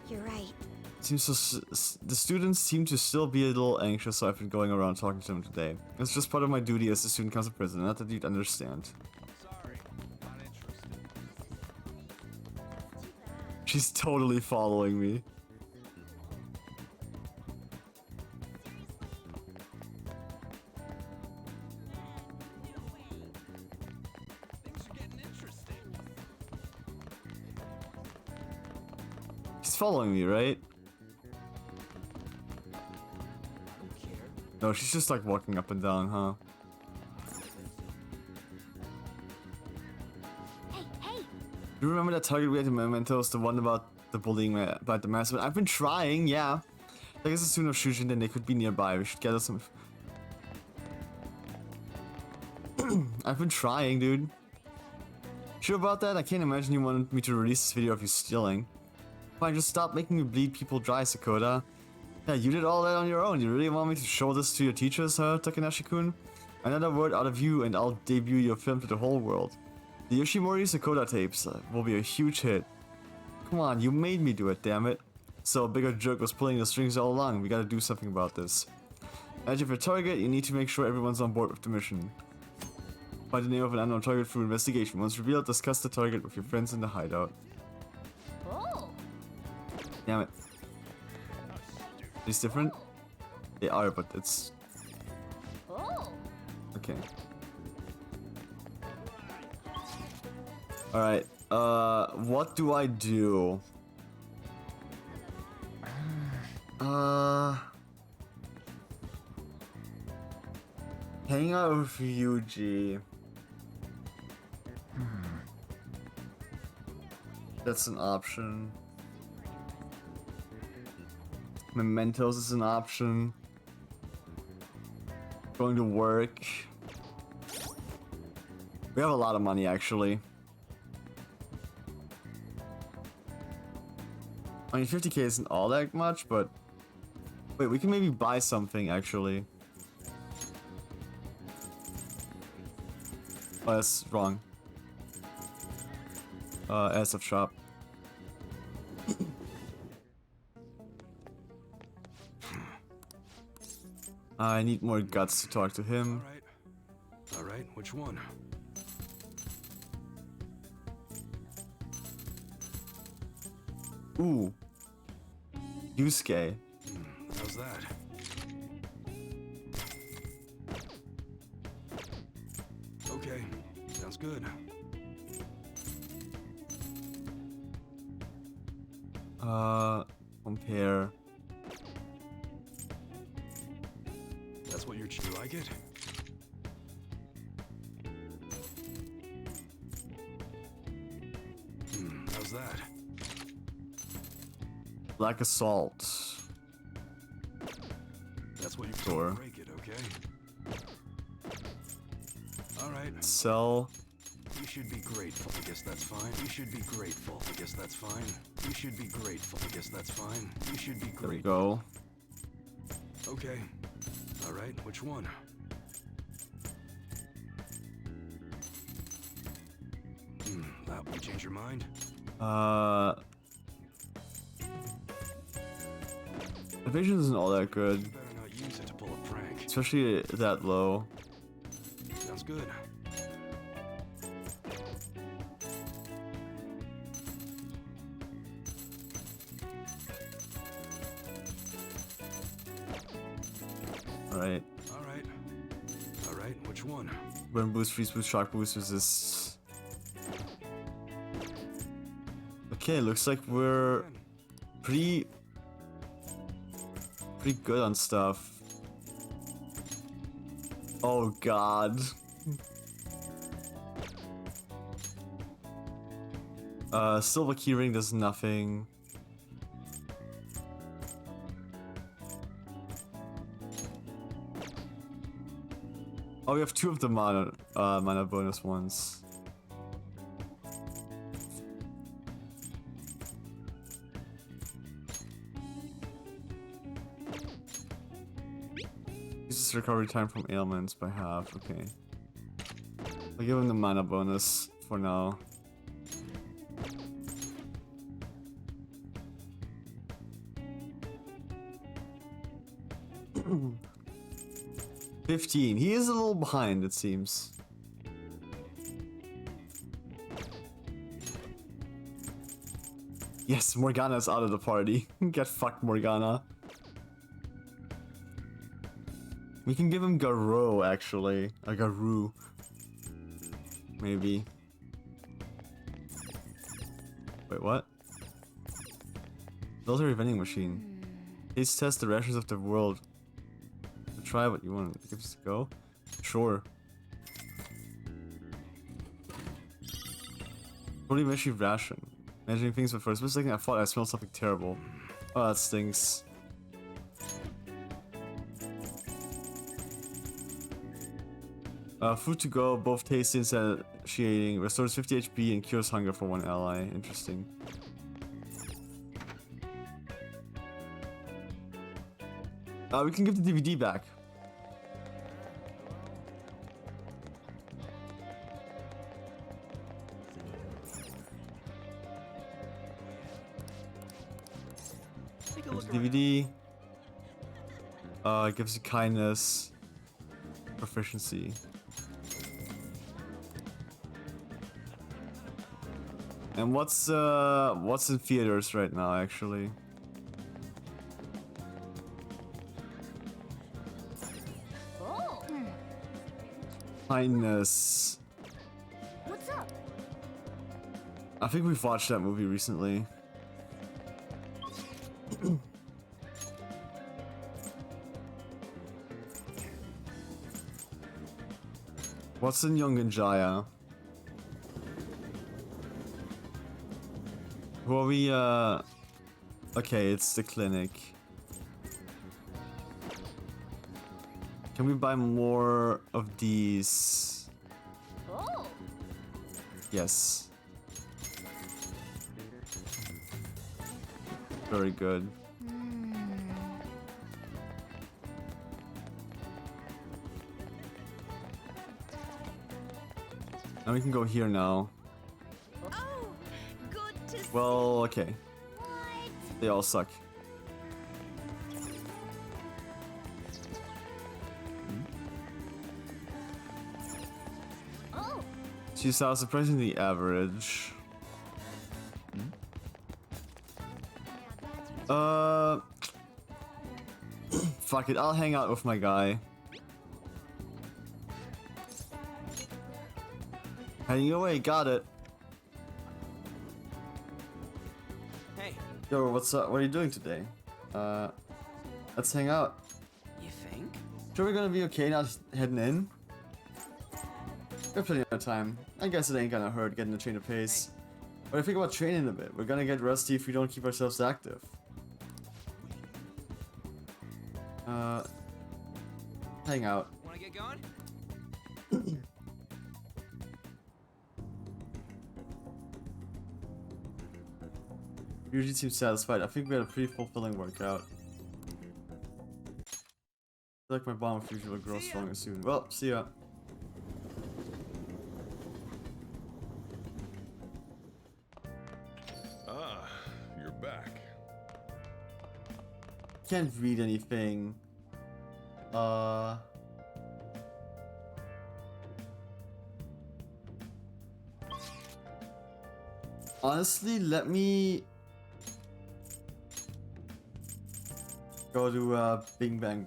You're right. Seems so, the students seem to still be a little anxious, so I've been going around talking to them today. It's just part of my duty as the student council president, not that you'd understand. Sorry, not interested. She's totally following me. She's following me, right? No, she's just like walking up and down, huh? Hey, hey! Do you remember that target we had in Mementos, the one about the bullying about the master? I've been trying, yeah. I guess as soon as Shujin, then they could be nearby. We should gather some. I've been trying, dude. Sure about that? I can't imagine you wanted me to release this video of you stealing. Fine, just stop making me bleed people dry, Sakura. Yeah, you did all that on your own. You really want me to show this to your teachers, huh, Takanashi-kun? Another word out of you and I'll debut your film to the whole world. The Yoshimori Sakura tapes will be a huge hit. Come on, you made me do it, damn it. So a bigger jerk was pulling the strings all along. We gotta do something about this. As your target, you need to make sure everyone's on board with the mission. Find the name of an unknown target through investigation. Once revealed, discuss the target with your friends in the hideout. Oh! Damn it. These different? They are, but it's... Oh! Okay. Alright, what do I do? Hang out with Yuji. That's an option. Mementos is an option. Going to work. We have a lot of money, actually. I mean, 50k isn't all that much, but... Wait, we can maybe buy something, actually. Oh, that's wrong. SF shop. I need more guts to talk to him. Alright, which one? Ooh. Yusuke. How's that? Okay, sounds good. Compare. That's what you like it? How's that? Black Assault. That's what you Sure. break it, okay? Alright. Sell. You should be grateful. I guess that's fine. You should be grateful. I guess that's fine. You should be grateful. I guess that's fine. You should be There we grateful. go. Okay. Alright, which one? That will change your mind? Evasion isn't all that good. You better not use it to pull a prank. Especially that low. Sounds good. Alright. Alright. Alright, which one? Burn boost, freeze boost, shock boost, resist. Okay, looks like we're pretty good on stuff. Oh god. Silver keyring does nothing. Oh, we have two of the mana bonus ones. Uses recovery time from ailments by half. Okay. I'll give him the mana bonus for now. $15. He is a little behind, it seems. Yes, Morgana's out of the party. Get fucked, Morgana. We can give him Garou, actually. A Garou. Maybe. Wait, what? Military vending machine. Please test the rations of the world. Try what you want. Give us a go. Sure. Fully meshy ration. Imagining things, but for a split second I thought I smelled something terrible. Oh, that stinks. Food to go, both tasty and satiating. Restores 50 HP and cures hunger for one ally. Interesting. We can give the DVD back. There's DVD. It gives you kindness, proficiency. And what's in theaters right now, actually? Kindness. What's up? I think we've watched that movie recently. What's in Yonganjaya? Who are we, okay, it's the clinic. Can we buy more of these? Oh. Yes. Very good. Now we can go here now. Oh, good to see. Well, okay. What? They all suck. Oh. She's surprisingly average. Fuck it, I'll hang out with my guy. Heading away, got it. Hey, Yo, what's up? What are you doing today? Let's hang out. you think? Sure we're gonna be okay not heading in? We have plenty of time. I guess it ain't gonna hurt getting a change of pace. But I think about training a bit. We're gonna get rusty if we don't keep ourselves active. Hang out. Wanna get going? Usually seems satisfied. I think we had a pretty fulfilling workout. I feel like my bomb fusion will grow stronger soon. Well, see ya. Ah, you're back. Can't read anything. Honestly, let me go to Big Bang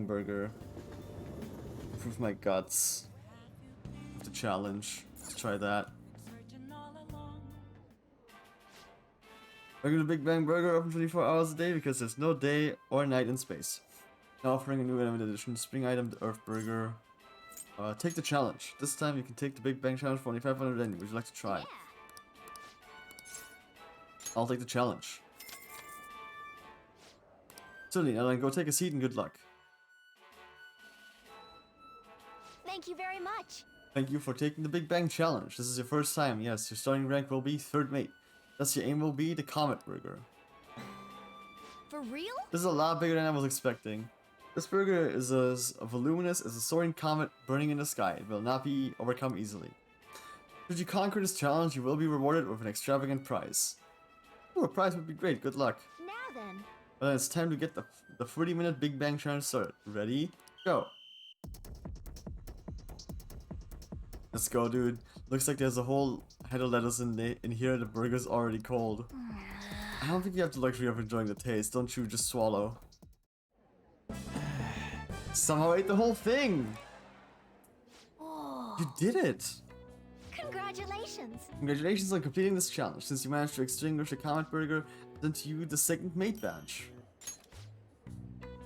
Burger. Improve my guts. The challenge. Let's try that. Regular Big Bang Burger open 24 hours a day because there's no day or night in space. Now offering a new limited edition spring item, the Earth Burger. Take the challenge. This time you can take the Big Bang Challenge for only 500 yen. Would you like to try? Yeah. I'll take the challenge. Certainly, now then go take a seat and good luck. Thank you very much. Thank you for taking the Big Bang Challenge. This is your first time. Yes, your starting rank will be 3rd mate. Thus your aim will be the Comet Burger. For real? This is a lot bigger than I was expecting. This burger is as voluminous as a soaring comet burning in the sky. It will not be overcome easily. Should you conquer this challenge, you will be rewarded with an extravagant prize. Oh, a prize would be great. Good luck. Now then. Well, then it's time to get the 30-minute Big Bang Challenge started. Ready? Go. Let's go, dude. Looks like there's a whole head of lettuce in here. The burger's already cold. I don't think you have the luxury of enjoying the taste. Don't you just swallow? Somehow ate the whole thing! Oh. You did it! Congratulations. Congratulations on completing this challenge. Since you managed to extinguish the Comet Burger, Present to you the second mate badge.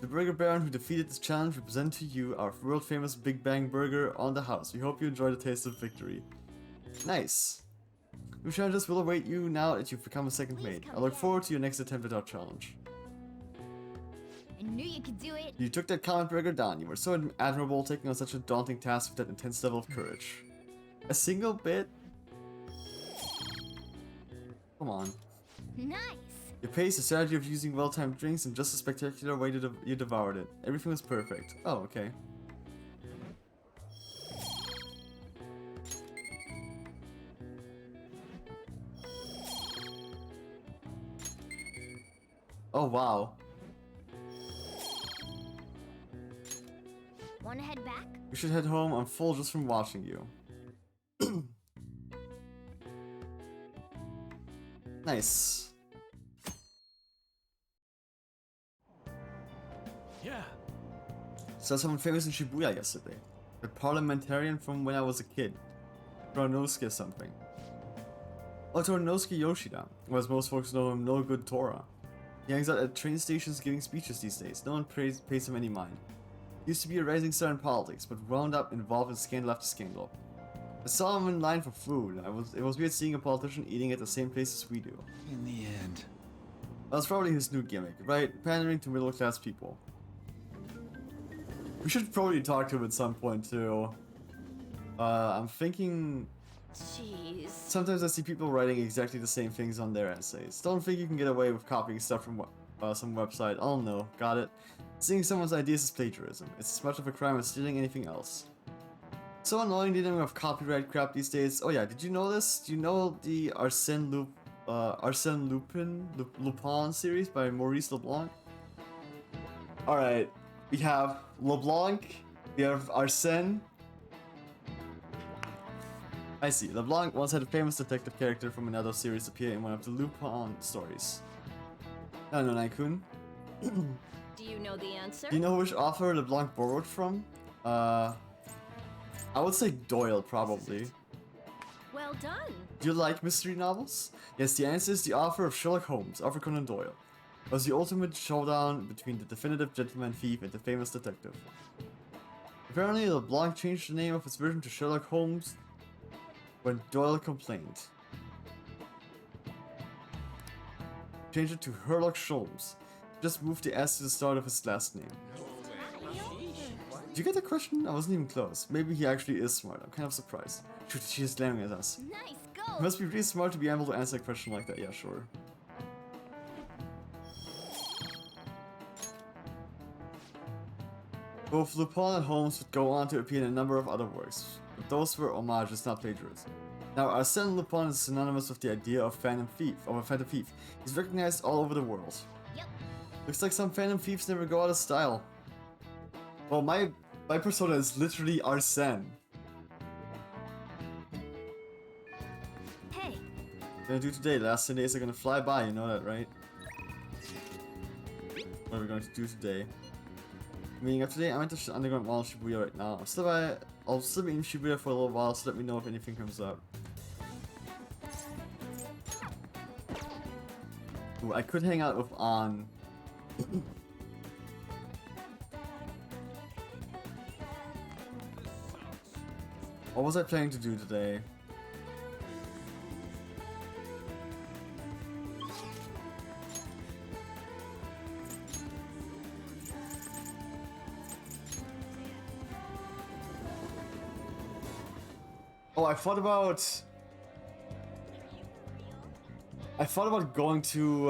The Burger Baron who defeated this challenge will present to you our world famous Big Bang Burger on the house. We hope you enjoy the taste of victory. Nice. New challenges will await you now that you've become a second mate. I look forward to your next attempt at our challenge. I knew you could do it. You took that comment burger down. You were so admirable taking on such a daunting task with that intense level of courage. A single bit? Come on. Nice. Your pace, the strategy of using well-timed drinks, and just a spectacular way you devoured it. Everything was perfect. Oh, okay. Oh, wow. Wanna head back? We should head home. I'm full just from watching you. Nice. Yeah. Saw someone famous in Shibuya yesterday. A parliamentarian from when I was a kid. Toranosuke something. Oh, Toranosuke Yoshida. Or as most folks know him, No Good Tora. He hangs out at train stations giving speeches these days. No one pays him any mind. He used to be a rising star in politics, but wound up involved in scandal after scandal. I saw him in line for food. It was weird seeing a politician eating at the same place as we do. In the end. That's probably his new gimmick, right? Pandering to middle-class people. We should probably talk to him at some point too. I'm thinking... Jeez. Sometimes I see people writing exactly the same things on their essays. Don't think you can get away with copying stuff from some website. Oh no, got it. Stealing someone's ideas is plagiarism. It's as much of a crime as stealing anything else. So annoying dealing with copyright crap these days. Oh yeah, did you know this? Do you know the Arsène Lupin series by Maurice Leblanc? Alright, we have LeBlanc, we have Arsène. I see. LeBlanc once had a famous detective character from another series appear in one of the Lupin stories. I don't know, Naikun. Do you know the answer? Do you know which author LeBlanc borrowed from? I would say Doyle, probably. Well done. Do you like mystery novels? Yes, the answer is the author of Sherlock Holmes, Arthur Conan Doyle. It was the ultimate showdown between the definitive gentleman thief and the famous detective. Apparently, LeBlanc changed the name of his version to Sherlock Holmes when Doyle complained. Changed it to Herlock Sholmes. Just moved the S to the start of his last name. Did you get the question? I wasn't even close. Maybe he actually is smart. I'm kind of surprised. Shoot, she's glaring at us. Nice, He go! must be really smart to be able to answer a question like that. Yeah, sure. Both Lupin and Holmes would go on to appear in a number of other works, but those were homages, not plagiarism. Now, Arsène Lupin is synonymous with the idea of phantom thief, of a phantom thief. He's recognized all over the world. Yep. Looks like some phantom thieves never go out of style. Well, my persona is literally Arsène. Hey, What are we gonna do today? The last 10 days are gonna fly by, you know that, right? What are we going to do today? Meaning of today, I'm at the underground mall in Shibuya right now. I'll still be in Shibuya for a little while, so let me know if anything comes up. Ooh, I could hang out with An. What was I planning to do today? Oh, I thought about going to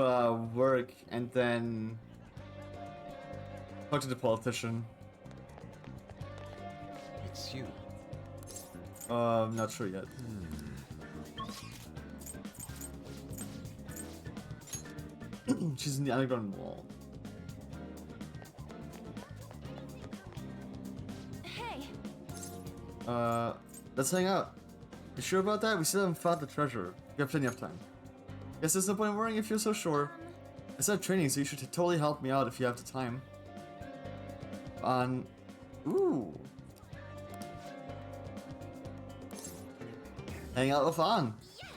work and then talk to the politician. It's you. I'm not sure yet. She's in the underground wall. Hey, Let's hang out. You sure about that? We still haven't found the treasure. You have plenty of time. Guess there's no point in worrying if you're so sure. I started training, so you should totally help me out if you have the time. Ooh. Hang out with An. yes!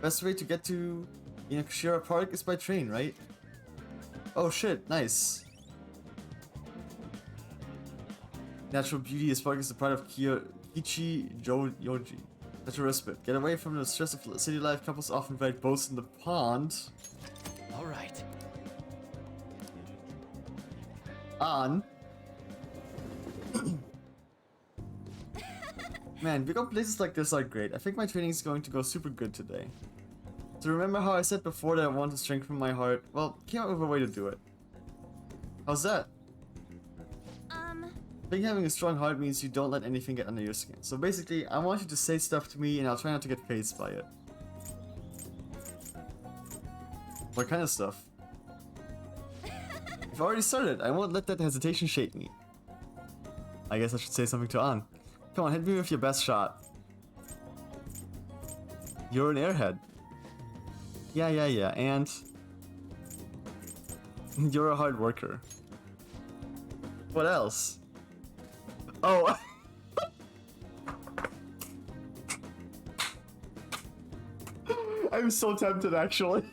Best way to get to Inakashira Park is by train, right? Oh shit, nice. Natural beauty is park is the pride of Yoji. That's a respite. Get away from the stress of city life. Couples often ride boats in the pond. All right. On. Man, big old places like this are great. I think my training is going to go super good today. So remember how I said before that I want to strengthen my heart? Well, came up with a way to do it. How's that? I think having a strong heart means you don't let anything get under your skin. So basically, I want you to say stuff to me and I'll try not to get fazed by it. What kind of stuff? I've already started. I won't let that hesitation shake me. I guess I should say something to An. Come on, hit me with your best shot. You're an airhead. Yeah, and... you're a hard worker. What else? Oh! I'm so tempted, actually.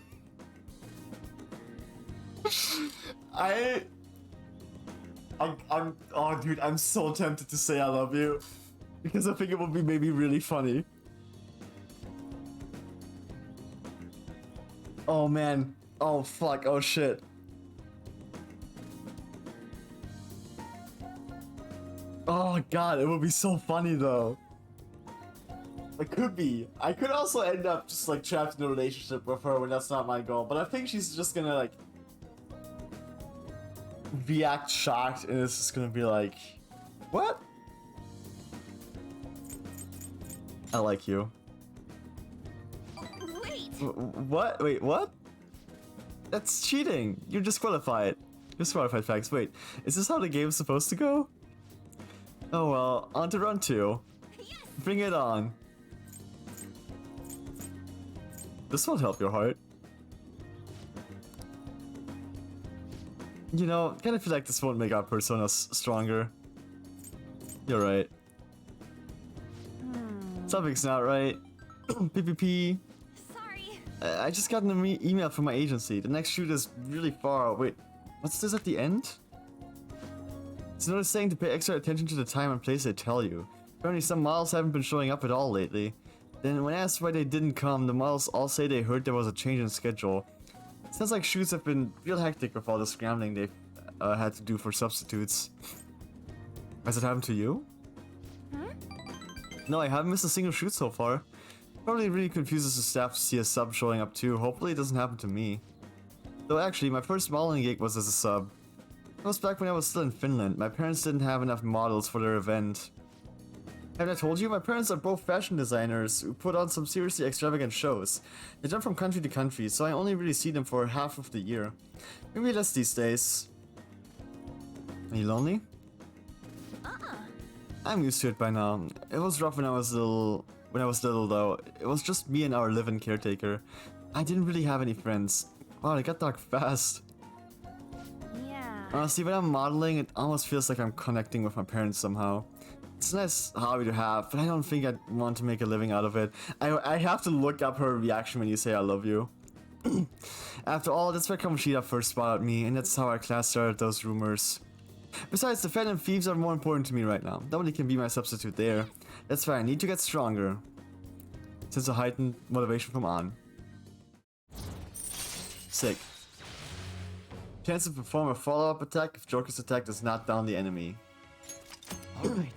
Oh dude, I'm so tempted to say I love you. Because I think it would be maybe really funny. Oh man. Oh fuck, oh shit. Oh god, it would be so funny though. It could be. I could also end up just like trapped in a relationship with her when that's not my goal, but I think she's just gonna like react shocked and it's just gonna be like, what? I like you. Wait! What? Wait, what? That's cheating. You're disqualified. Disqualified facts. Wait, is this how the game's supposed to go? Oh well, on to run 2. Yes! Bring it on. This won't help your heart. You know, kind of feel like this won't make our personas stronger. You're right. Something's not right. PPP. Sorry. I just got an email from my agency. The next shoot is really far. Wait, what's this at the end? It's notice saying to pay extra attention to the time and place they tell you. Apparently some models haven't been showing up at all lately. Then when asked why they didn't come, the models all say they heard there was a change in schedule. Sounds like shoots have been real hectic with all the scrambling they've had to do for substitutes. Has it happened to you? No, I haven't missed a single shoot so far. Probably really confuses the staff to see a sub showing up too. Hopefully it doesn't happen to me. Though actually, my first modeling gig was as a sub. That was back when I was still in Finland. My parents didn't have enough models for their event. Haven't I told you? My parents are both fashion designers who put on some seriously extravagant shows. They jump from country to country, so I only really see them for half of the year. Maybe less these days. Are you lonely? I'm used to it by now. It was rough when I was little though. It was just me and our live-in caretaker. I didn't really have any friends. Wow, it got dark fast. Yeah. Honestly, when I'm modeling, it almost feels like I'm connecting with my parents somehow. It's a nice hobby to have, but I don't think I'd want to make a living out of it. I have to look up her reaction when you say I love you. After all, that's where Kamoshida first spotted me, and that's how our class started those rumors. Besides, the Phantom Thieves are more important to me right now. Nobody can be my substitute there. That's why I need to get stronger. Since a heightened motivation from An. Sick. Chance to perform a follow-up attack if Joker's attack does not down the enemy. Alright.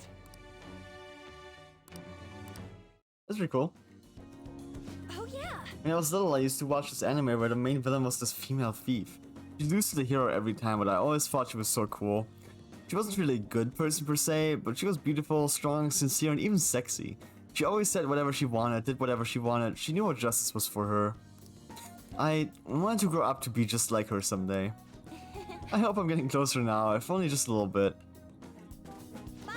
That's pretty cool. Oh yeah. When I was little, I used to watch this anime where the main villain was this female thief. She loses to the hero every time, but I always thought she was so cool. She wasn't really a good person per se, but she was beautiful, strong, sincere, and even sexy. She always said whatever she wanted, did whatever she wanted. She knew what justice was for her. I wanted to grow up to be just like her someday. I hope I'm getting closer now, if only just a little bit. Bye.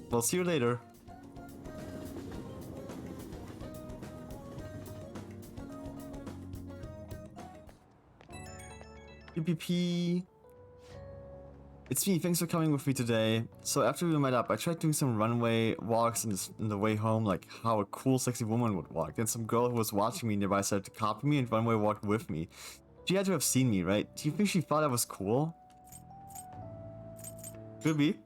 Well, see you later. PPP. It's me, thanks for coming with me today. So after we met up, I tried doing some runway walks in the way home, like how a cool sexy woman would walk. Then some girl who was watching me nearby started to copy me and runway walked with me. She had to have seen me, right? Do you think she thought I was cool? Could be.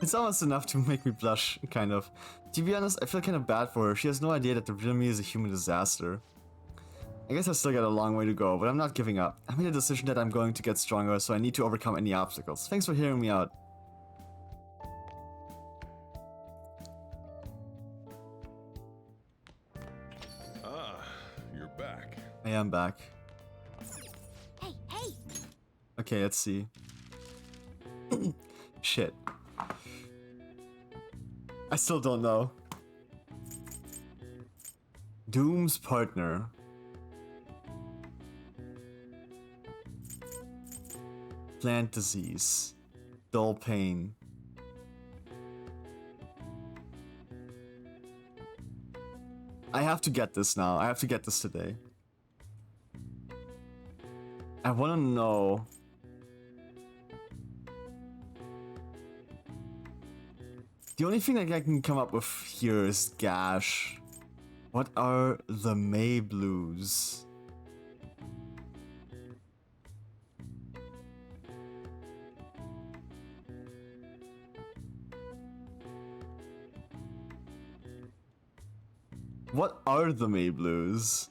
It's almost enough to make me blush, kind of. To be honest, I feel kind of bad for her. She has no idea that the real me is a human disaster. I guess I still got a long way to go, but I'm not giving up. I made a decision that I'm going to get stronger, so I need to overcome any obstacles. Thanks for hearing me out. Ah, you're back. I am back. Hey, hey! Okay, let's see. Shit. I still don't know. Doom's partner. Plant disease. Dull pain. I have to get this now. I have to get this today. I want to know. The only thing that I can come up with here is gash. What are the May Blues? What are the May Blues?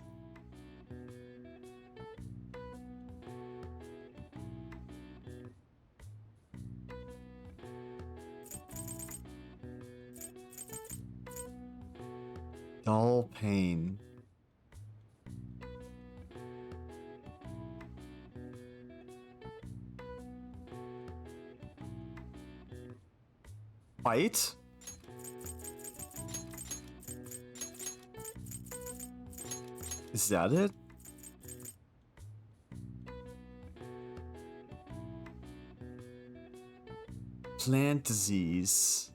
Dull pain. Fight? Is that it? Plant disease.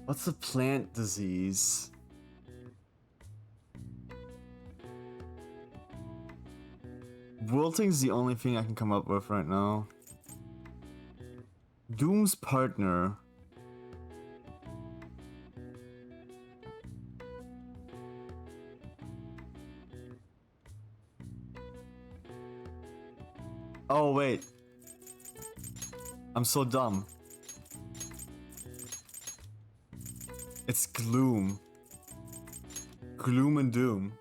What's a plant disease? Wilting's the only thing I can come up with right now. Doom's partner. Oh wait. I'm so dumb. It's gloom. Gloom and doom.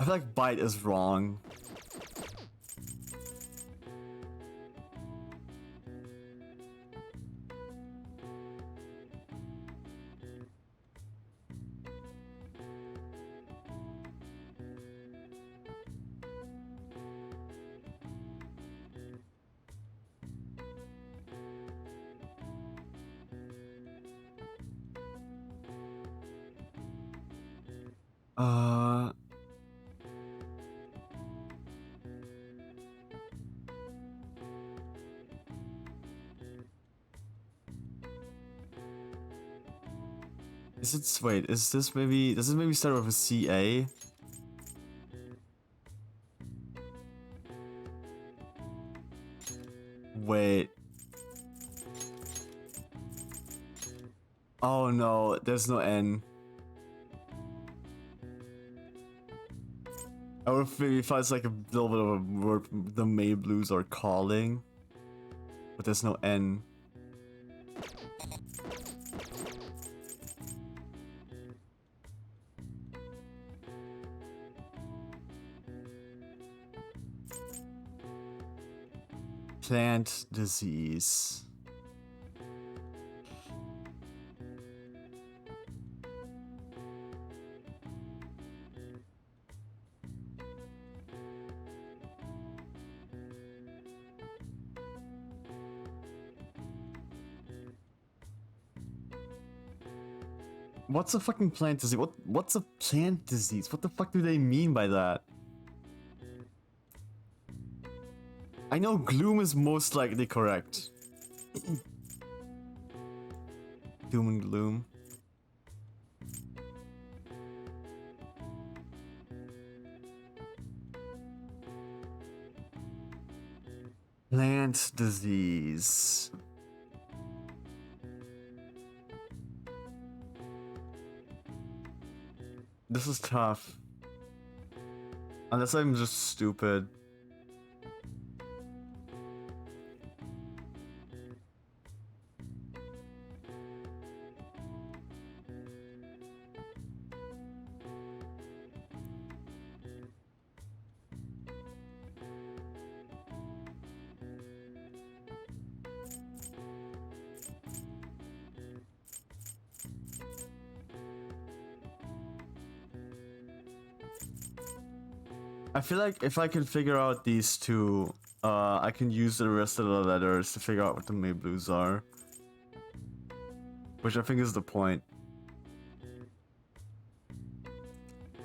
I feel like bite is wrong. Uh... Is it, wait, is this maybe, does it maybe start with a CA? Wait. Oh no, there's no N. I would maybe if it's like a little bit of a word, the May Blues are calling. But there's no N. Plant disease. What's a fucking plant disease? What's a plant disease? What the fuck do they mean by that? I know gloom is most likely correct. Doom and gloom. Plant disease. This is tough. Unless I'm just stupid. I feel like if I can figure out these two, I can use the rest of the letters to figure out what the main blues are. Which I think is the point.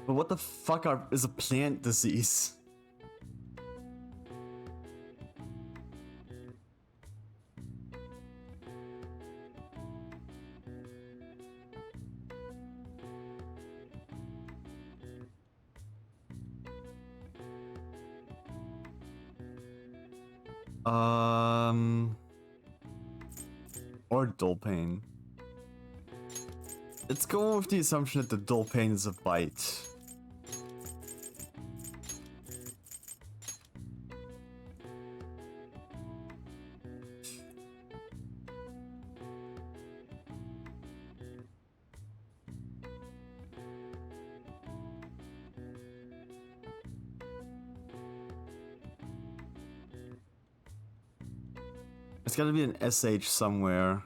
But what the fuck is a plant disease? Or dull pain. Let's go with the assumption that the dull pain is a bite. It's gotta be an SH somewhere.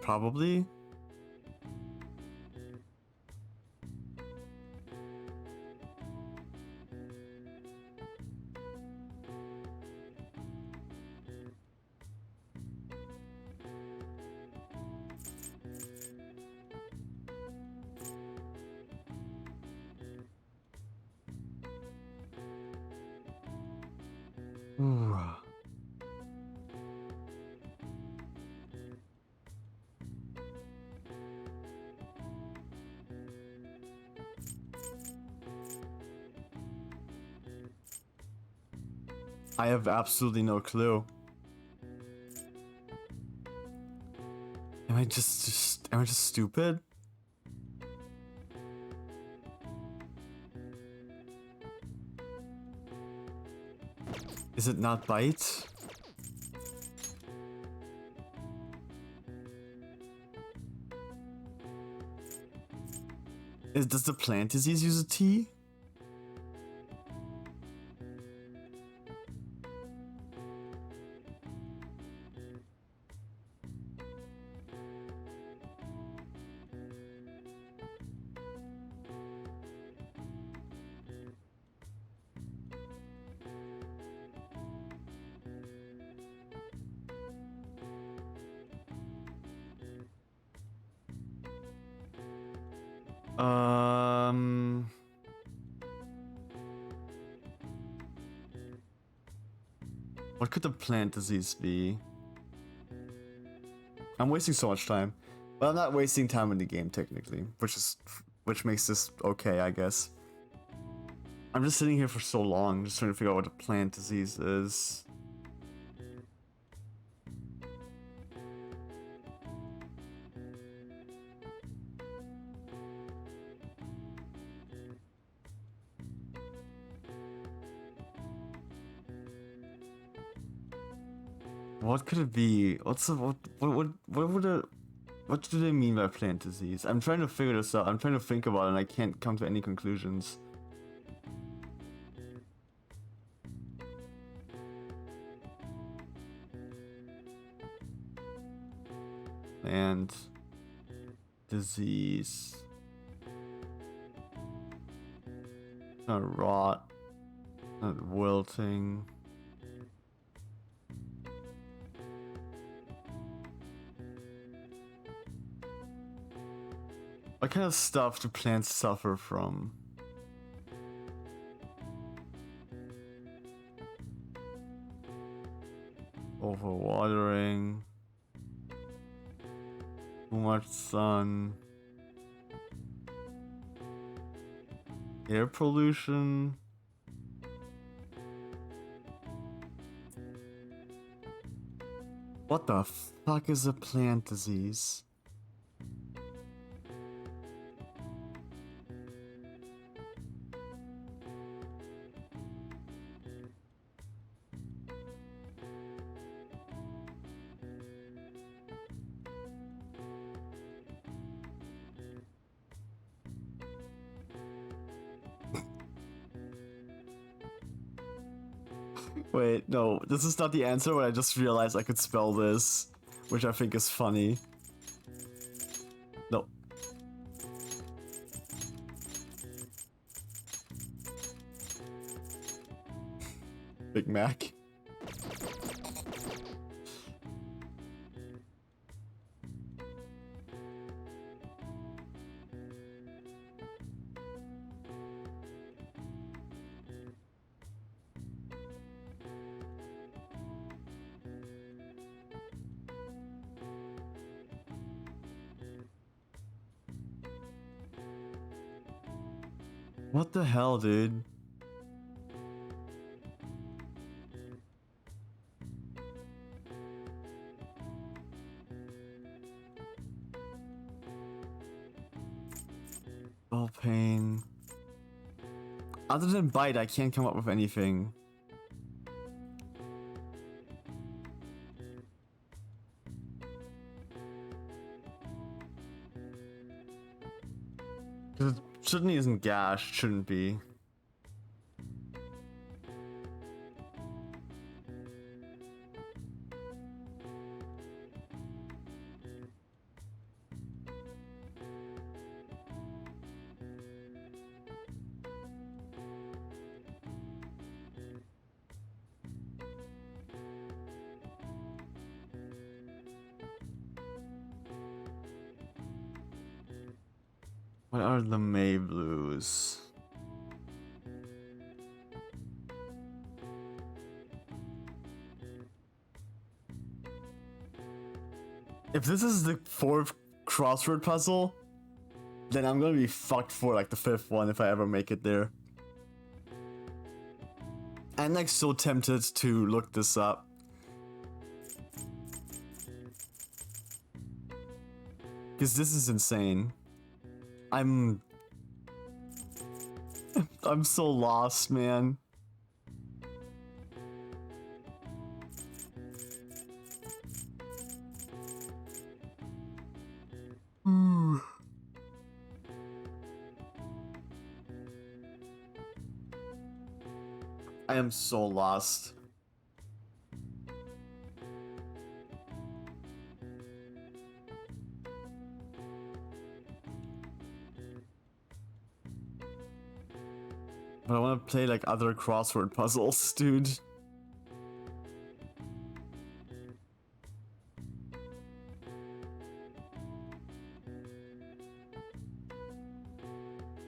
Probably. Ooh. I have absolutely no clue. Am I just stupid? Is it not bite? Does the plant disease use a T? What could the plant disease be? I'm wasting so much time. But I'm not wasting time in the game technically, which makes this okay, I guess. I'm just sitting here for so long, just trying to figure out what a plant disease is. What could it be? What do they mean by plant disease? I'm trying to figure this out. I'm trying to think about it and I can't come to any conclusions. Plant disease. Rot. Not wilting. What kind of stuff do plants suffer from? Overwatering. Too much sun. Air pollution. What the fuck is a plant disease? Wait, no, this is not the answer, but I just realized I could spell this, which I think is funny. No. Big Mac. What the hell, dude? Oh, pain. Other than bite, I can't come up with anything. It certainly isn't gash, shouldn't be. What are the May blues? If this is the fourth crossword puzzle, then I'm gonna be fucked for like the fifth one if I ever make it there. I'm like so tempted to look this up. Because this is insane. I'm so lost, man. I am so lost. But I want to play like other crossword puzzles, dude.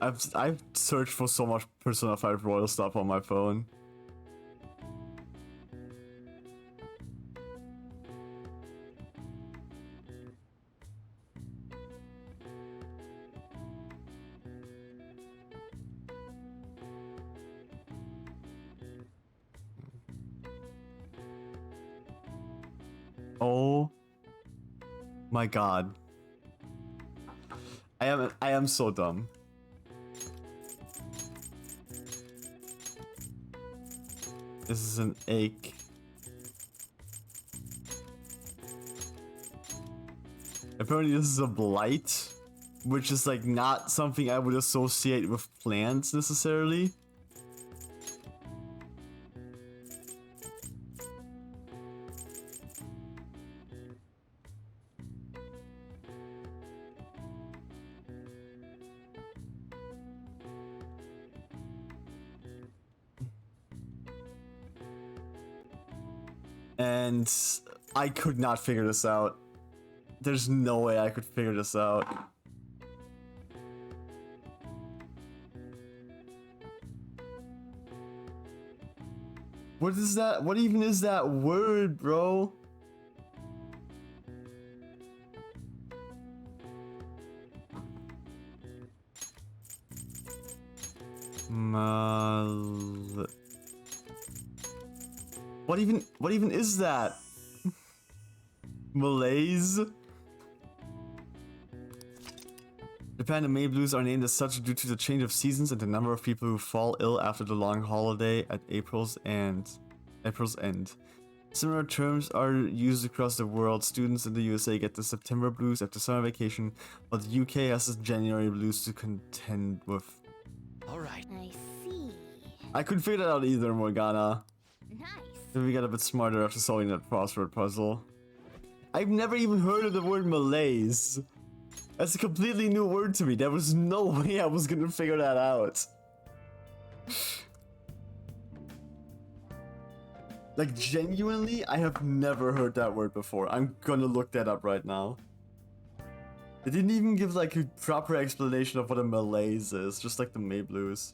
I've searched for so much Persona 5 Royal stuff on my phone. Oh my god. I am so dumb. This is an ache. Apparently this is a blight, which is like not something I would associate with plants necessarily. And I could not figure this out. There's no way I could figure this out. What is that? What even is that word, bro? What even is that? Malaise? Japan and May Blues are named as such due to the change of seasons and the number of people who fall ill after the long holiday at April's end. Similar terms are used across the world. Students in the USA get the September blues after summer vacation, while the UK has the January blues to contend with. Alright. I see. I couldn't figure that out either, Morgana. Nice. Maybe we got a bit smarter after solving that crossword puzzle. I've never even heard of the word malaise. That's a completely new word to me. There was no way I was gonna figure that out. Like, genuinely, I have never heard that word before. I'm gonna look that up right now. They didn't even give like a proper explanation of what a malaise is, just like the May Blues.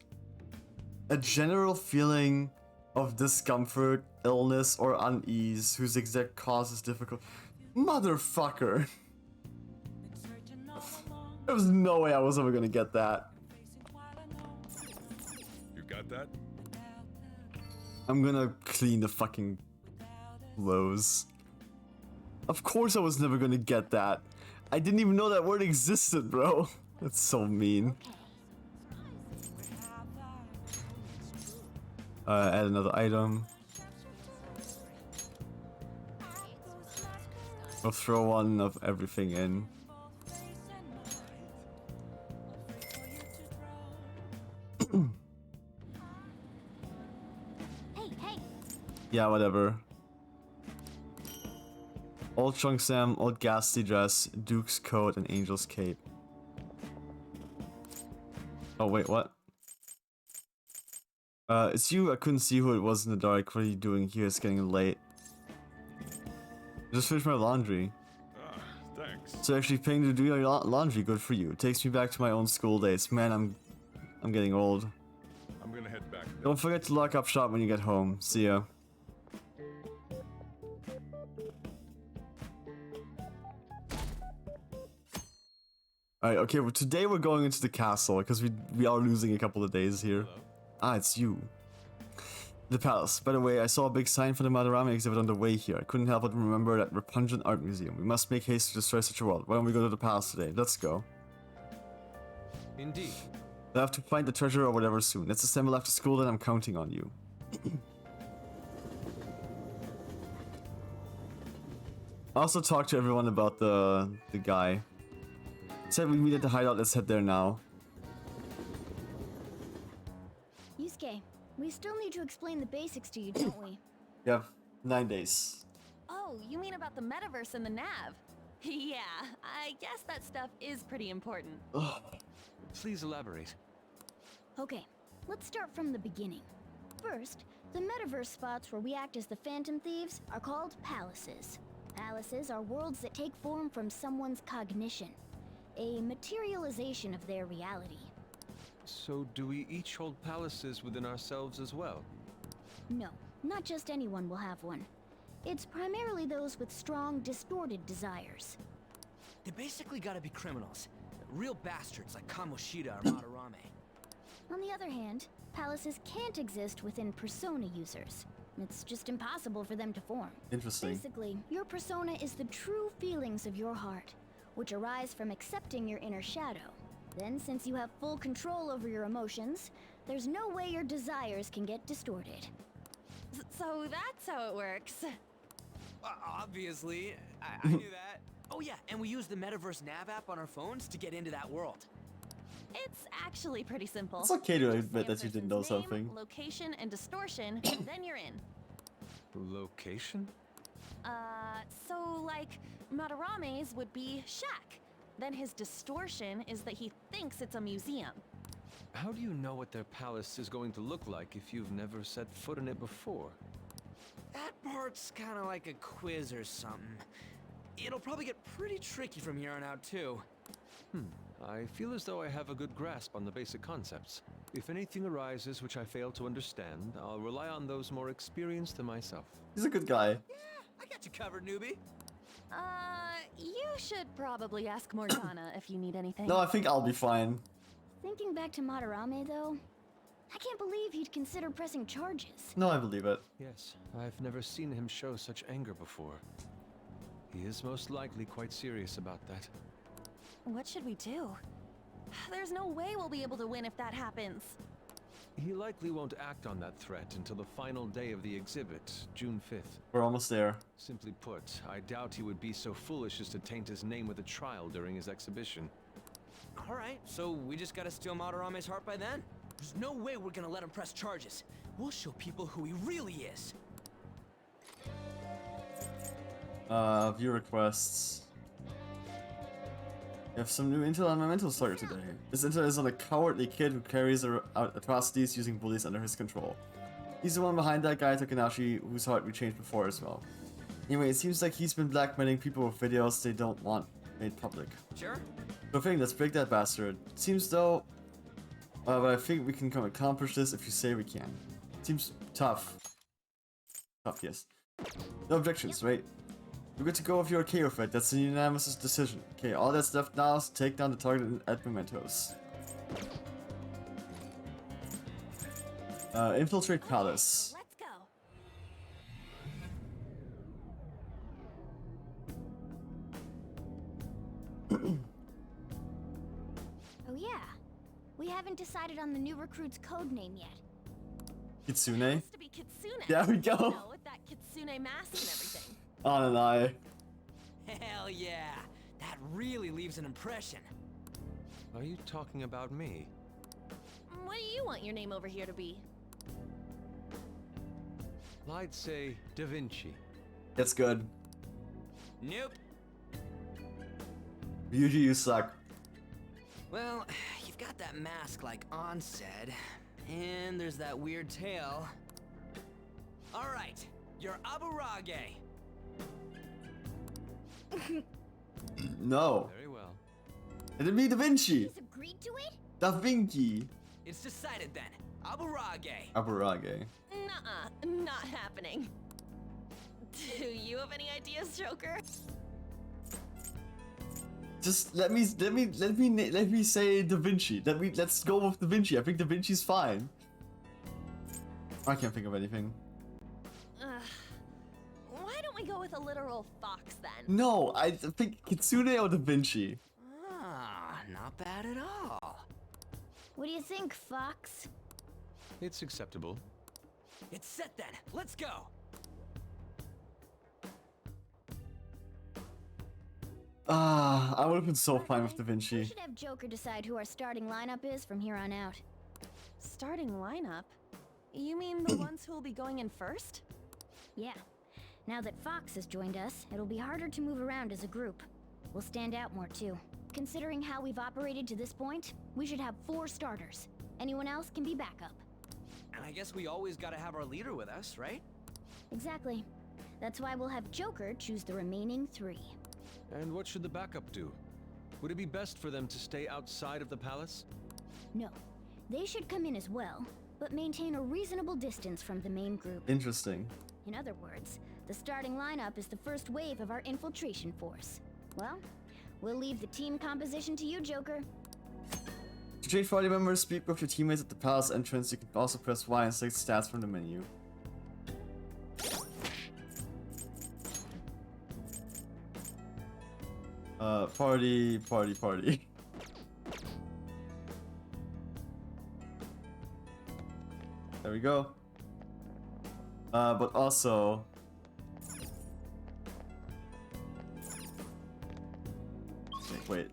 A general feeling of discomfort, illness, or unease whose exact cause is difficult. Motherfucker! There was no way I was ever gonna get that. You got that? I'm gonna clean the fucking clothes. Of course I was never gonna get that. I didn't even know that word existed, bro. That's so mean. Add another item. I'll throw one of everything in. Hey. Yeah, whatever. Old Trunk Sam, old GoesTee dress, Duke's coat, and Angel's cape. Oh wait, what? It's you. I couldn't see who it was in the dark. What are you doing here? It's getting late. I just finished my laundry. Ah, thanks. So actually paying to do your laundry, good for you. It takes me back to my own school days. Man, I'm getting old. I'm gonna head back. Don't forget to lock up shop when you get home. See ya. Alright, okay, well, today we're going into the castle, because we are losing a couple of days here. Hello? Ah, it's you. The palace. By the way, I saw a big sign for the Madarame exhibit on the way here. I couldn't help but remember that repugnant art museum. We must make haste to destroy such a world. Why don't we go to the palace today? Let's go. Indeed. I have to find the treasure or whatever soon. Let's assemble after school, then I'm counting on you. I also talked to everyone about the guy. Said we meet at the hideout, let's head there now. Yusuke, we still need to explain the basics to you, don't we? Yeah, 9 days. Oh, you mean about the metaverse and the nav? Yeah, I guess that stuff is pretty important. Please elaborate. Okay, let's start from the beginning. First, the metaverse spots where we act as the Phantom Thieves are called palaces. Palaces are worlds that take form from someone's cognition, a materialization of their reality. So do we each hold palaces within ourselves as well? No, not just anyone will have one. It's primarily those with strong, distorted desires. They basically gotta be criminals. Real bastards like Kamoshida or Madarame. On the other hand, palaces can't exist within persona users. It's just impossible for them to form. Interesting. Basically, your persona is the true feelings of your heart, which arise from accepting your inner shadow. Then, since you have full control over your emotions, there's no way your desires can get distorted. So that's how it works. Obviously, I knew that. Oh yeah, and we use the Metaverse Nav app on our phones to get into that world. It's actually pretty simple. It's okay to Just admit say a that you didn't know person's name, something. Location and distortion, then you're in. Location? So like Madarame's would be shack. Then his distortion is that he thinks it's a museum. How do you know what their palace is going to look like if you've never set foot in it before? That part works kind of like a quiz or something. It'll probably get pretty tricky from here on out, too. I feel as though I have a good grasp on the basic concepts. If anything arises which I fail to understand, I'll rely on those more experienced than myself. He's a good guy. I got you covered, newbie. You should probably ask Morgana if you need anything. No, I think I'll be fine. Thinking back to Madarame, though, I can't believe he'd consider pressing charges. No, I believe it. Yes, I've never seen him show such anger before. He is most likely quite serious about that. What should we do? There's no way we'll be able to win if that happens. He likely won't act on that threat until the final day of the exhibit, June 5th. We're almost there. Simply put, I doubt he would be so foolish as to taint his name with a trial during his exhibition. Alright, so we just gotta steal Madarame's heart by then? There's no way we're gonna let him press charges. We'll show people who he really is. View requests. We have some new intel on my mental stalker today. This intel is on a cowardly kid who carries out atrocities using bullies under his control. He's the one behind that guy Takanashi whose heart we changed before as well. Anyway, it seems like he's been blackmailing people with videos they don't want made public. Sure. So I think let's break that bastard. Seems though, but I think we can accomplish this if you say we can. Seems tough. Tough, yes. No objections, right? We're good to go if you're okay with it. That's a unanimous decision. Okay, all that's left now is to take down the target at Mementos. Infiltrate Palace. Let's go. Oh yeah, we haven't decided on the new recruit's code name yet. Kitsune. Has to be Kitsune. There we go. You know, with that Kitsune mask and everything. On an eye. Hell yeah. That really leaves an impression. Are you talking about me? What do you want your name over here to be? I'd say Da Vinci. That's good. Nope. Ryuji, you suck. Well, you've got that mask like On said, and there's that weird tail. Alright, you're Aburage. No. Very well. It'd be Da Vinci. He's agreed to it? Da Vinci. It's decided then. Aburage. Aburage. Nuh-uh, not happening. Do you have any ideas, Joker? Just let me say Da Vinci. Let's go with Da Vinci. I think Da Vinci's fine. I can't think of anything. Why don't we go with a literal fox then? No, I think Kitsune or Da Vinci. Ah, not bad at all. What do you think, Fox? It's acceptable. It's set then. Let's go. I would have been so fine with Da We Vinci. should have Joker decide who our starting lineup is from here on out. Starting lineup? You mean the ones who will be going in first? Yeah. Now that Fox has joined us, it'll be harder to move around as a group. We'll stand out more too. Considering how we've operated to this point, we should have 4 starters. Anyone else can be backup. And I guess we always gotta have our leader with us, right? Exactly. That's why we'll have Joker choose the remaining 3. And what should the backup do? Would it be best for them to stay outside of the palace? No. They should come in as well, but maintain a reasonable distance from the main group. Interesting. In other words, the starting lineup is the first wave of our infiltration force. Well, we'll leave the team composition to you, Joker. To change party members, speak with your teammates at the palace entrance. You can also press Y and select stats from the menu. Party. There we go. But also... Wait.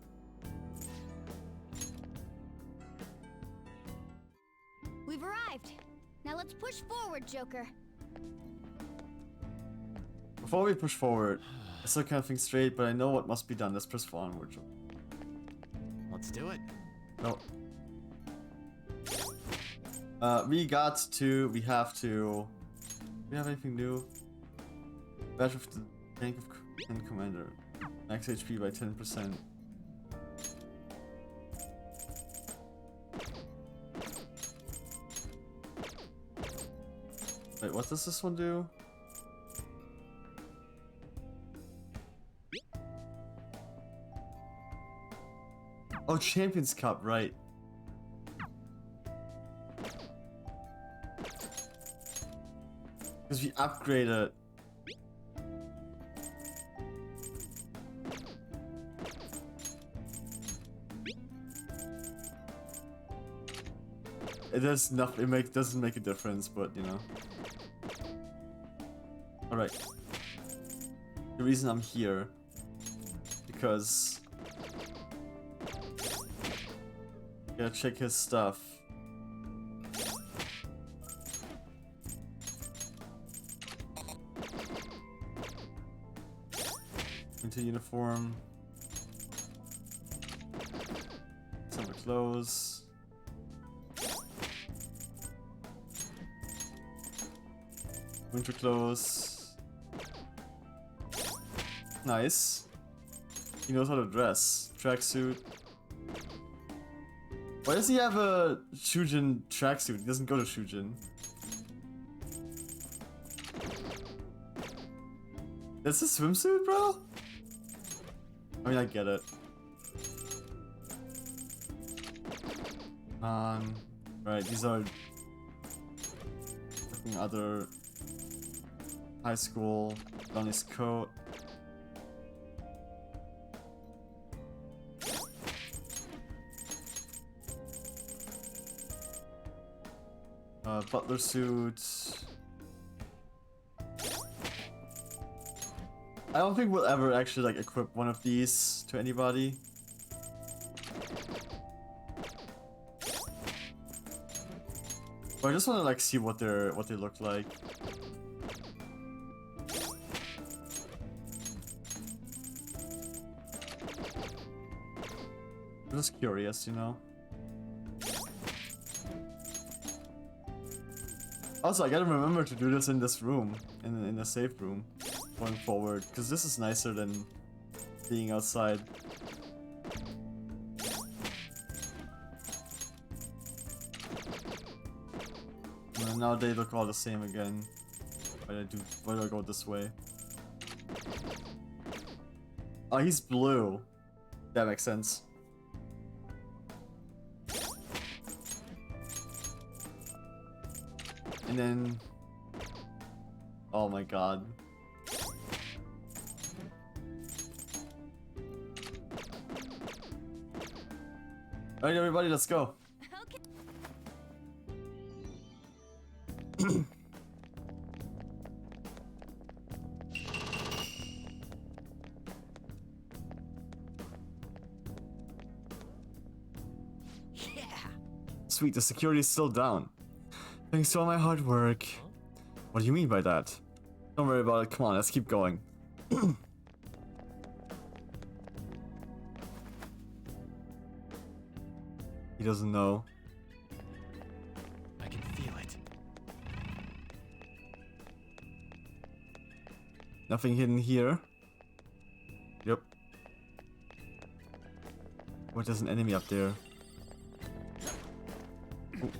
We've arrived. Now let's push forward, Joker. Before we push forward, I still can't think straight, but I know what must be done. Let's press forward. Let's do it. No. We have to... Do we have anything new? Badge of the rank of and commander. Max HP by 10%. Wait, what does this one do? Oh, Champions Cup, right. Because we upgrade it. It does nothing. It doesn't make a difference, but you know. All right. The reason I'm here because gotta check his stuff. Into uniform. Summer clothes. Winter clothes. Nice. He knows how to dress. Tracksuit. Why does he have a Shujin tracksuit? He doesn't go to Shujin. That's a swimsuit, bro? I mean, I get it. Right, these are fucking other high school on his coat. Butler suit. I don't think we'll ever actually like equip one of these to anybody. But I just want to like see what they look like. I'm just curious, you know. Also, I gotta remember to do this in this room, in the safe room, going forward, because this is nicer than being outside. And now they look all the same again. Why do I go this way? Oh, he's blue. That makes sense. And then... oh my god. Alright everybody, let's go. Okay. Sweet, the security is still down. Thanks to all my hard work. What do you mean by that? Don't worry about it, come on, let's keep going. He doesn't know. I can feel it. Nothing hidden here. Yep. What, there's an enemy up there. Ooh.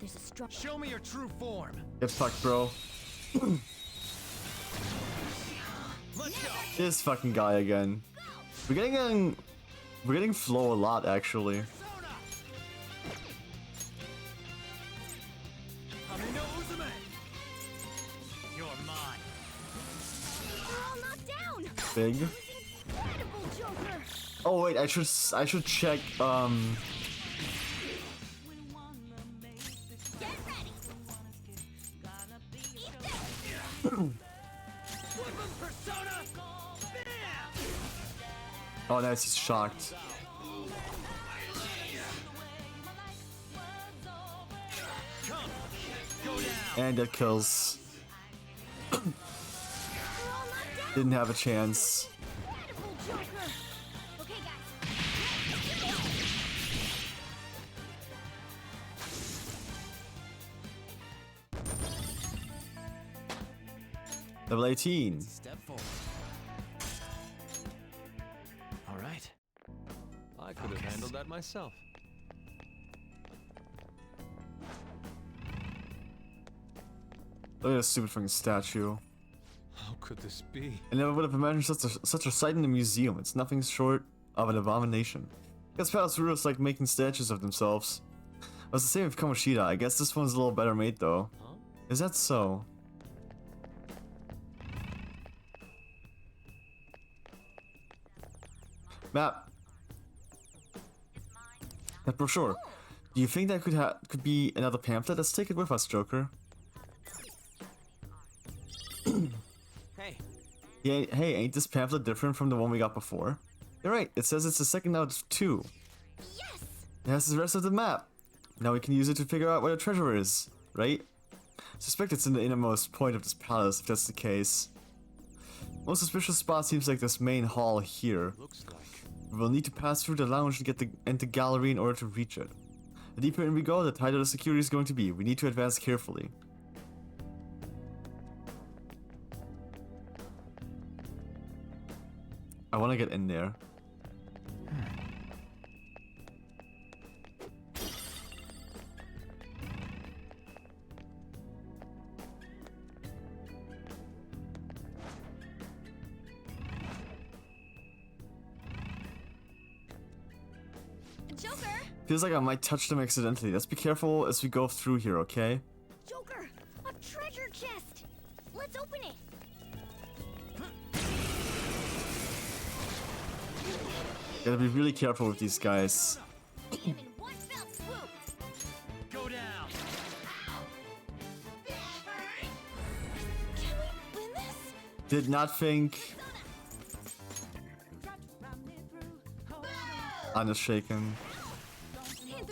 There's a strong. Show me your true form. Get fucked, bro. Let's go. This fucking guy again. We're getting flow a lot actually. You're mine. We're all knocked down. Big. Incredible, Joker. Oh wait, I should check Get ready. Eat this. Persona. oh nice, he's shocked. And that kills. We're all knocked down. Didn't have a chance. Incredible, Joker. Okay, guys. Level 18. Step forward. All right. I could have handled that myself. Look at this stupid fucking statue. How could this be? I never would have imagined such a sight in a museum. It's nothing short of an abomination. Guess palace rulers like making statues of themselves. It was the same with Kamoshida. I guess this one's a little better made though. Huh? Is that so? Map. That brochure. Do you think that could be another pamphlet? Let's take it with us, Joker. Hey. Yeah, hey, ain't this pamphlet different from the one we got before? You're right, it says it's the second out of 2. Yes! It has the rest of the map. Now we can use it to figure out where the treasure is, right? Suspect it's in the innermost point of this palace, if that's the case. Most suspicious spot seems like this main hall here. Looks like. We will need to pass through the lounge and get into the gallery in order to reach it. The deeper in we go, the tighter the security is going to be. We need to advance carefully. I want to get in there. Joker! Feels like I might touch them accidentally. Let's be careful as we go through here, okay? Joker! A treasure chest! Let's open it! Gotta be really careful with these guys. In one fell swoop! Go down. Can we win this? Did not think. Anna's shaken.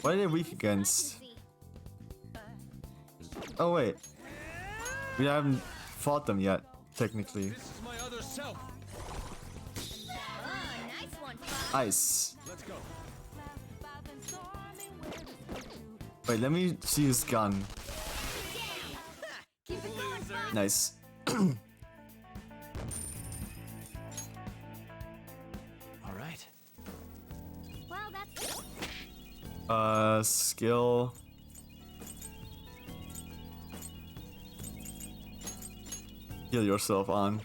What are they weak against? Oh wait. We haven't fought them yet, technically. This is my other self. Nice one, Fox. Ice. Let's go. Wait, let me see his gun. Keep it going, Fox. Nice. All right. Well, that's Skill. Heal yourself on.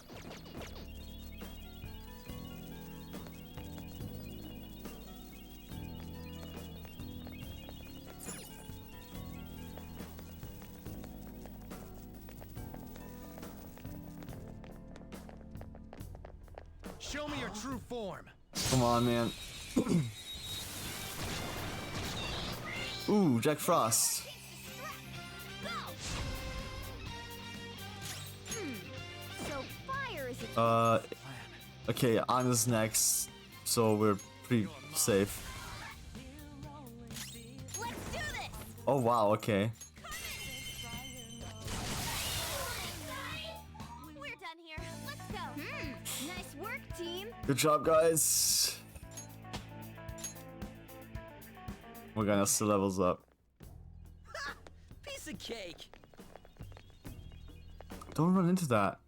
Show me your true form. Come on, man. Ooh, Jack Frost. go! So fire is a Okay, Anna's next, so we're pretty safe. Let's do this! Oh wow, okay. We're done here. Let's go. Nice work, team. Good job, guys. We're gonna still levels up. Piece of cake. Don't run into that.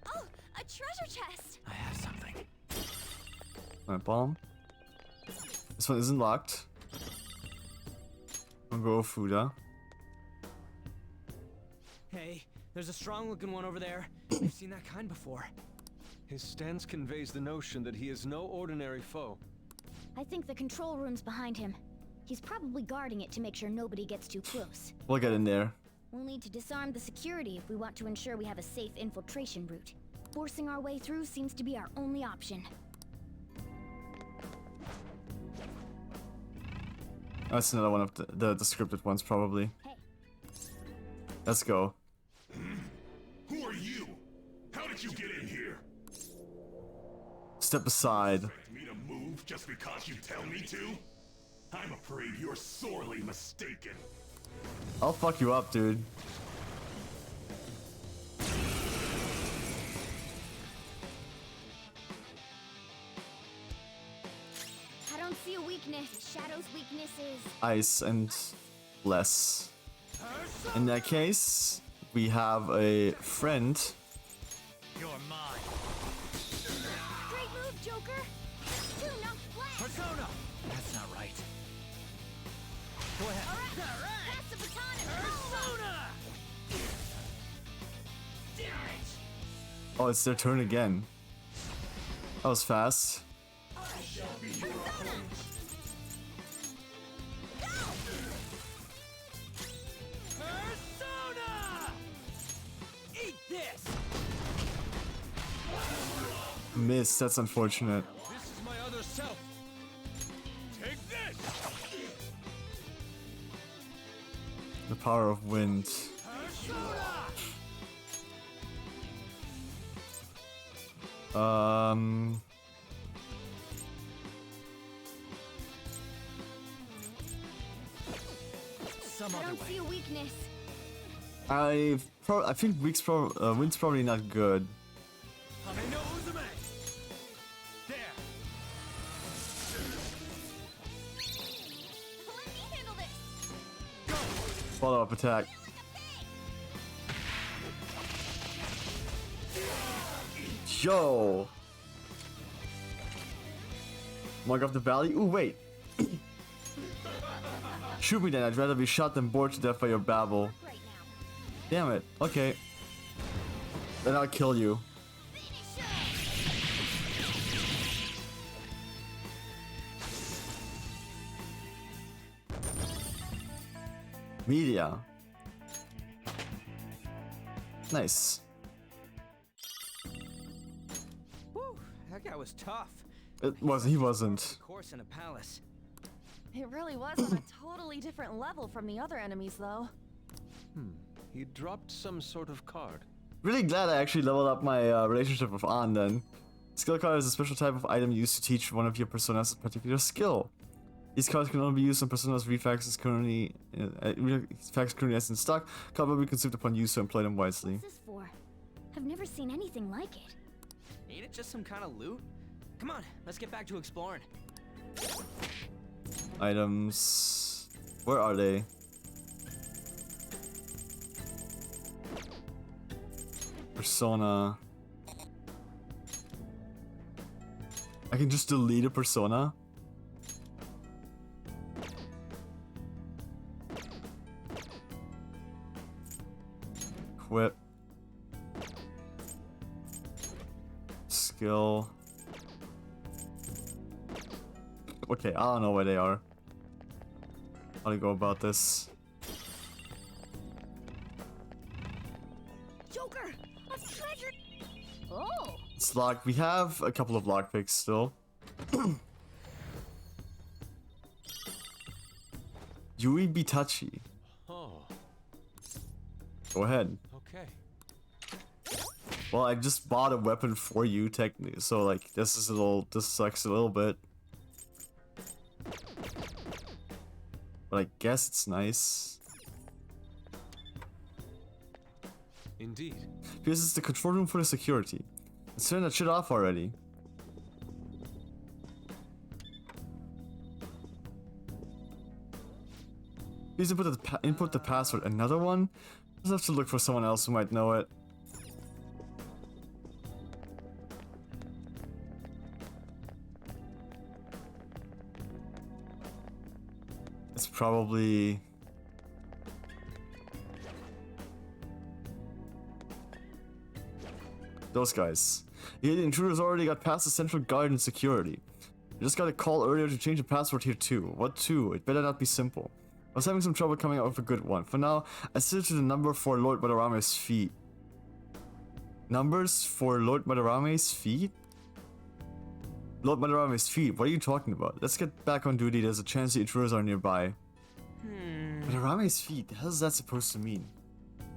Oh, a treasure chest. I have something. My bomb. This one isn't locked. I'll go Fuda. Hey, there's a strong-looking one over there. I've seen that kind before. His stance conveys the notion that he is no ordinary foe. I think the control room's behind him. He's probably guarding it to make sure nobody gets too close. We'll get in there. We'll need to disarm the security if we want to ensure we have a safe infiltration route. Forcing our way through seems to be our only option. That's another one of the scripted ones, probably. Hey. Let's go. Who are you? How did you get in here? Step aside. Expect me to move just because you tell me to? I'm afraid you're sorely mistaken. I'll fuck you up, dude. I don't see a weakness. Shadow's weakness is... Ice and less. In that case, we have a friend. You're mine. Great move, Joker. Two knocked flat. Persona! That's not right. Go ahead. All right. Pass the baton and Persona. Oh, it's their turn again. That was fast. Persona. Persona! Eat this! Miss, that's unfortunate. This is my other self. Take this! The power of wind. Some I other don't way. see a weakness. I think wind's probably not good. Hameno Uzume! There! Let me handle this. Follow up attack. Yo! Mark off the valley? Ooh, wait. Shoot me then, I'd rather be shot than bored to death by your babble. Right now. Damn it, okay. Then I'll kill you. Finish her. Media. Nice. Whew, that guy was tough. He wasn't. Of course, in a palace. It really was on a totally different level from the other enemies, though. He dropped some sort of card. Really glad I actually leveled up my relationship with An then. Skill card is a special type of item used to teach one of your personas a particular skill. These cards can only be used on personas reflexes currently as in stock. Card will be consumed upon use, so employ them wisely. What's this for? I've never seen anything like it. Ain't it just some kind of loot? Come on, let's get back to exploring. Items. Where are they? Persona. I can just delete a persona? Equip. Skill. Okay, I don't know where they are. How do you go about this? Joker! A treasure! Oh! It's locked. We have a couple of lockpicks still. Yui Bitachi. Oh, Go ahead. okay. Well, I just bought a weapon for you, technically, so like this sucks a little bit. But I guess it's nice. Indeed. Because it's the control room for the security. Let's turn that shit off already. Please input the password. Another one? I'll have to look for someone else who might know it. It's probably... those guys. Yeah, the intruders already got past the central guard and security. I just got a call earlier to change the password here too. What to? It better not be simple. I was having some trouble coming up with a good one. For now, I set to the number for Lord Madarame's feet. Numbers for Lord Madarame's feet? Lord Madarame's feet? What are you talking about? Let's get back on duty. There's a chance the intruders are nearby. Madarame's feet? The hell is that supposed to mean?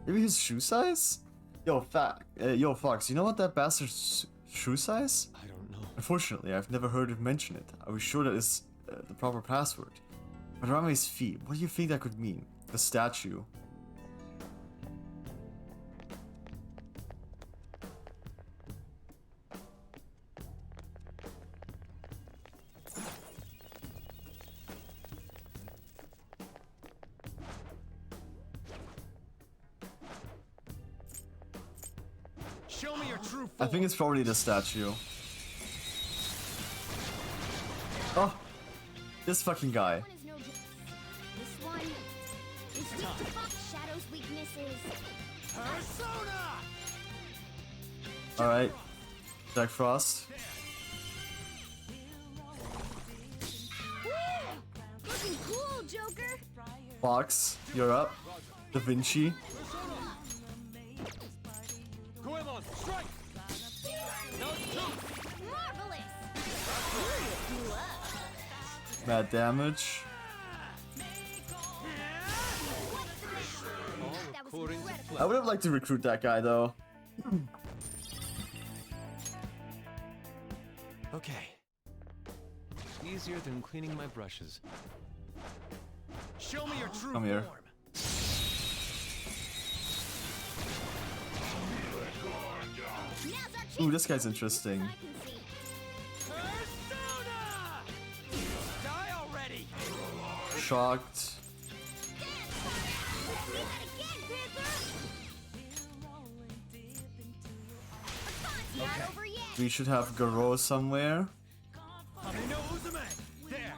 Maybe his shoe size? Yo, Fox, you know what that bastard's shoe size? I don't know. Unfortunately, I've never heard him mention it. I was sure that is the proper password. Madarame's feet, what do you think that could mean? The statue. Show me your true I think it's probably the statue. Oh, this fucking guy. One is no good. This one is weak to Shadow's weaknesses. Persona! Alright. Jack Frost. Looking cool, Joker. Fox, you're up. Da Vinci. Strike! Marvelous. Mad damage. That was According to incredible. I would have liked to recruit that guy though. Okay. Easier than cleaning my brushes. Show me your true Come here. form. Now's our chance. Ooh, this guy's interesting. I can see. Persona! Die already! Shocked. Not over yet. We should have Garo somewhere. There!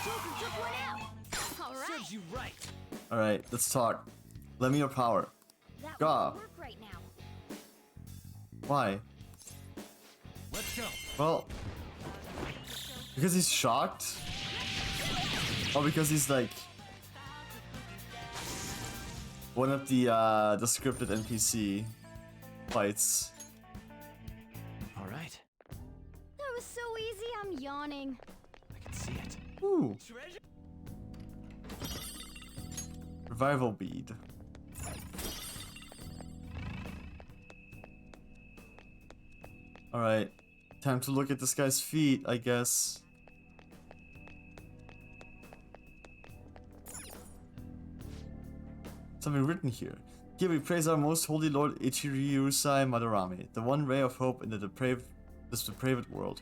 Joker took one out. All right. Serves you right. Alright, let's talk. Lend me your power. That Gah. won't work right now. Why? Let's go. Well, because he's shocked? Or because he's like one of the scripted NPC fights. Alright, That was so easy. I'm yawning. I can see it. Ooh, Treasure? revival bead. Alright, time to look at this guy's feet, I guess. Something written here. Here we praise our most holy Lord Ichiryusai Madarame, the one ray of hope in this depraved world.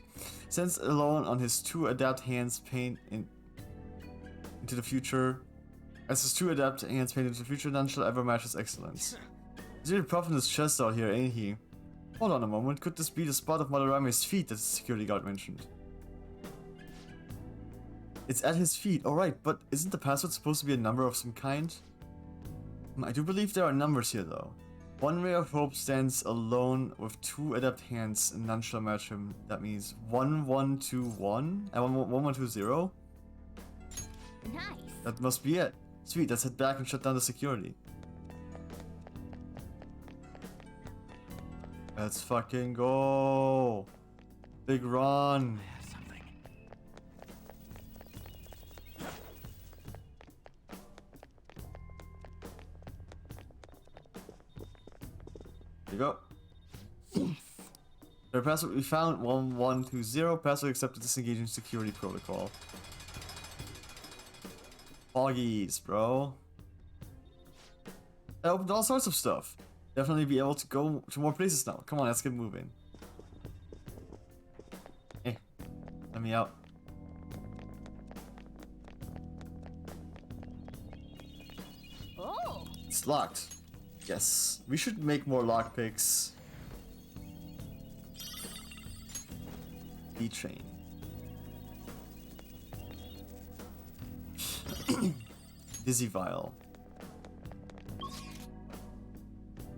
Since alone on his two adept hands paint into the future, as his two adept hands paint into the future, none shall ever match his excellence. He's really puffing his chest out here, ain't he? Hold on a moment, could this be the spot of Madarame's feet that the security guard mentioned? It's at his feet, alright, but isn't the password supposed to be a number of some kind? I do believe there are numbers here though. One ray of hope stands alone with two adept hands and none shall match him. That means 1121 and 1120? Nice. That must be it. Sweet, let's head back and shut down the security. Let's fucking go. Big run. I have something. There you go. Their password we found 1120. Password accepted, disengaging security protocol. Foggies, bro. I opened all sorts of stuff. Definitely be able to go to more places now. Come on, let's get moving. Hey, let me out. Oh. It's locked. Yes, we should make more lockpicks. B-train. Dizzy vial.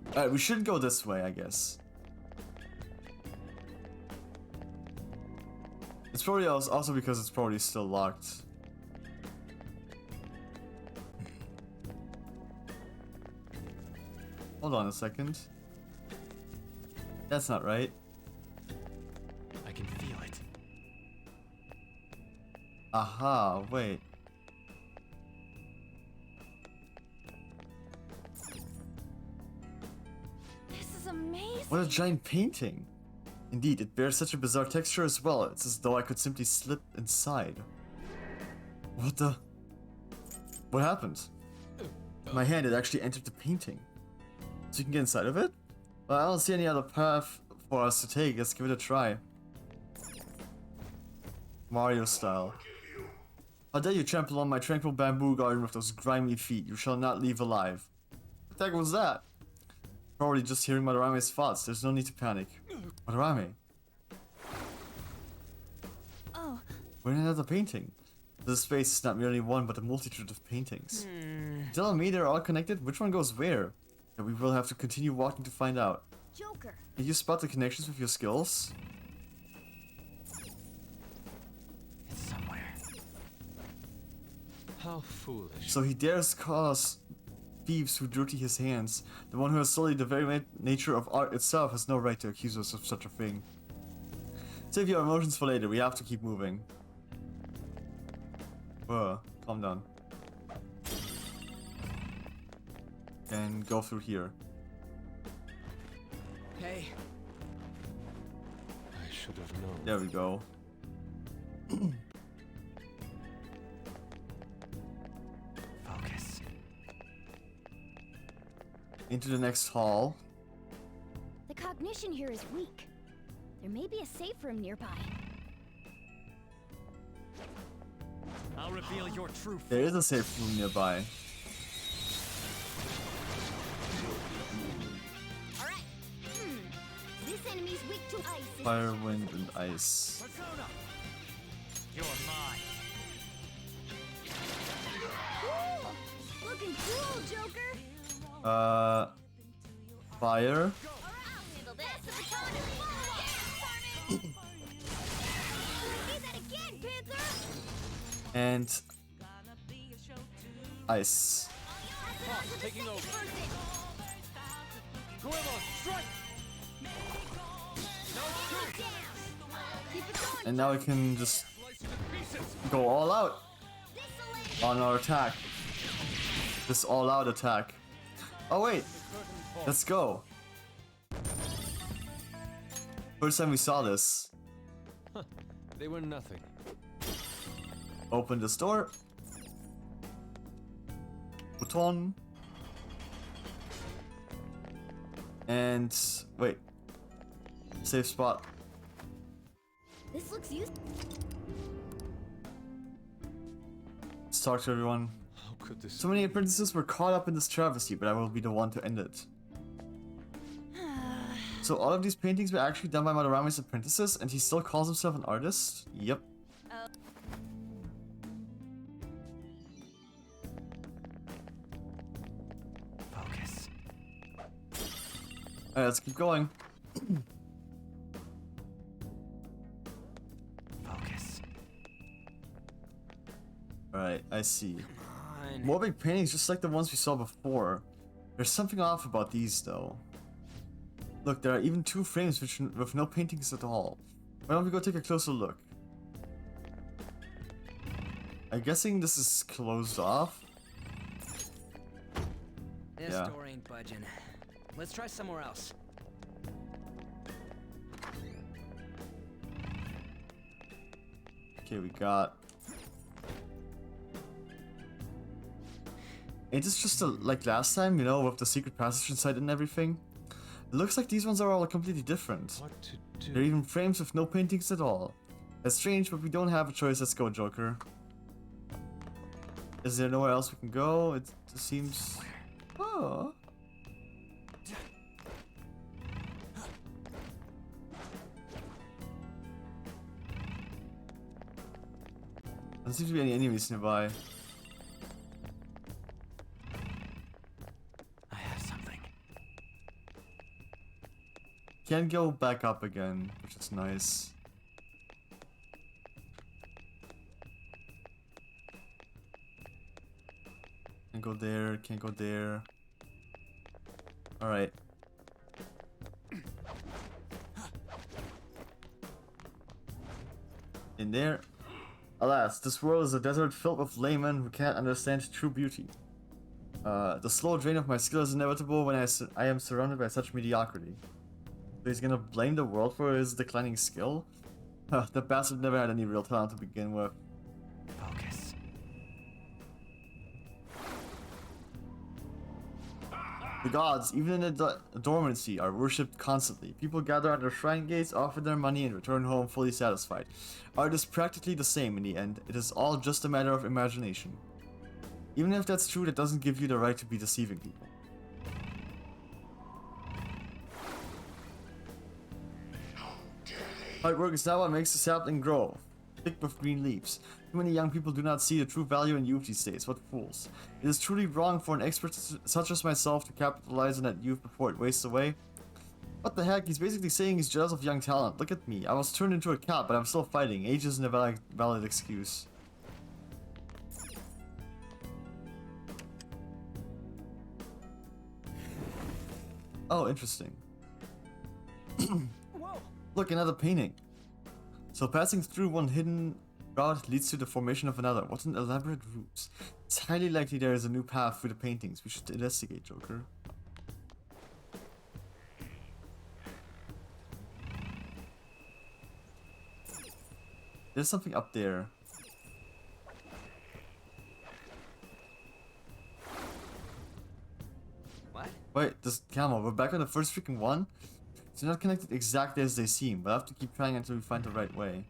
Alright, we should go this way, I guess. It's probably also because it's probably still locked. Hold on a second. That's not right. I can feel it. Aha, wait. This is amazing. What a giant painting! Indeed, it bears such a bizarre texture as well. It's as though I could simply slip inside. What the? What happened? My hand had actually entered the painting. So you can get inside of it? Well, I don't see any other path for us to take. Let's give it a try. Mario style. How dare you trample on my tranquil bamboo garden with those grimy feet? You shall not leave alive. What the heck was that? Probably just hearing Madarame's thoughts. There's no need to panic. Madarame, Oh, we're in another painting. This space is not merely one, but a multitude of paintings. Telling me they're all connected? Which one goes where? And we will have to continue walking to find out. Joker. Can you spot the connections with your skills? It's somewhere. How foolish. So he dares call us thieves who dirty his hands. The one who has studied the very nature of art itself has no right to accuse us of such a thing. Save your emotions for later, we have to keep moving. Whoa, calm down. And go through here. Hey, I should have known. There we go. focus. Into the next hall. The cognition here is weak. There may be a safe room nearby. I'll reveal your true There is a safe room nearby. Alright. This enemy's weak to ice. Fire, wind, and ice. Persona! You're mine. Ooh, looking cool, Joker. Fire. Alright, I'll handle this. Pass the baton and follow up. Say that again, Panther. And ice. Taking over. strike! Keep it going. And now we can just go all out on our attack. This all out attack. Oh wait, let's go. First time we saw this. They were nothing. Open this door. Button. And wait. Safe spot. This looks useful. Let's talk to everyone. How could this So many apprentices were caught up in this travesty, but I will be the one to end it. So all of these paintings were actually done by Madarame's apprentices, and he still calls himself an artist? Yep. Focus. Alright, let's keep going. Focus. Alright, I see. On. More big paintings just like the ones we saw before. There's something off about these though. Look, there are even two frames with no paintings at all. Why don't we go take a closer look? I'm guessing this is closed off. This Yeah. door ain't budging. Let's try somewhere else. Okay, we got... It is just like last time, you know, with the secret passage inside and everything. It looks like these ones are all completely different. what to They're do? even frames with no paintings at all. That's strange, but we don't have a choice. Let's go, Joker. Is there nowhere else we can go? It seems... Oh. Doesn't seem to be any enemies nearby. I have something. Can go back up again, which is nice. Can't go there, can't go there. Alright. In there. Alas, this world is a desert filled with laymen who can't understand true beauty. The slow drain of my skill is inevitable when I am surrounded by such mediocrity. So he's gonna blame the world for his declining skill? The bastard never had any real talent to begin with. Focus. The gods, even in the dormancy, are worshipped constantly. People gather at their shrine gates, offer their money, and return home fully satisfied. Art is practically the same in the end. It is all just a matter of imagination. Even if that's true, that doesn't give you the right to be deceiving people. Hard work is not what makes the sapling grow. Thick with green leaves. Too many young people do not see the true value in youth these days. What fools. It is truly wrong for an expert such as myself to capitalize on that youth before it wastes away. What the heck? He's basically saying he's jealous of young talent. Look at me. I was turned into a cat, but I'm still fighting. Age isn't a valid excuse. Oh, interesting. Look, another painting. So passing through one hidden route leads to the formation of another. What an elaborate ruse. It's highly likely there is a new path through the paintings. We should investigate, Joker. There's something up there. What? Wait, this camera, we're back on the first freaking one? It's not connected exactly as they seem, but I have to keep trying until we find the right way.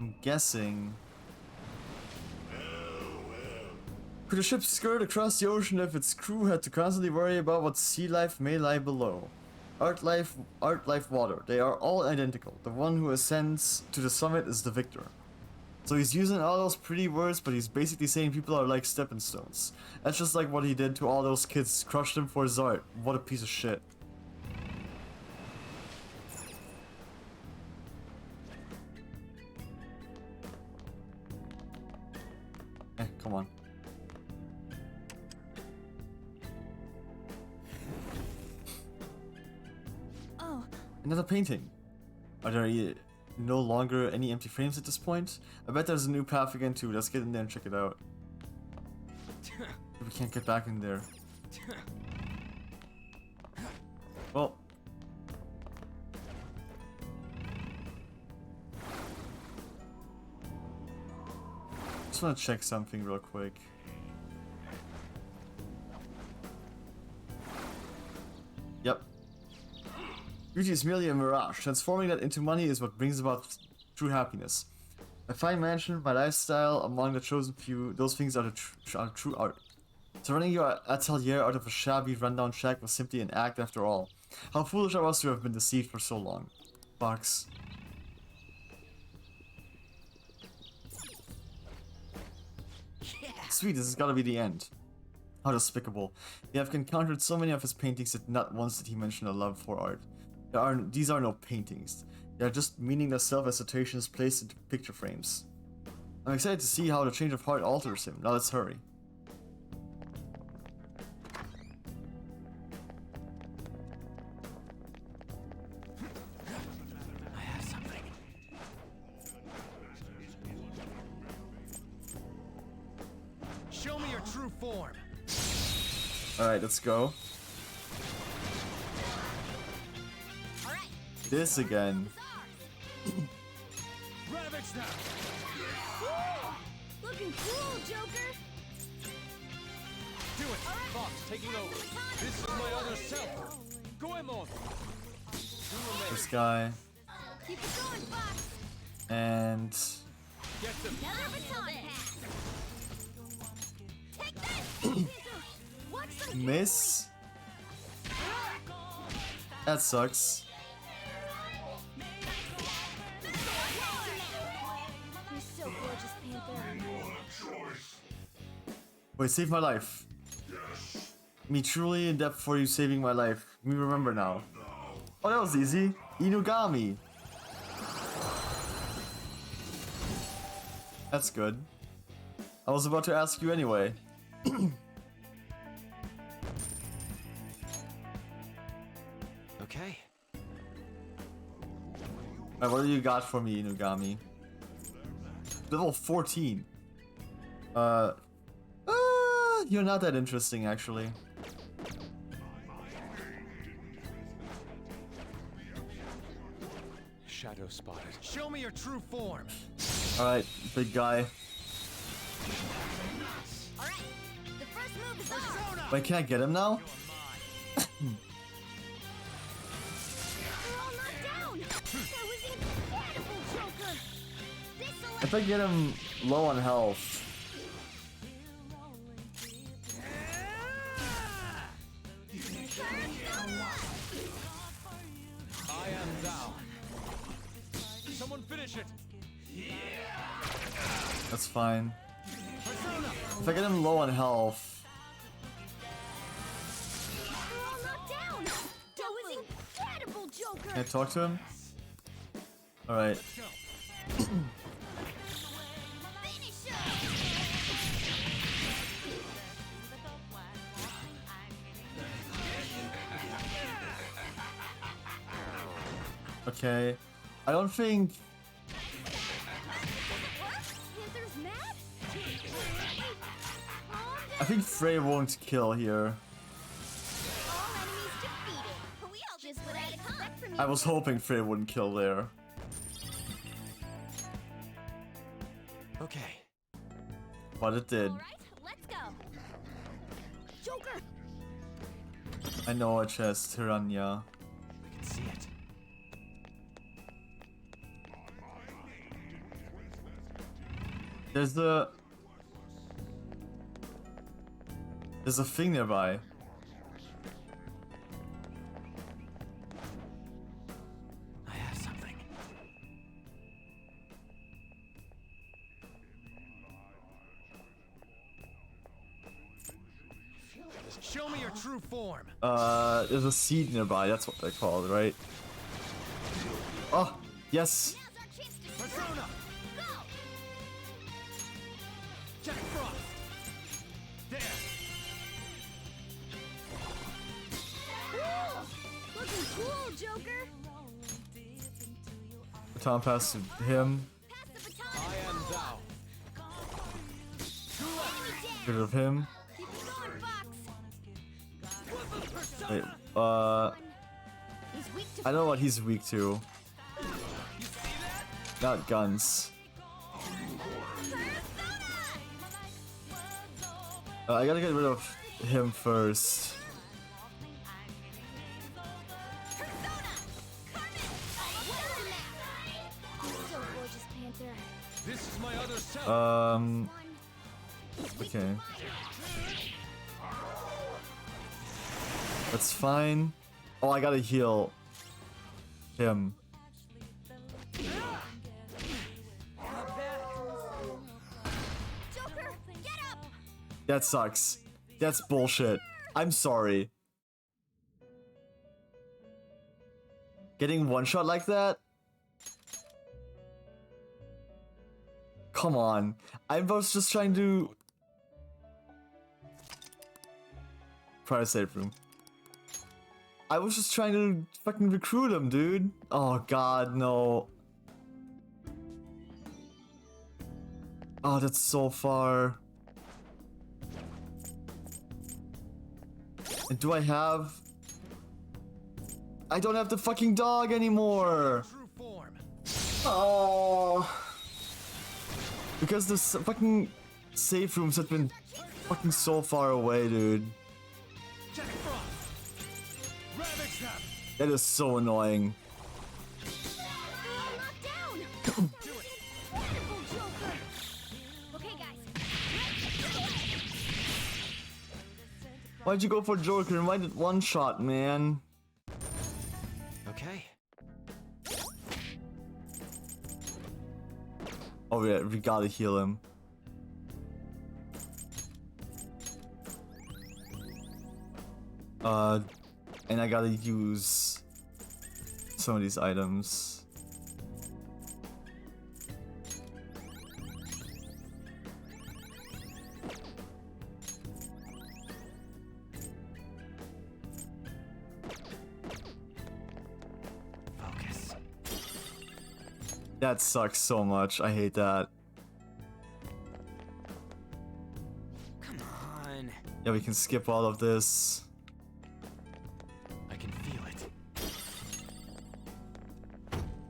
I'm guessing... Could a ship skirt across the ocean if its crew had to constantly worry about what sea life may lie below? Art, life, water. They are all identical. The one who ascends to the summit is the victor. So he's using all those pretty words, but he's basically saying people are like stepping stones. That's just like what he did to all those kids, crushed them for his art. What a piece of shit. Come on. Oh. Another painting. Are there no longer any empty frames at this point? I bet there's a new path again too. Let's get in there and check it out. We can't get back in there. Well. Just want to check something real quick. Yep. Beauty is merely a mirage. Transforming that into money is what brings about true happiness. A fine mansion, my lifestyle among the chosen few, those things are true art. So running your atelier out of a shabby, rundown shack was simply an act after all. How foolish I was to have been deceived for so long. Box. Yeah. Sweet, this has gotta be the end. How despicable. We have encountered so many of his paintings that not once did he mention a love for art. These are no paintings. They are just meaningless self-assertions placed into picture frames. I'm excited to see how the change of heart alters him. Now let's hurry. I have something. Show me your true form. Alright, let's go. This again. Ravage now! Looking cool, Joker. Do it! Fox, taking over. This is my other self. Goemon! This guy. Keep it going, Fox. And... Get them! Another baton pass. Take this. What's the miss? That sucks. You're so gorgeous, Panther. Wait, save my life. Me truly in depth for you saving my life. Me remember now. Oh, that was easy. Inugami. That's good. I was about to ask you anyway. Okay. Alright, what do you got for me, Inugami? Level 14. You're not that interesting, actually. Shadow spotted. Show me your true form. Alright, big guy. All right. The first move is on. Wait, can I get him now? We're all knocked down. That was incredible, Joker. This'll If I get him low on health. turn That's fine. If I get him low on health. We're all knocked down. That was incredible, Joker. Can I talk to him? Alright. Finish him. Okay. I don't think. Panther's mad? I think Frey won't kill here. All enemies defeated. We all just what I'd expect from you. I was hoping Frey wouldn't kill there. Okay. But it did. All right, let's go. Joker. I know a chest, Hiranya. I can see it. There's a thing nearby. I have something. Show me your true form. There's a seed nearby, that's what they're called, right? Oh, yes! Now's our chance to Persona! go. Jack Frost! There! Cool. Looking cool, Joker. Baton pass to him. Pass the baton. I am thou. Enemy dead. Get rid of him. Keep it going, Fox. Wait, He's weak to I know what he's weak to. You see that? Not guns. I gotta get rid of him first. So gorgeous, Panther. This is my other self. Okay. That's fine. Oh, I gotta heal him. Joker, get up. That sucks. That's bullshit. I'm sorry. Getting one shot like that? Come on. I was just trying to... Private safe room. I was just trying to fucking recruit him, dude. Oh god, no. Oh, that's so far. And do I have... I don't have the fucking dog anymore! True form. Oh. Because the fucking safe rooms have been fucking so far away, dude. Jack Frost. Ravage them. That is so annoying. They're all knocked down. Incredible, Joker. Okay, guys. Why'd you go for Joker? Why did one shot, man? Okay. Oh yeah, we gotta heal him. And I gotta use some of these items. Focus. That sucks so much. I hate that. Come on. Yeah, we can skip all of this. I can feel it.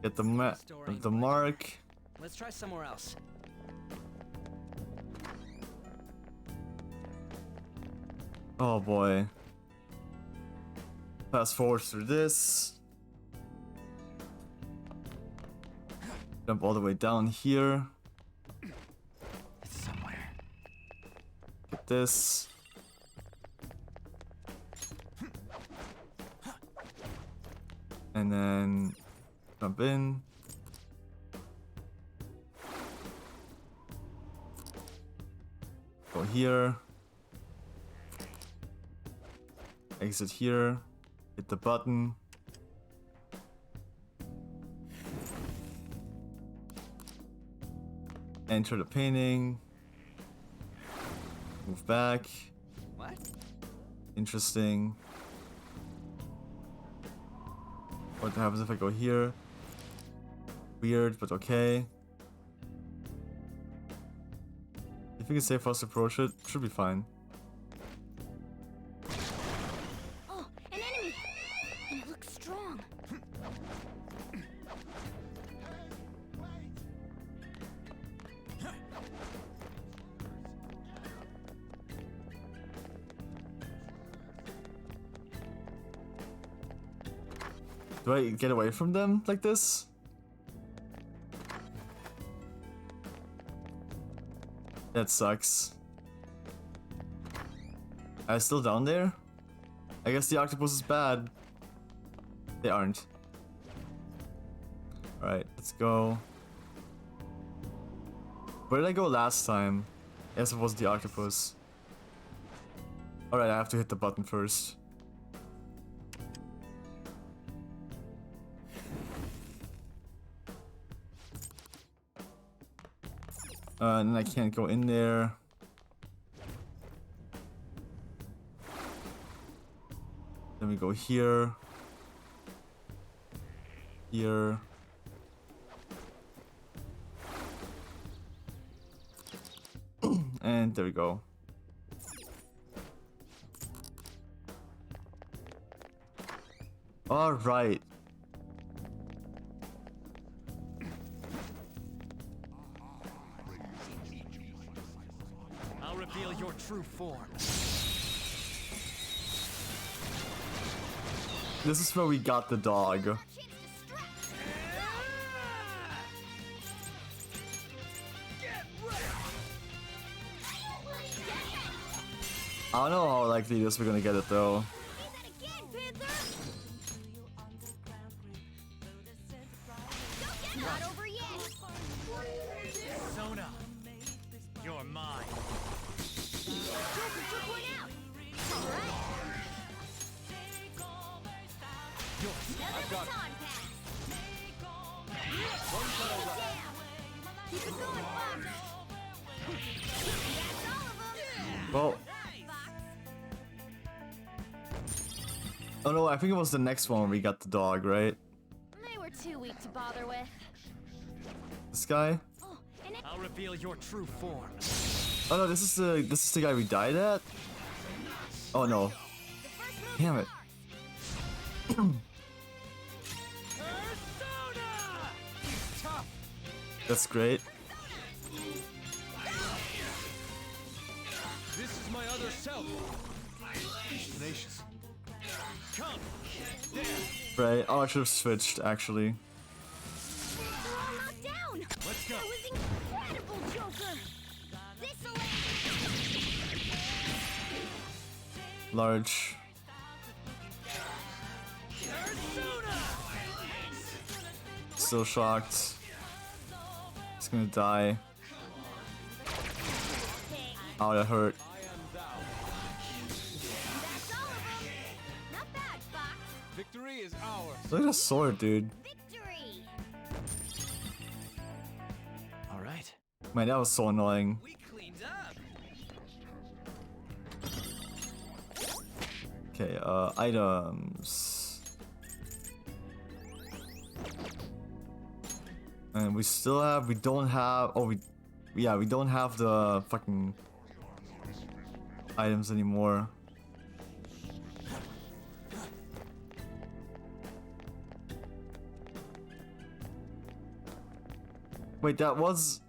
Get the Store ain't the quite mark. Let's try somewhere else. Oh boy. Fast forward through this. Jump all the way down here. It's somewhere. Get this. And then jump in. here. Exit here. Hit the button. Enter the painting. Move back. What? Interesting. What happens if I go here? Weird, but okay. You think it's safe for us to approach it? Should be fine. Oh, an enemy! And it looks strong. Do I get away from them like this? That sucks. Are they still down there? I guess the octopus is bad. They aren't. Alright, let's go. Where did I go last time? I guess it was the octopus. Alright, I have to hit the button first. And then I can't go in there. Then we go here. Here. And there we go. All right. I'll reveal your true form. This is where we got the dog. I don't know how likely it is we're gonna get it though. Not over yet. Sona, you're mine. Joker took one out. All right. Another baton pass. Down. Keep it going, Fox. That's all of them. Well, oh no, I think it was the next one we got the dog, right? They were too weak to bother with. This guy? Oh, and I'll reveal your true form. Oh no, this is the guy we died at? Oh no. Damn it. That's great. This is my other self. Tenacious. Come. There. Right. Oh, I should have switched actually. they're all knocked down. Let's go. That was incredible, Joker. This'll Large. Still shocked. He's gonna die. Oh, that hurt. That's all of them. Not bad, Fox. Victory is ours. Look at the sword, dude. Victory. All right. Man, that was so annoying. We cleaned up. Okay, items. And we don't have the fucking items anymore. Wait, that was...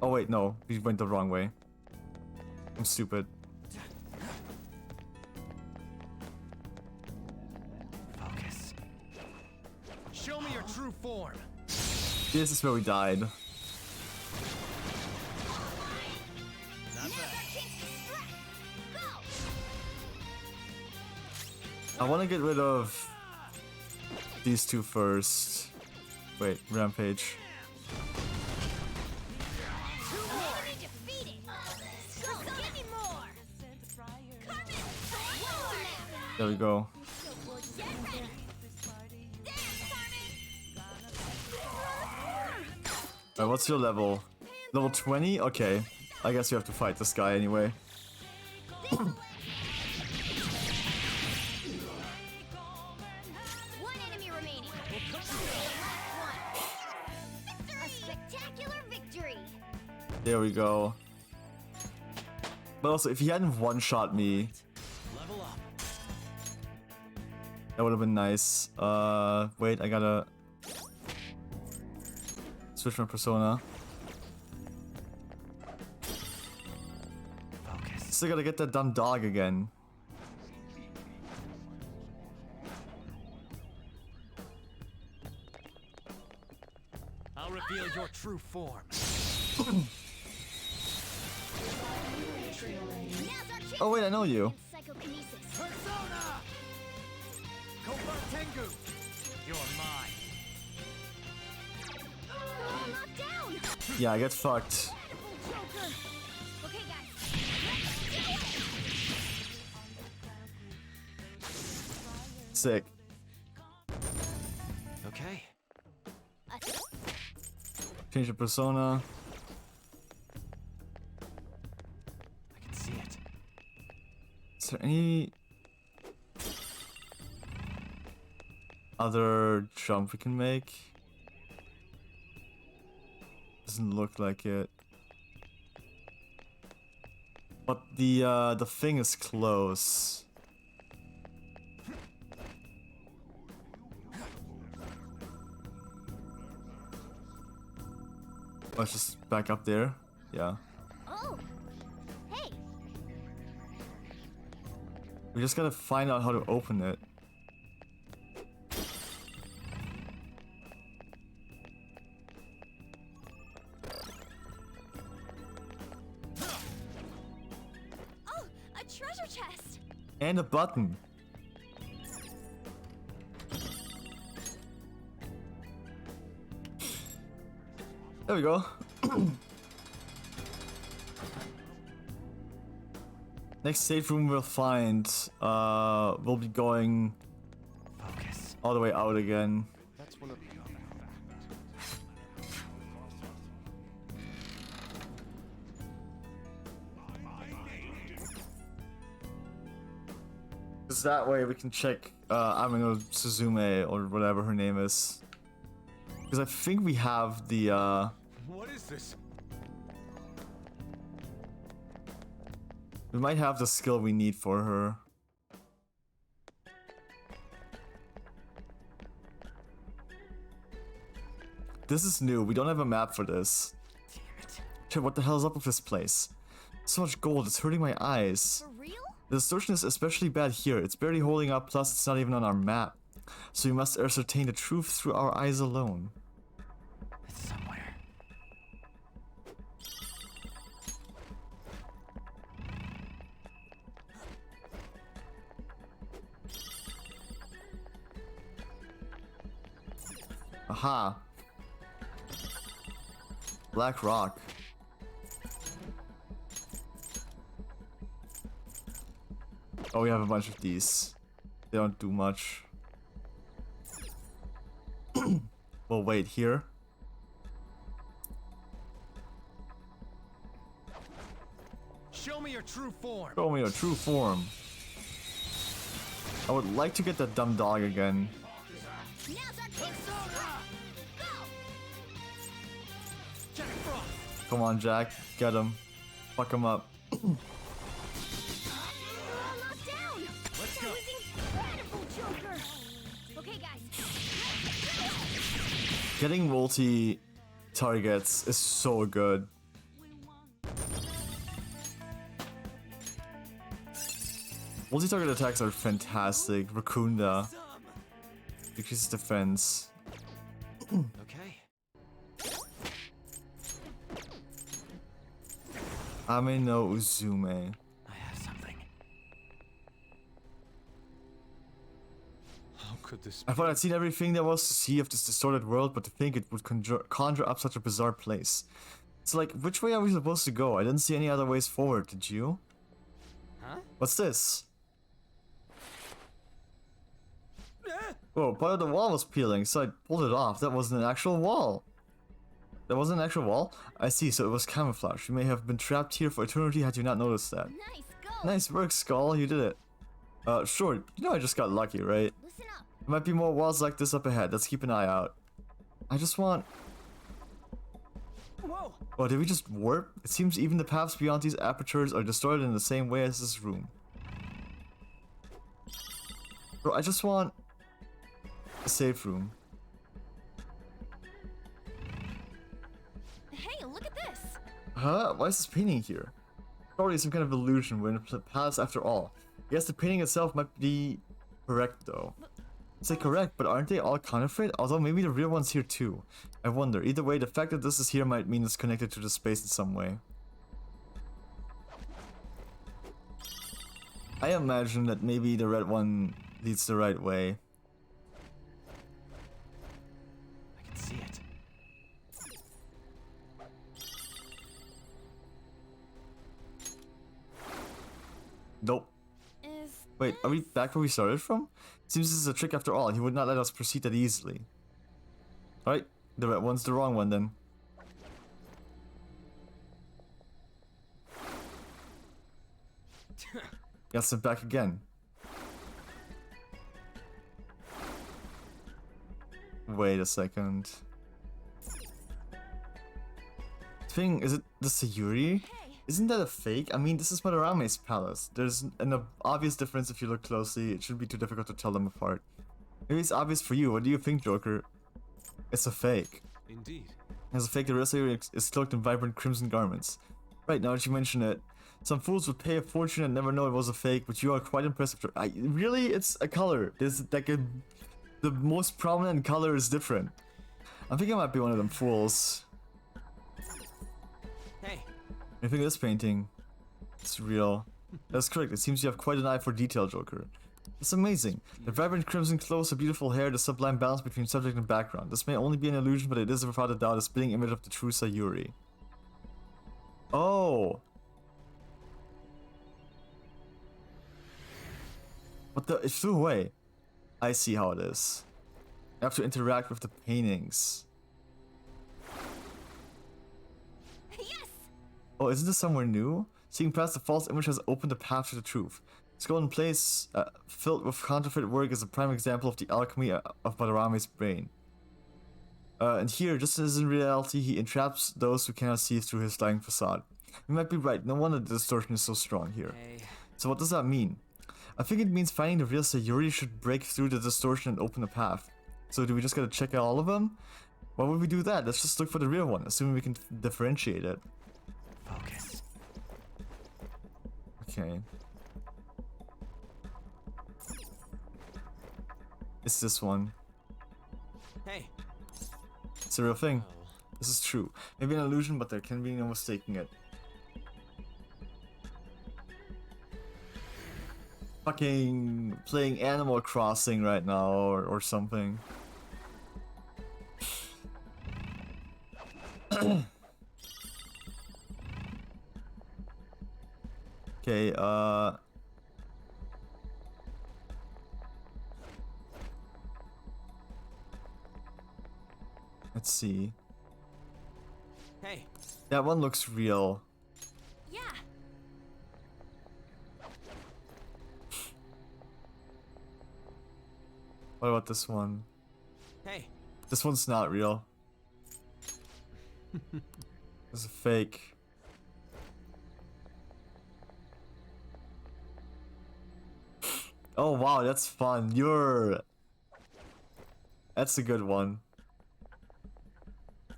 Oh wait, no, we went the wrong way. I'm stupid. Focus. Show me your true form. This is where we died. Another chance to strike. Go. I want to get rid of these two first. Wait, rampage. Enemy defeated. There we go. So gorgeous down there. Alright, what's your level? Level 20? Okay. I guess you have to fight this guy anyway. One enemy remaining. Last one. A spectacular victory. There we go. But also, if he hadn't one-shot me, Level up. that would have been nice. Wait, I gotta switch my persona. Focus. Still gotta get that dumb dog again. I'll reveal your true form. Now's our chance. Oh wait, I know you. Psychokinesis. Persona! Covert Tengu! You're mine. Knocked down. Yeah, I get fucked. Beautiful Joker. Okay, guys. Sick. Okay. Change the persona. I can see it. Is there any other jump we can make? Doesn't look like it. But the thing is close. Let's just back up there. Yeah. Oh. Hey. We just gotta find out how to open it. Oh, a treasure chest. And a button. There we go. Next safe room we'll find, we'll be going Focus. all the way out again. That's one of Cause that way we can check, Amino Suzume or whatever her name is. Because I think we have the, What is this? we might have the skill we need for her. This is new, we don't have a map for this. Damn it. Shit, what the hell is up with this place? So much gold, it's hurting my eyes. For real? The distortion is especially bad here, it's barely holding up, plus it's not even on our map. So we must ascertain the truth through our eyes alone. It's somewhere. Aha. Black rock. Oh, we have a bunch of these. They don't do much. Well, wait, here. Show me your true form. Show me your true form. I would like to get that dumb dog again. Now's our chance. Go. Jack Frost. Come on, Jack. Get him. Fuck him up. Knocked down. Let's That go. was incredible, Joker. Okay, guys. Getting multi targets is so good. Multi-target attacks are fantastic. Raccoonda decreases defense. Okay. Ame no Uzume. I have something. How could this I thought I'd seen everything there was to see of this distorted world, but to think it would conjure up such a bizarre place. It's like, which way are we supposed to go? I didn't see any other ways forward, did you? Huh? What's this? Oh, part of the wall was peeling, so I pulled it off. That wasn't an actual wall. That wasn't an actual wall? I see, so it was camouflage. You may have been trapped here for eternity had you not noticed that. Nice go. Nice work, Skull. You did it. Sure. You know I just got lucky, right? Listen up. There might be more walls like this up ahead. Let's keep an eye out. I just want... Whoa! Oh, did we just warp? It seems even the paths beyond these apertures are distorted in the same way as this room. Bro, I just want... a safe room. Hey, look at this! Huh? Why is this painting here? Probably some kind of illusion. We're in a palace after all. Yes, the painting itself might be correct though. Say correct, but aren't they all counterfeit? Although maybe the real one's here too. I wonder. Either way, the fact that this is here might mean it's connected to the space in some way. I imagine that maybe the red one leads the right way. I can see it. Nope. Is Wait, are we back where we started from? Seems this is a trick after all. He would not let us proceed that easily. Alright, the red one's the wrong one then. Got sent back again. Wait a second. Thing, is it the Sayuri? Isn't that a fake? I mean, this is Madarame's palace. There's an obvious difference if you look closely. It shouldn't be too difficult to tell them apart. Maybe it's obvious for you. What do you think, Joker? It's a fake. Indeed. As a fake, the real Sayuri is cloaked in vibrant crimson garments. Right, now that you mention it, some fools would pay a fortune and never know it was a fake, but you are quite impressive. Really? It's a color. There's like the most prominent color is different. I think I might be one of them fools. Hey, I think this painting, it's real. That's correct. It seems you have quite an eye for detail, Joker. It's amazing. The vibrant crimson clothes, the beautiful hair, the sublime balance between subject and background. This may only be an illusion, but it is without a doubt a spitting image of the true Sayuri. Oh. What the? It flew away. I see how it is. I have to interact with the paintings. Yes. Oh, isn't this somewhere new? Seeing past the false image has opened the path to the truth. This golden place, filled with counterfeit work, is a prime example of the alchemy of Madarame's brain. And here, just as in reality, he entraps those who cannot see through his lying facade. You might be right, no wonder the distortion is so strong here. hey. So what does that mean? I think it means finding the real Sayuri should break through the distortion and open a path. So do we just gotta check out all of them? Why would we do that? Let's just look for the real one, assuming we can differentiate it. Focus. Okay. It's this one. Hey, It's a real thing. This is true. Maybe an illusion, but there can be no mistaking it. Fucking playing Animal Crossing right now or something. Okay, let's see. hey. That one looks real. yeah. What about this one? Hey, This one's not real. It's a fake. Oh wow, that's fun. That's a good one.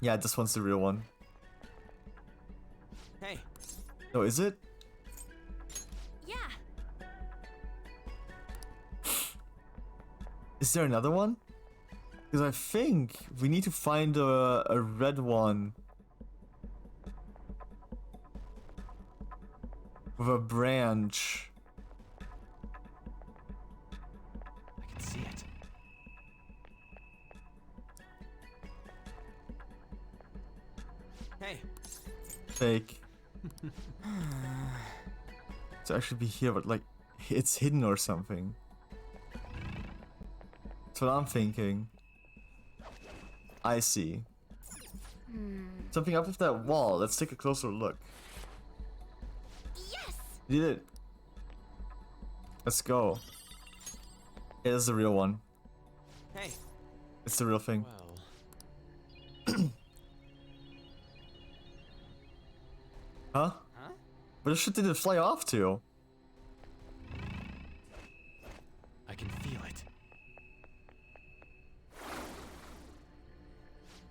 Yeah, this one's the real one. hey. No, is it? Yeah. Is there another one? Because I think we need to find a red one. With a branch. I can see it. Hey, Fake. To actually be here, but like, it's hidden or something. That's what I'm thinking. I see. Something up with that wall. Let's take a closer look. Yes! Did it? Let's go. It is the real one. Hey, It's the real thing. Well, Huh? huh? Where the shit did it fly off to? I can feel it.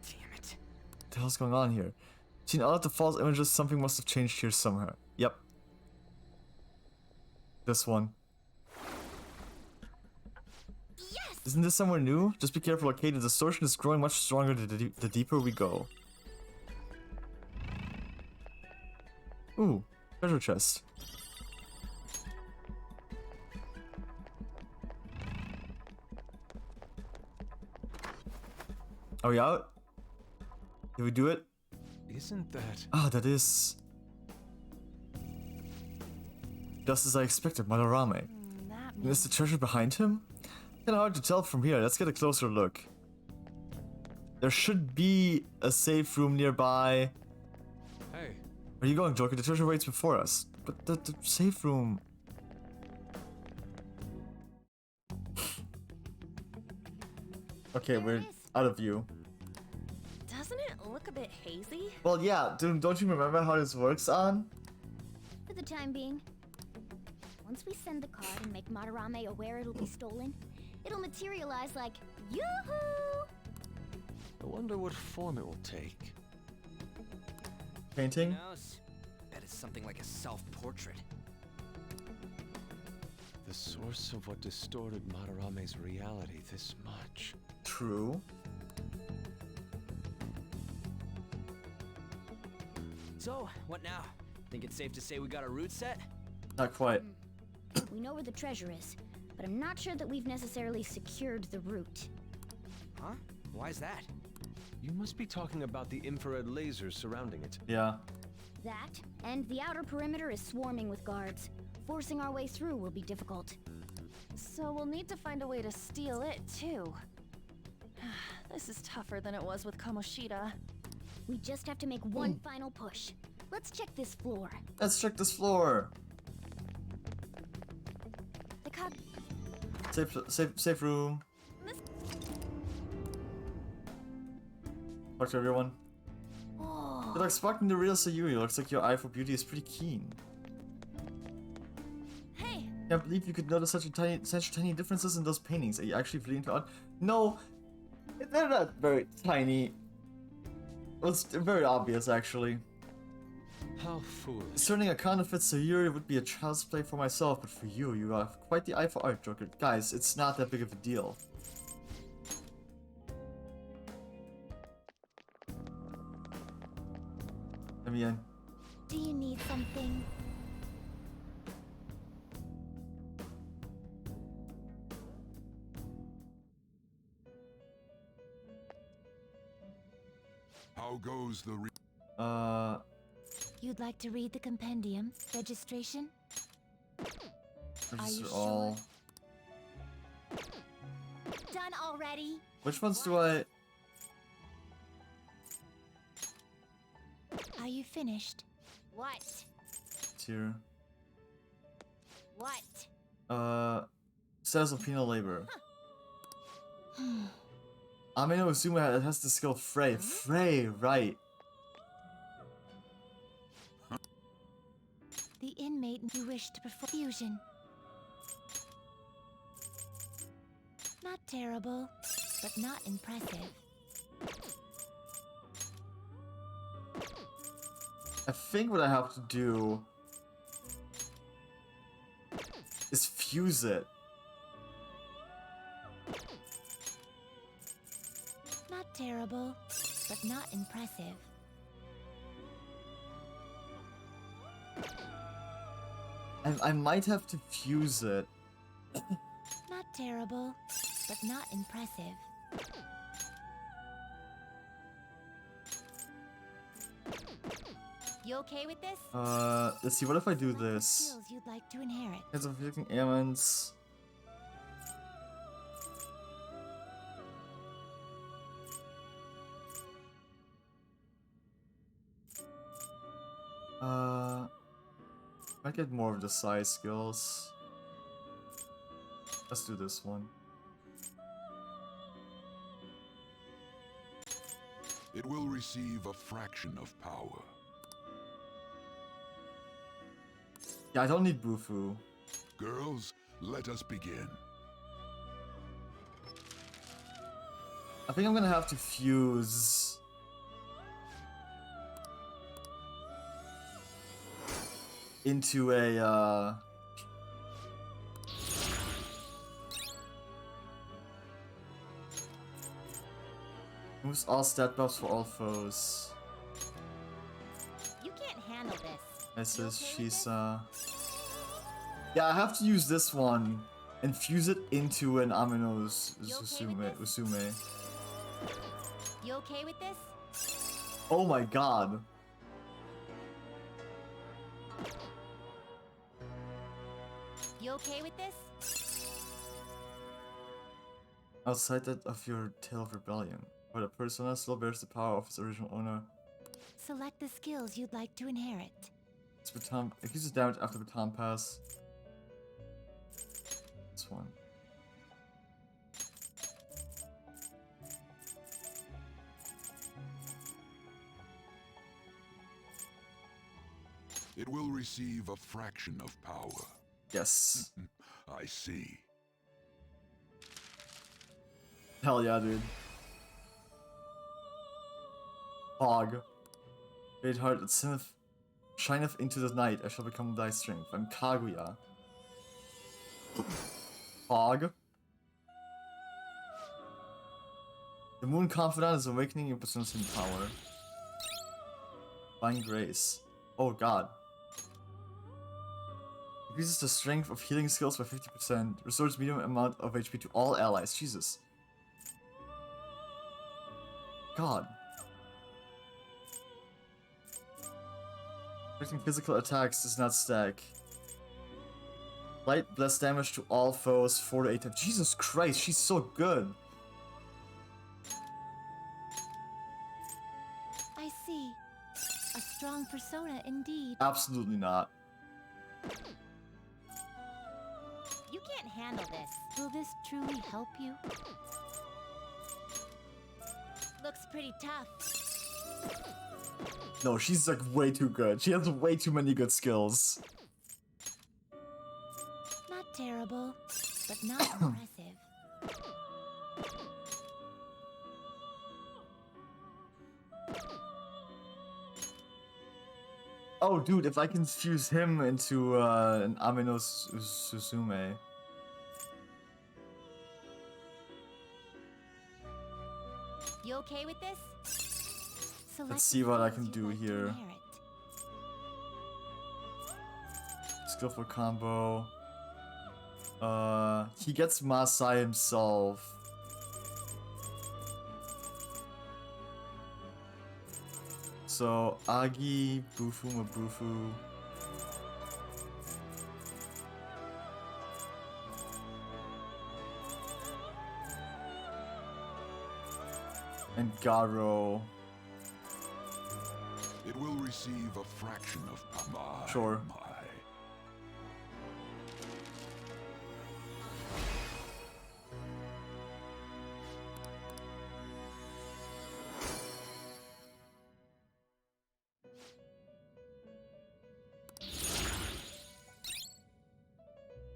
Damn it. What the hell's going on here? Seen all of the false images, something must have changed here somewhere. Yep. This one. Yes! Isn't this somewhere new? Just be careful, okay? The distortion is growing much stronger the deeper we go. Ooh, treasure chest. Are we out? Did we do it? Isn't that... Ah, that is... just as I expected, Madarame. That Is means the treasure behind him? Kinda hard to tell from here. Let's get a closer look. There should be a safe room nearby. Hey, Where are you going, Joker? The treasure waits before us. But the safe room... okay, There we're it is. out of view. doesn't it look a bit hazy? Well, yeah, don't you remember how this works on? For the time being. Once we send the card and make Madarame aware it'll be stolen, it'll materialize like, yoo-hoo! I wonder what form it will take. Who Painting? knows? Bet it's something like a self-portrait. The source of what distorted Madarame's reality this much. True. So, what now? Think it's safe to say we got a route set? Not quite. We know where the treasure is, but I'm not sure that we've necessarily secured the route. Huh? Why's that? You must be talking about the infrared lasers surrounding it. Yeah. That, and the outer perimeter is swarming with guards. Forcing our way through will be difficult. So we'll need to find a way to steal it, too. This is tougher than it was with Kamoshida. We just have to make one final push. Let's check this floor. Let's check this floor. The cop... Safe room. Talk to everyone. Oh, You're like spotting the real Sayuri. Looks like your eye for beauty is pretty keen. hey! Can't believe you could notice such tiny differences in those paintings. Are you actually really into art? No, they're not very tiny. Well, it's very obvious, actually. How foolish. Discerning a counterfeit Sayuri would be a child's play for myself, but for you, you have quite the eye for art, Joker. Guys, it's not that big of a deal. Let me in. Do you need something? How goes the You'd like to read the compendium? Registration? Register you all. Done already? Which ones do I... Are you finished? What? Here. What? Status of penal labor. Ameno Uzuma has the skill Frey. Frey, right. The inmate you wish to perform fusion. Not terrible, but not impressive. I think what I have to do is fuse it. Not terrible, but not impressive. I might have to fuse it. Not terrible, but not impressive. You okay with this? Let's see, what if I do Select the this? skills you'd like to inherit. Hands of inflicting ailments. I get more of the size skills. Let's do this one. It will receive a fraction of power. Yeah, I don't need Bufu. Girls, let us begin. I think I'm gonna have to fuse into a moves all stat buffs for all foes. You can't handle this. This You is okay with Shisa. Yeah, I have to use this one and fuse it into an Amino's You okay with Usume. You okay with this? Oh my god. You okay with this? Outside that of your Tale of Rebellion, where the persona still bears the power of its original owner. Select the skills you'd like to inherit. It's baton. It uses damage after baton pass. This one. It will receive a fraction of power. Yes. I see. Hell yeah, dude. Hog. Great heart that sinneth, shineth into the night, I shall become thy strength. I'm Kaguya. Hog. The moon confidant is awakening your person's power. Divine grace. Oh god. Increases the strength of healing skills by 50%. Restores medium amount of HP to all allies. Jesus. God. Inflicting physical attacks does not stack. Light less damage to all foes 4 to 8 times. Jesus Christ, she's so good. I see. A strong persona indeed. Absolutely not. You can't handle this. Will this truly help you? Looks pretty tough. No, she's like way too good. She has way too many good skills. Not terrible, but not impressive. Oh, dude, if I can fuse him into an Amino Suzume. You okay with this? Select Let's see what I the can skills do you'd like to here. inherit. Skillful combo. He gets Masai himself. So, Agi, Bufu, Mabufu. And Garo. It will receive a fraction of power. Sure.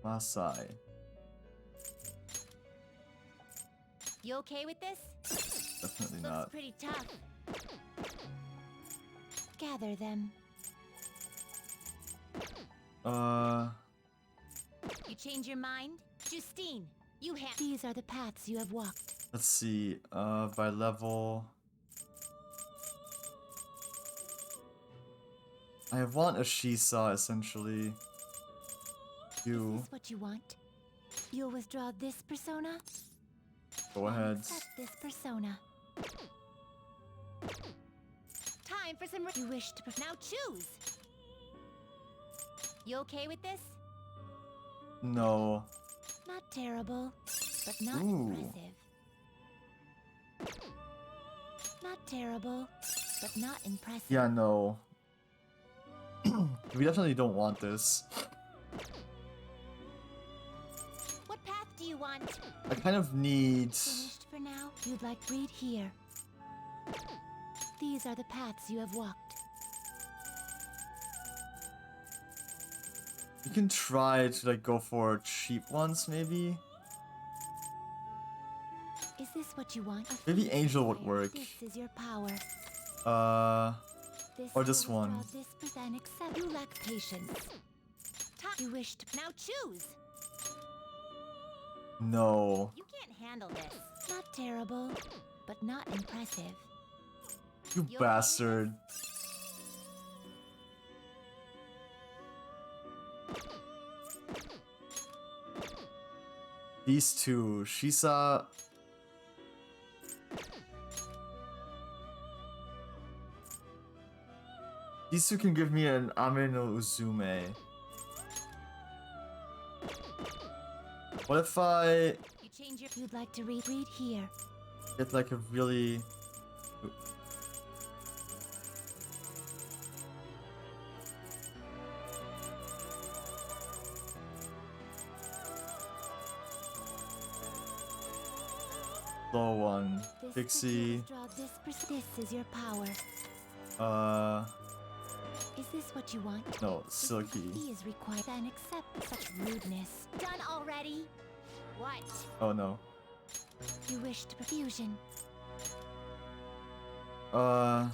Masai. You okay with this? Definitely Looks not. pretty tough. Gather them. You change your mind? Justine, you have. These are the paths you have walked. Let's see. By level. I want a Shisa essentially. Is You this what you want? You'll withdraw this persona? go Then ahead. accept this persona. Time for some. You wish to. Now choose. You okay with this? No. Not terrible, but not Ooh. impressive. Not terrible, but not impressive. Yeah, no. We definitely don't want this. What path do you want? I kind of need... Finished for now? You'd like read here. These are the paths you have walked. You can try to like go for cheap ones, maybe. Is this what you want? Maybe Angel would work. This is your power. Or this one. Then accept. You lack patience. You wish to now choose. No. You can't handle this. Not terrible, but not impressive. You bastard. These two, Shisa. These two can give me an Ame no Uzume. What if I You change your. You'd like to read here. get like a really... low one. Pixie. This is your power. Is this what you want? No, Silky. He is required. Then accept such rudeness. Done already? What? Oh no. You wish to fusion. I've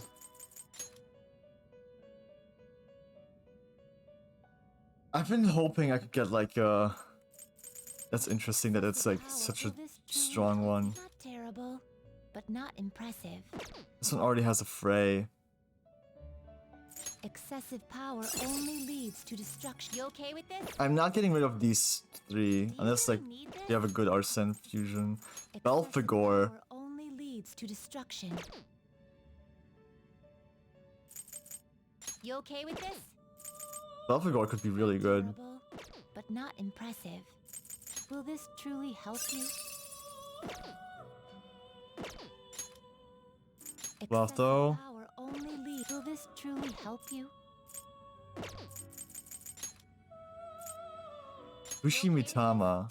been hoping I could get like that's interesting that it's like such a strong one. Not terrible, but not impressive. This one already has a fray. Excessive power only leads to destruction. You okay with this? I'm not getting rid of these three unless like Need this? they have a good Arsene fusion. Excessive Belphegor. power only leads to destruction. You okay with this? Belphegor could be really good. Terrible, but not impressive. Will this truly help you? Well, Excessive though. power only leads. Will this truly help you? Ushimitama.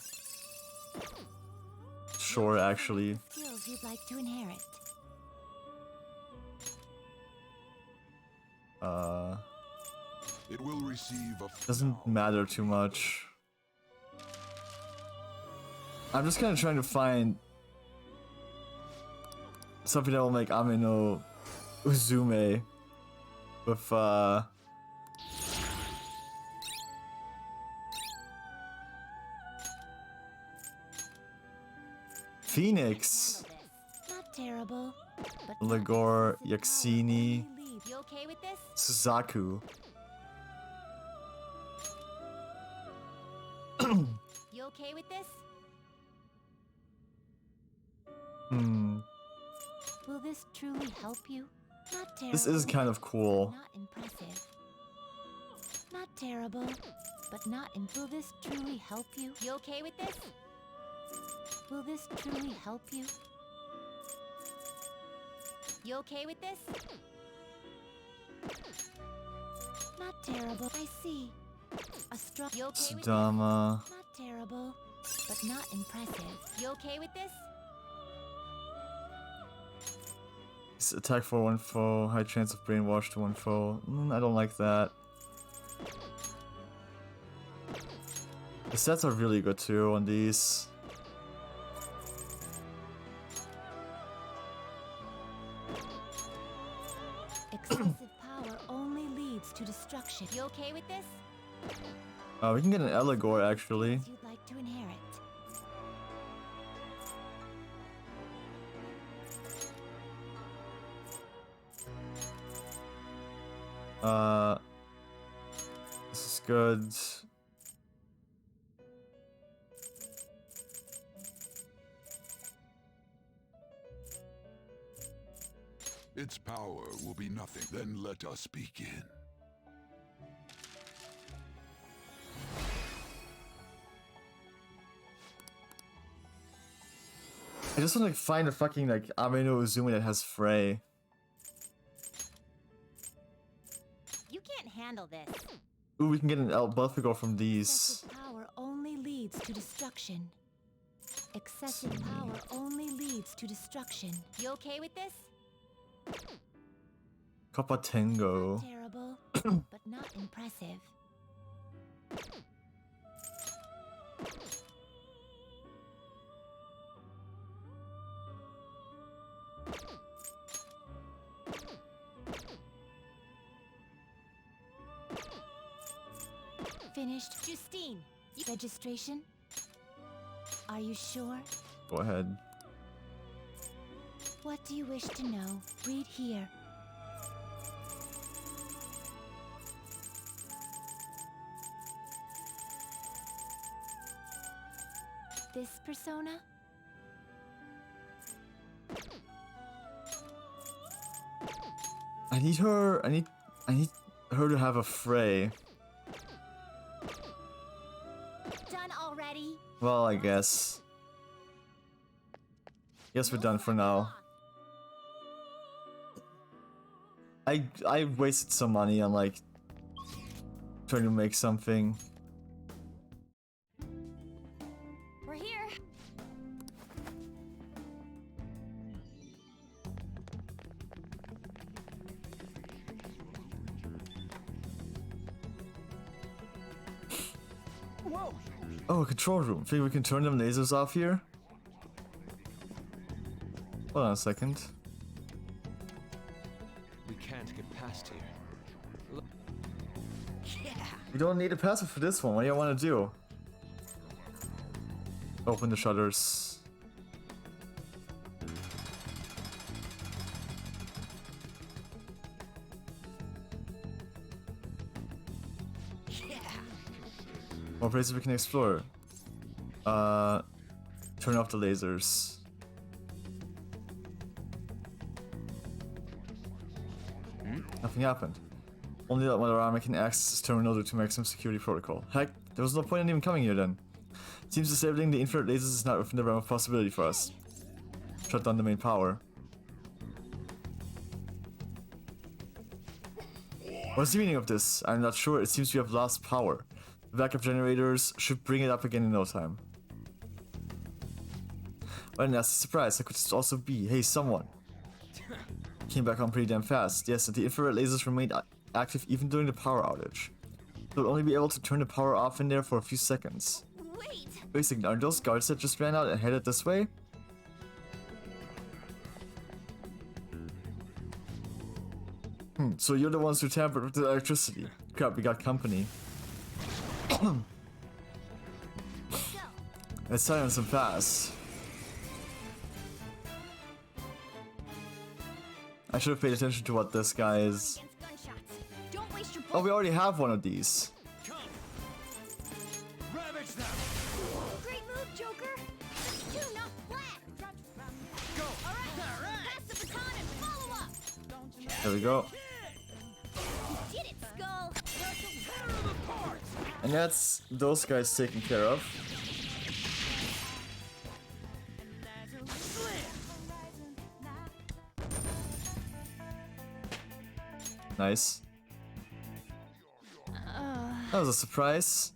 Sure, actually. Skills you'd like to inherit. It will receive a Doesn't matter too much. I'm just kind of trying to find something that will make Ame no Uzume with Phoenix, Not terrible, but Ligor, not excessive Yaxini, power only leads. You okay with this? Suzaku. You okay with this? Will this truly help you? Not terrible. This is kind of cool. Not impressive. Not terrible, but not in. Will this truly help you? You okay with this? Will this truly help you? You okay with this? Not terrible. I see. A strong. You okay with this? Sudama. Not terrible, but not impressive. You okay with this? It's attack for one foe, high chance of brainwash to one foe. I don't like that. The sets are really good too on these. Excessive power only leads to destruction. You okay with this? We can get an Eligor actually. You'd like to inherit. This is good. Its power will be nothing. Then let us begin. I just want to find a fucking like Ame no Uzume that has fray. You can't handle this. Ooh, we can get an buff figure from these. Excessive power only leads to destruction. Excessive power only leads to destruction. You okay with this? Capatengo. Terrible, but not impressive. Finished. Justine, registration? Are you sure? Go ahead. What do you wish to know? Read here. This persona? I need her to have a fray. Done already? Well, I guess. Guess we're done for now. I wasted some money on like trying to make something. We're here. Whoa! Oh, a control room. Think we can turn them lasers off here? Hold on a second. We can't get past here. Look. Yeah! We don't need a password for this one. What do you want to do? Open the shutters. Yeah! More places we can explore. Turn off the lasers. Nothing happened. Only that one armor can access this terminal due to maximum security protocol. Heck, there was no point in even coming here then. Seems disabling the infrared lasers is not within the realm of possibility for us. Shut down the main power. What's the meaning of this? I'm not sure. It seems we have lost power. The backup generators should bring it up again in no time. What a nasty surprise. That could just also be, hey, someone. Came back on pretty damn fast. Yes, and the infrared lasers remained active even during the power outage. We'll only be able to turn the power off in there for a few seconds. Wait! Basically, are those guards that just ran out and headed this way? So you're the ones who tampered with the electricity. Crap, we got company. Let's silence them fast. I should have paid attention to what this guy is. Don't waste your Oh, we already have one of these. Ravage them! Great move, Joker! Do not flat! Go! Alright! Pass the baton and follow up! There we go. You did it, Skull! And that's those guys taken care of. Nice. That was a surprise.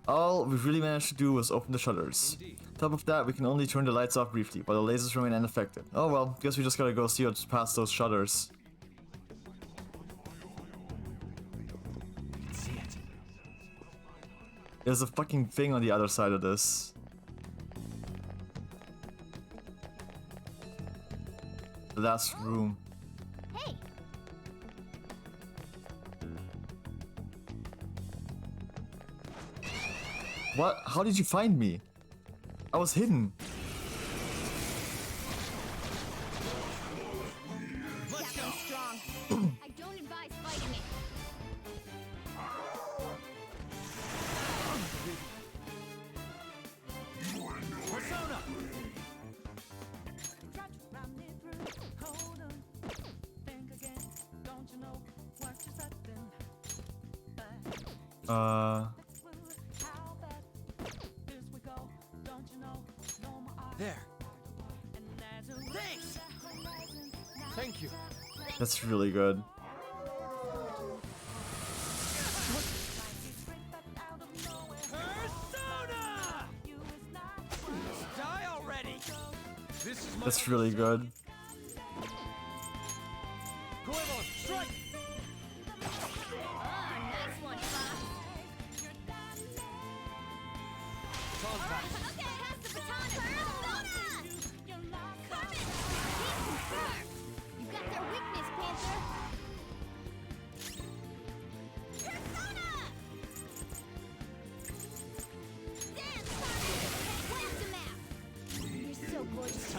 All we really managed to do was open the shutters. Top of that, we can only turn the lights off briefly, while the lasers remain unaffected. Oh well, guess we just gotta go see what's past those shutters. See it. There's a fucking thing on the other side of this. The last room. Hey! What? How did you find me? I was hidden. Let's go strong. I don't advise fighting it. Persona! There. Thanks! Thank you. That's really good. That's really good. Oh, nice one, Fox. Okay, has the baton. Persona! Carmen! Heat confirmed! You got their weakness, Panther! Persona! Dance, Carmen! Where's the map? You're so gorgeous.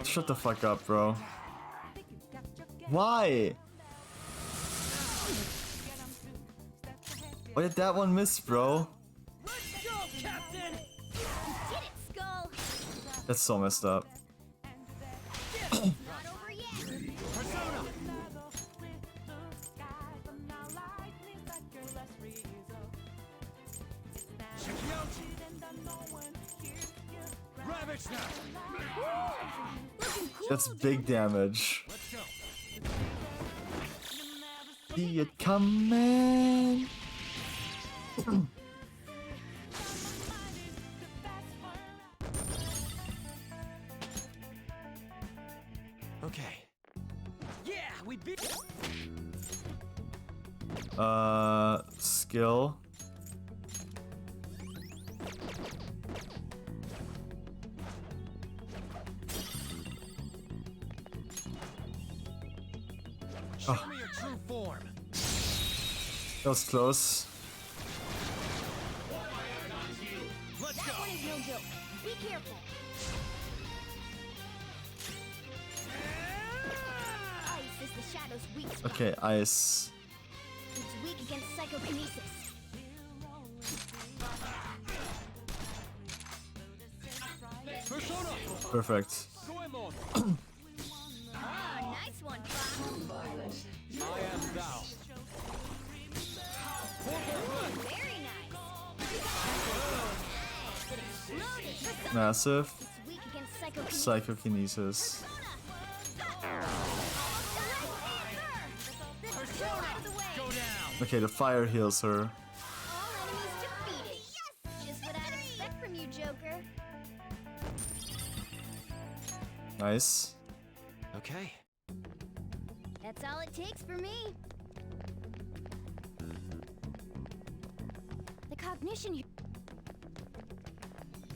Shut the fuck up, bro. Why? Why did that one miss, bro? Let's go, Captain! You did it, Skull! That's so messed up. Not over yet! Persona! Ravage now! Looking cool, That's big damage. Let's go! See it coming. Okay. Yeah, we beat. Skill. Show me your true form. That was close. Let's That go! one is no joke. Be careful. Ice is the shadow's weak spot. Okay, ice. It's weak against psychokinesis. Persona! Perfect. Goemon! Ah, nice one, Fox. I am thou. Very nice. It exploded. Persona. Massive. It's weak against psychokinesis. Psychokinesis. Go down! Okay, the fire heals her. All enemies defeated. Yes! Just what I'd expect from you, Joker. Nice. Okay. That's all it takes for me. The cognition you...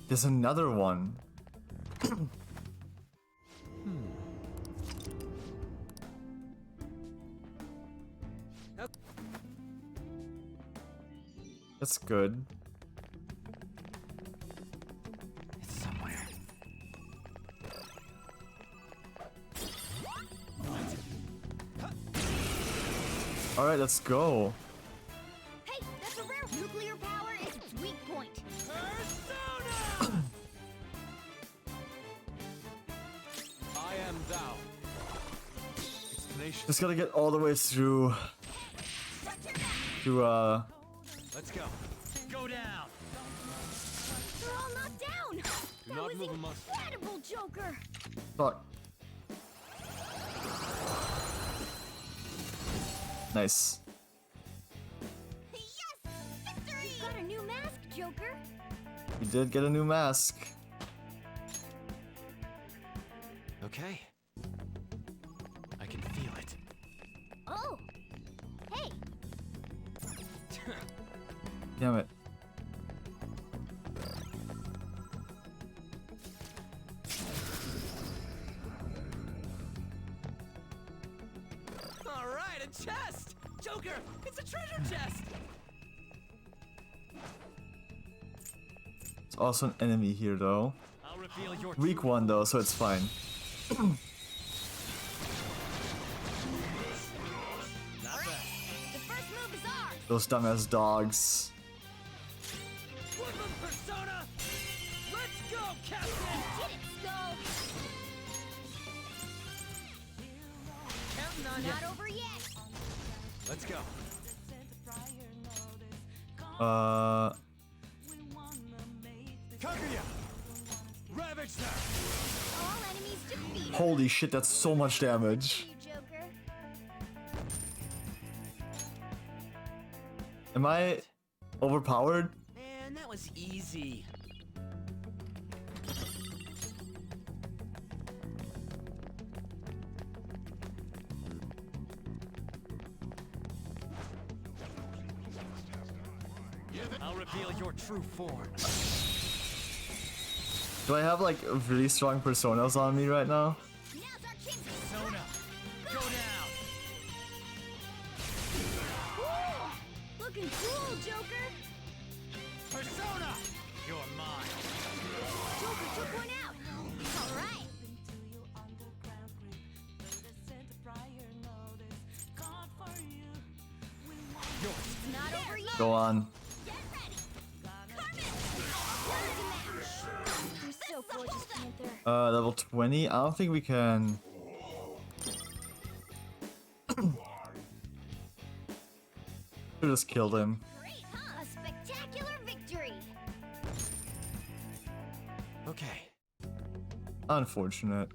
There's another one. That's good. It's somewhere. Alright, let's go. Hey, that's a rare... Nuclear power is its weak point. I am thou. It's tenacious. Just gotta get all the way through to Let's go. Go down! They're all knocked down. Do That not was move a muscle. incredible, Joker. fuck. Nice. Yes! Victory! You got a new mask, Joker. You did get a new mask. Okay. I can feel it. Oh. Hey, Damn it. All right, a chest! Joker, it's a treasure chest! There's also an enemy here though. I'll reveal your Weak one though, so it's fine. Not bad. the first move is ours. Those dumbass dogs. Woodland Persona! Let's go, Captain! Get it, Skull. Counting on Not over yet. Let's go. Kaguya! Ravage them! All enemies defeated. Holy shit, that's so much damage. You, Joker. Am I overpowered? Man, that was easy. I'll reveal your true form. Do I have like really strong personas on me right now? Now's our chance to Persona, go down. Cool! Looking cool, Joker! Persona, you're mine. Joker took one out! Alright! It's not over yet! Go on. Get ready! Carmen! You're so gorgeous, Panther. Level 20? I don't think we can. We just killed him. Great, huh? A spectacular victory! Okay. Unfortunate.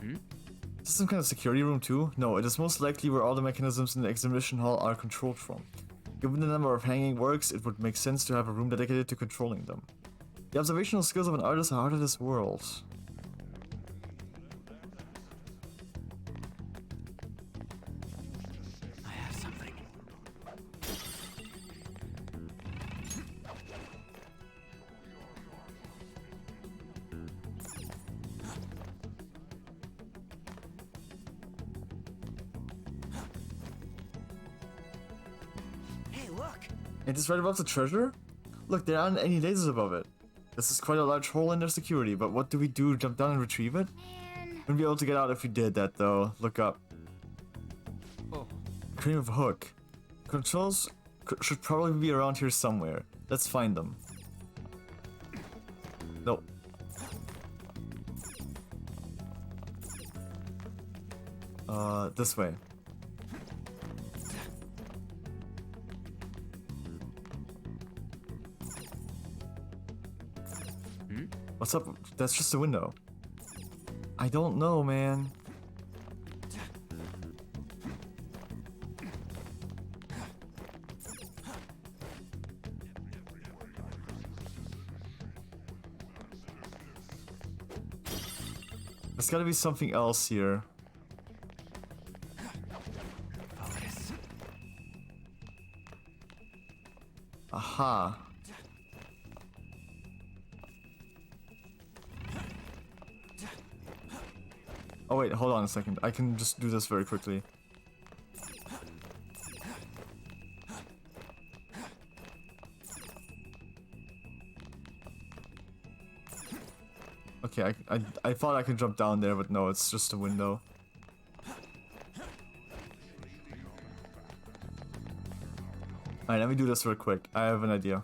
Is this some kind of security room too? No, it is most likely where all the mechanisms in the exhibition hall are controlled from. Given the number of hanging works, it would make sense to have a room dedicated to controlling them. The observational skills of an artist are out of this world. I have something. Hey, look! It is right above the treasure? Look, there aren't any lasers above it. This is quite a large hole in their security, but what do we do? Jump down and retrieve it? Man. Wouldn't be able to get out if we did that though. Look up. Oh, Cream of hook. Controls should probably be around here somewhere. Let's find them. No. This way. What's up? That's just a window. I don't know, man. There's gotta be something else here. Focus. Aha. Oh wait, hold on a second. I can just do this very quickly. Okay, I thought I could jump down there, but no, it's just a window. Alright, let me do this real quick. I have an idea.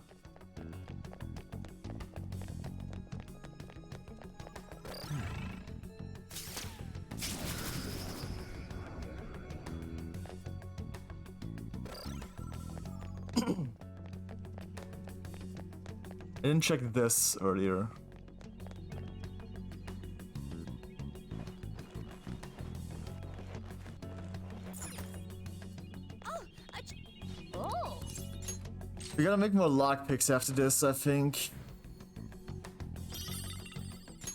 I didn't check this earlier. Oh! We gotta make more lockpicks after this, I think.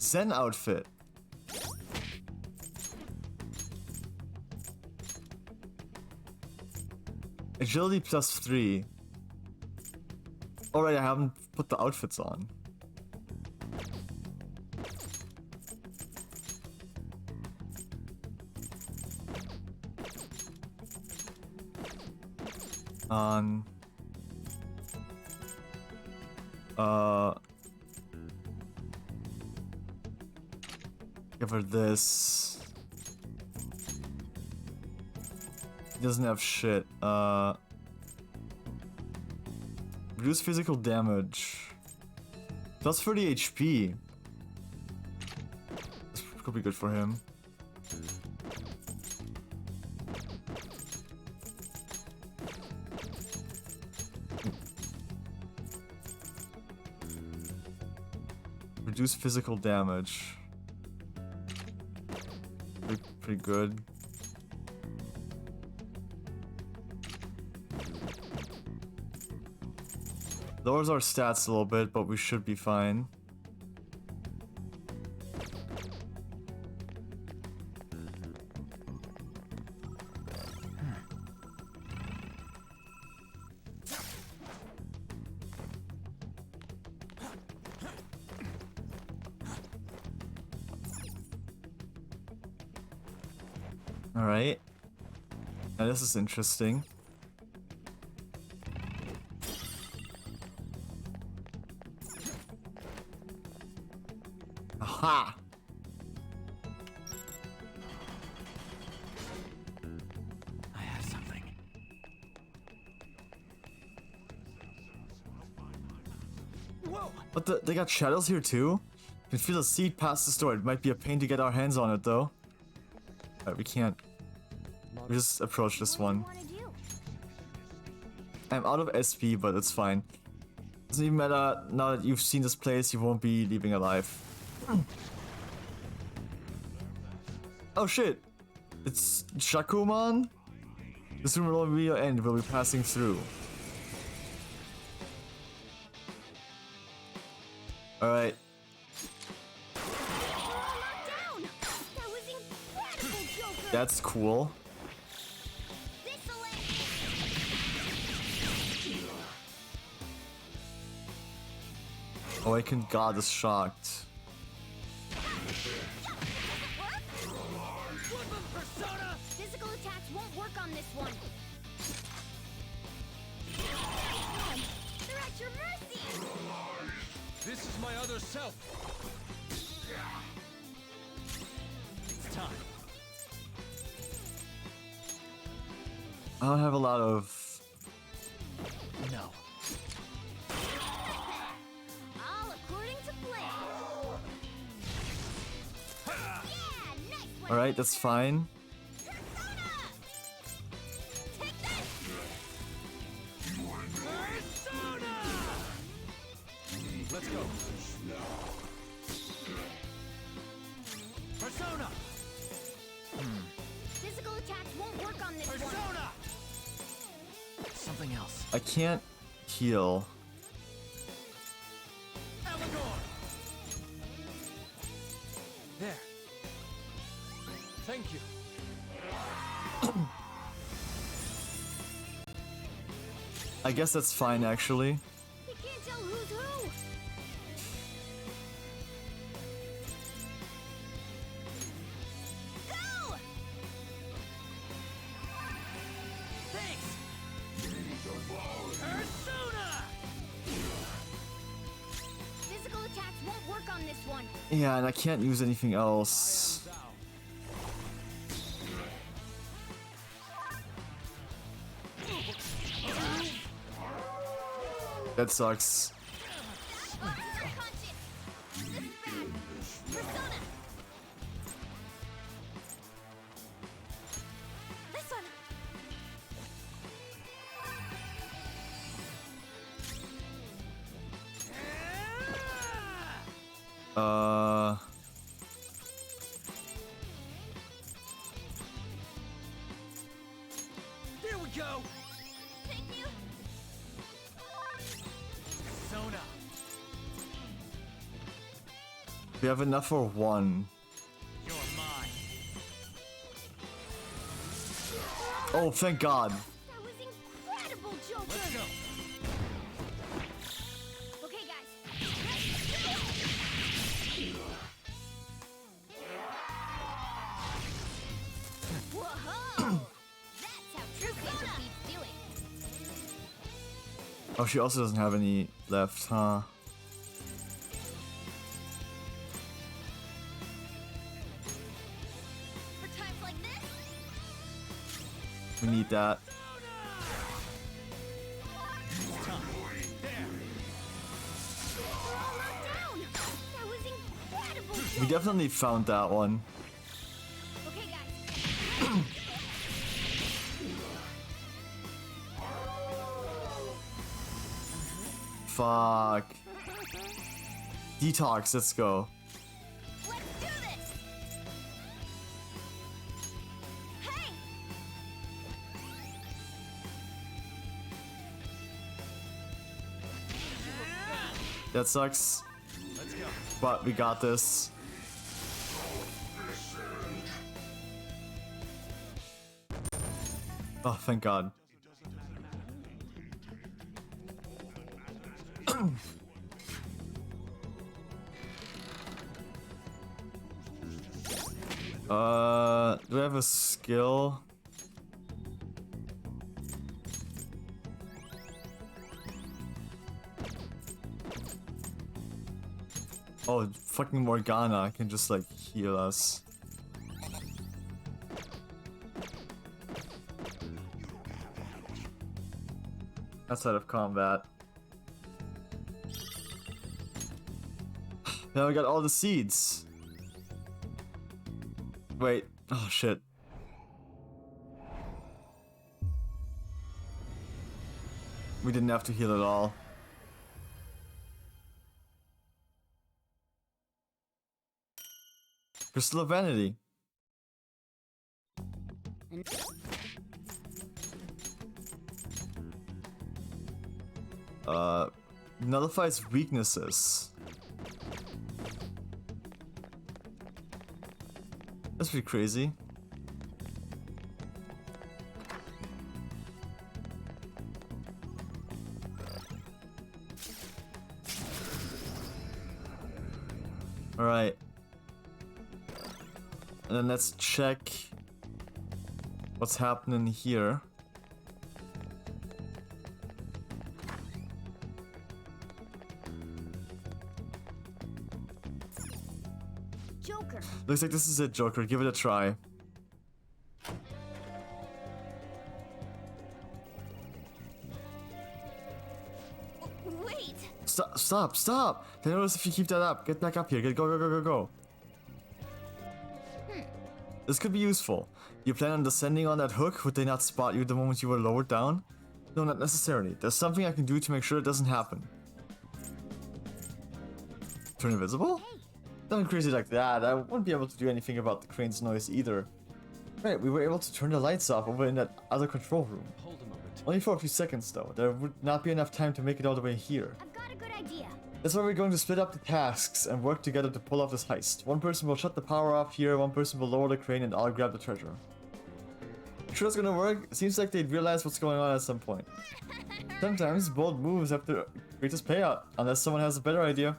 Zen outfit. Agility +3. Alright, I haven't put the outfits on. On. Give her this. He doesn't have shit. Reduce physical damage. Plus 30 HP. This could be good for him. Reduce physical damage. Pretty good. Lowers our stats a little bit, but we should be fine. Alright. Now this is interesting. Aha! I have something. Whoa! But they got shadows here too? You can feel the seed past the store. It might be a pain to get our hands on it though. Alright, we can't. We just approach this one. What do you want to do? I'm out of SP, but it's fine. Doesn't even matter, now that you've seen this place, you won't be leaving alive. Oh shit! It's Shakuman? This room will only be your end, we'll be passing through. Alright. Down! That was incredible, Joker! That's cool. This'll end. Awakened God is shocked. Physical attacks won't work on this one. They're at your mercy. This is my other self. It's time. I don't have a lot of... No. All according to plan. Yeah, nice one. Alright, that's fine. Persona! Take this! Let's go. Persona! Physical attacks won't work on this one. Persona! Something else. I can't heal. Allegor! There. Thank you. I guess that's fine actually. You can't tell who's who. Go! Thanks! Persona! Physical attacks won't work on this one. Yeah, and I can't use anything else. That sucks. Persona! This one. There we go! Thank you. Persona! We have enough for one. You're mine. Oh, thank God. That was incredible, Joker. Let's go. Okay, guys. Whoa! That's how true Persona beats doing. Oh, she also doesn't have any left, huh? For times like this, We need that. we're all locked down. That was incredible, Joker. We definitely found that one. Okay, guys. Fuck. Detox, let's go. Let's do this. Hey! That sucks. Let's go. But we got this. Oh, thank God. Do I have a skill? Oh, fucking Morgana can just like heal us. Outside of combat. Now we got all the seeds. Wait. Oh shit. We didn't have to heal at all. Crystal of Vanity. Nullifies weaknesses. That's pretty crazy. Alright. And then let's check what's happening here. Joker. Looks like this is it, Joker. Give it a try. Wait. Stop! Stop! Stop! They notice if you keep that up. Get back up here. Go! Go! Go! Go! Go! This could be useful. You plan on descending on that hook? Would they not spot you the moment you were lowered down? No, not necessarily. There's something I can do to make sure it doesn't happen. Turn invisible? Nothing crazy like that. I wouldn't be able to do anything about the crane's noise either. Right, we were able to turn the lights off over in that other control room. Hold a moment. Only for a few seconds though. There would not be enough time to make it all the way here. I've got a good idea. That's why we're going to split up the tasks and work together to pull off this heist. One person will shut the power off here, one person will lower the crane, and I'll grab the treasure. Sure it's gonna work? Seems like they'd realize what's going on at some point. Sometimes bold moves have the greatest payout, unless someone has a better idea.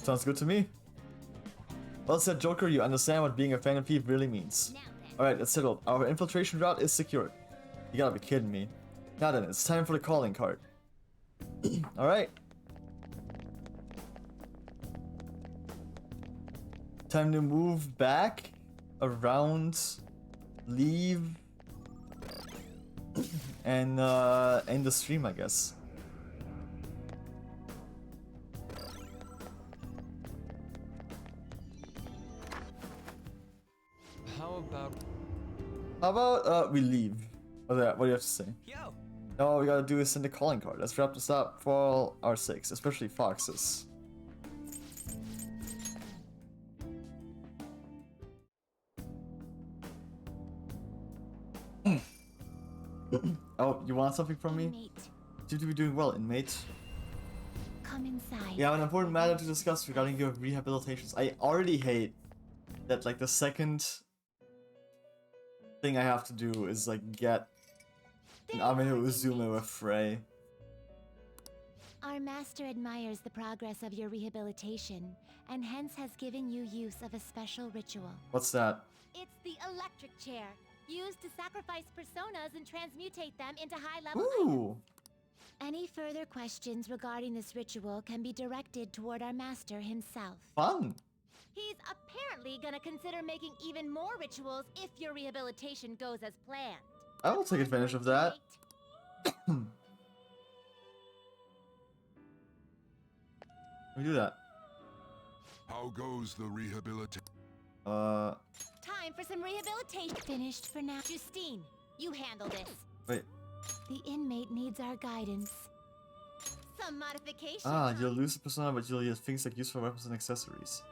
Sounds good to me. Well said, Joker. You understand what being a Phantom Thief really means. Alright, it's settled. Our infiltration route is secured. You gotta be kidding me. Now then, it's time for the calling card. Alright. Time to move back, around, leave, and end the stream, I guess. How about we leave? What do you have to say? Yo. No, all we gotta do is send a calling card. Let's wrap this up for all our sakes, especially Fox's. Oh, you want something from me? Inmate. Seem to be doing well, inmate. Come inside. We have an important matter to discuss regarding your rehabilitations. I already hate that, like, the second thing I have to do is, like, get an Amino Uzume with Frey. Our master admires the progress of your rehabilitation, and hence has given you use of a special ritual. What's that? It's the electric chair, used to sacrifice personas and transmutate them into high-level items. Ooh! Any further questions regarding this ritual can be directed toward our master himself. Fun! He's apparently gonna consider making even more rituals if your rehabilitation goes as planned. I will take advantage of that. We do that. How goes the rehabilitation? Time for some rehabilitation. Finished for now. Justine, you handle this. Wait. The inmate needs our guidance. Some modification. You'll lose the persona, but you'll use things like useful weapons and accessories.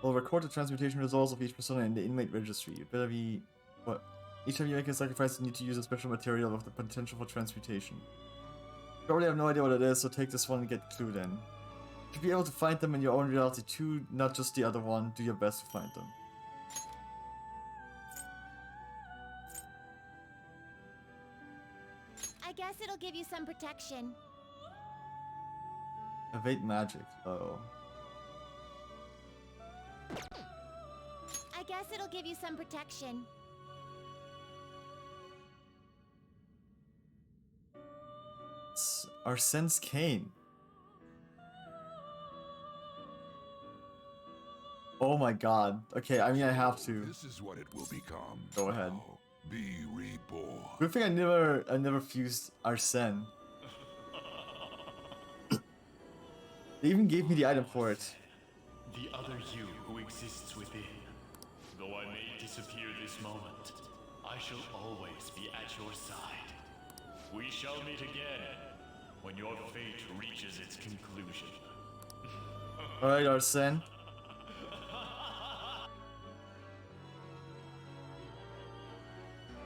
We'll record the transmutation results of each persona in the inmate registry. You better be... What? Each time you make a sacrifice, you need to use a special material with the potential for transmutation. You probably have no idea what it is, so take this one and get clued in. To be able to find them in your own reality too, not just the other one, do your best to find them. I guess it'll give you some protection. Evade magic. Uh-oh. guess it'll give you some protection. It's Arsene's cane. Oh my god. Okay, I mean I have to. This is what it will become. Go ahead. Now, be reborn. Good thing I never fused Arsene. They even gave me the item for it. The other you who exists within. Though I may disappear this moment, I shall always be at your side. We shall meet again when your fate reaches its conclusion. Alright, Arsene.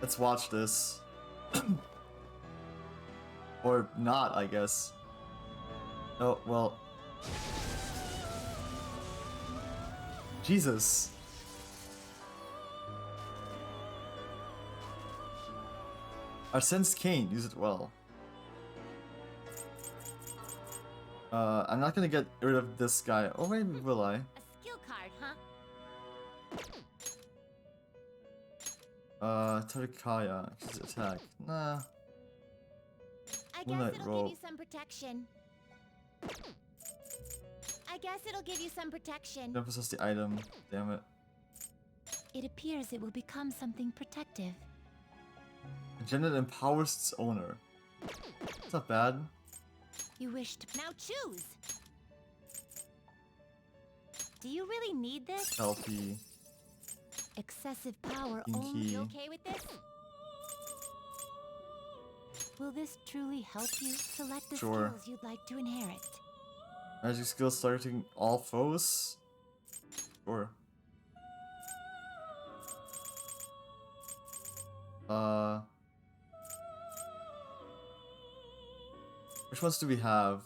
Let's watch this. Or not, I guess. Oh, well. Jesus. Arsene's cane, use it well. I'm not gonna get rid of this guy. Oh, maybe will I? A skill card, huh? Tarikaya. His attack. Nah. I Moonlight guess it'll rope. give you some protection. I guess it'll give you some protection. Emphasize the item. Damn it. It appears it will become something protective. A gem that empowers its owner. It's not bad. You wish to now choose. Do you really need this? Selfie. Excessive power Pinky. only. You okay with this? Will this truly help you? Select the Sure. skills you'd like to inherit. Magic skills targeting all foes? Sure. Which ones do we have?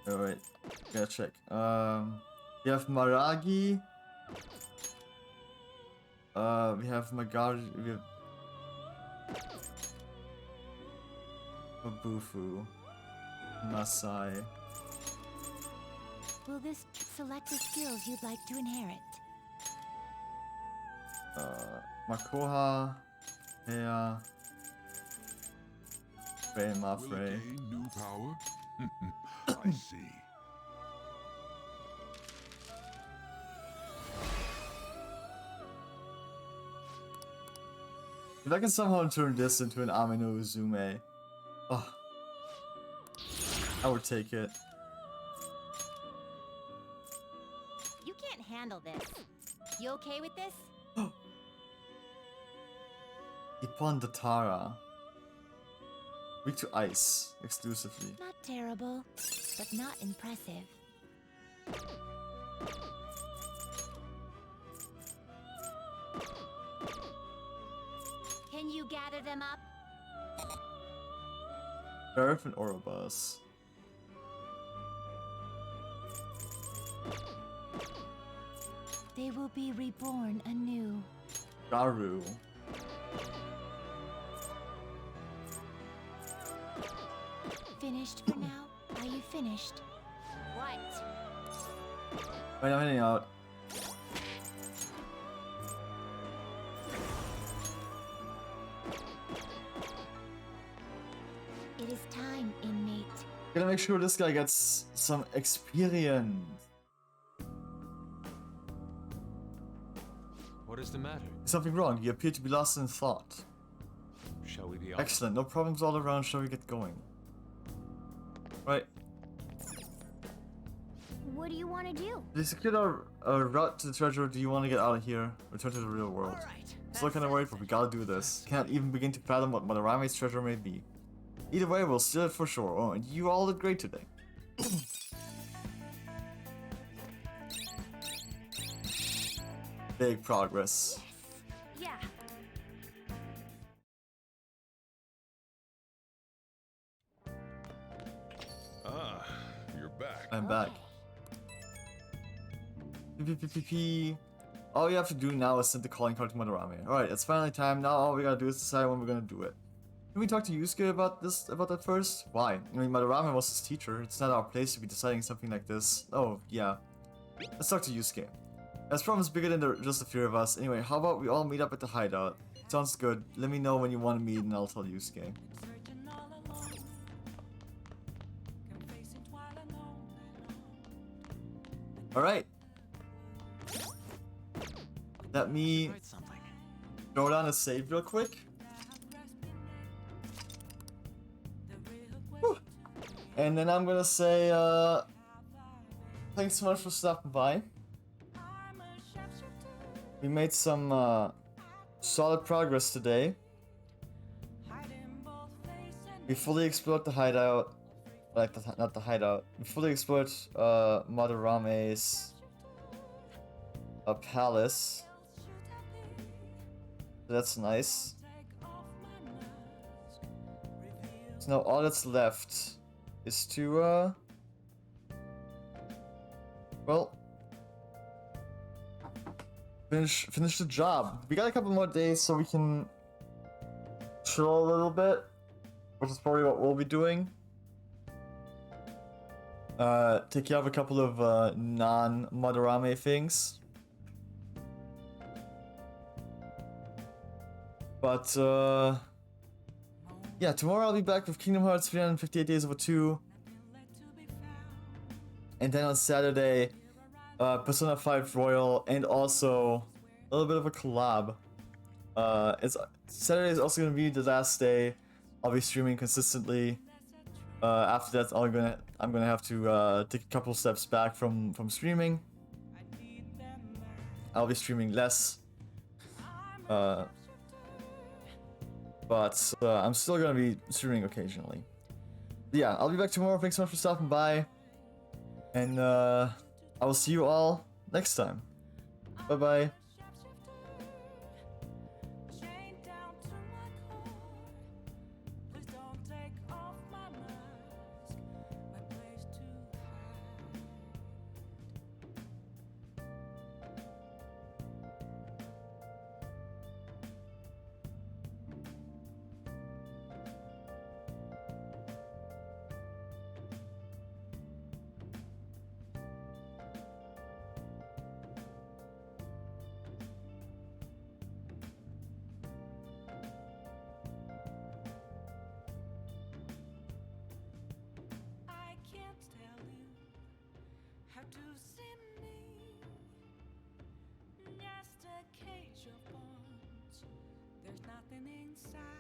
Oh wait, gotta check. We have Maragi. We have Magari. We have Mabufu. Masai. Will this select the skills you'd like to inherit? Makoha. Hea. Frey and Will Mafrey. it gain new power? I see. If I can somehow turn this into an Amino Uzume, oh, I would take it. You can't handle this. You okay with this? Ippon Datara. Weak to ice, exclusively. Not terrible, but not impressive. Can you gather them up? Sheriff and Orobus. They will be reborn anew. Garu. Finished for now? Are you finished? What? Right, I'm heading out. It is time, inmate. Gotta make sure this guy gets some experience. What is the matter? Is something wrong? You appear to be lost in thought. Shall we be off? Excellent, no problems all around. Shall we get going? Right. What do you want to do? They secured our route to the treasure. Do you want to get out of here? Return to the real world. Still kinda worried, but we gotta do this. Can't even begin to fathom what Madarame's treasure may be. Either way, we'll steal it for sure. Oh, and you all did great today. Big progress. Yeah. Ah, you're back. I'm back. P. All we have to do now is send the calling card to Madarame. Alright, it's finally time. Now all we gotta do is decide when we're gonna do it. Can we talk to Yusuke about that first? Why? I mean, Madarame was his teacher. It's not our place to be deciding something like this. Oh, yeah. Let's talk to Yusuke. As promised, bigger than just the fear of us. Anyway, how about we all meet up at the hideout? Sounds good. Let me know when you want to meet and I'll tell Yusuke. Alright. Let me throw down a save real quick. Whew. And then I'm gonna say, thanks so much for stopping by. We made some, solid progress today. We fully explored the hideout. Not the hideout. We fully explored, Madarame's, palace. That's nice. So now all that's left is to, well, finish the job. We got a couple more days so we can chill a little bit, which is probably what we'll be doing. Take care of a couple of non-Madarame things. But yeah, tomorrow I'll be back with Kingdom Hearts 358 Days Over 2. And then on Saturday, Persona 5 Royal, and also a little bit of a collab. Saturday is also gonna be the last day I'll be streaming consistently. After that, I'm gonna have to take a couple steps back from streaming. I'll be streaming less, but I'm still gonna be streaming occasionally. But yeah, I'll be back tomorrow. Thanks so much for stopping by, and I will see you all next time. Bye bye. There's nothing inside.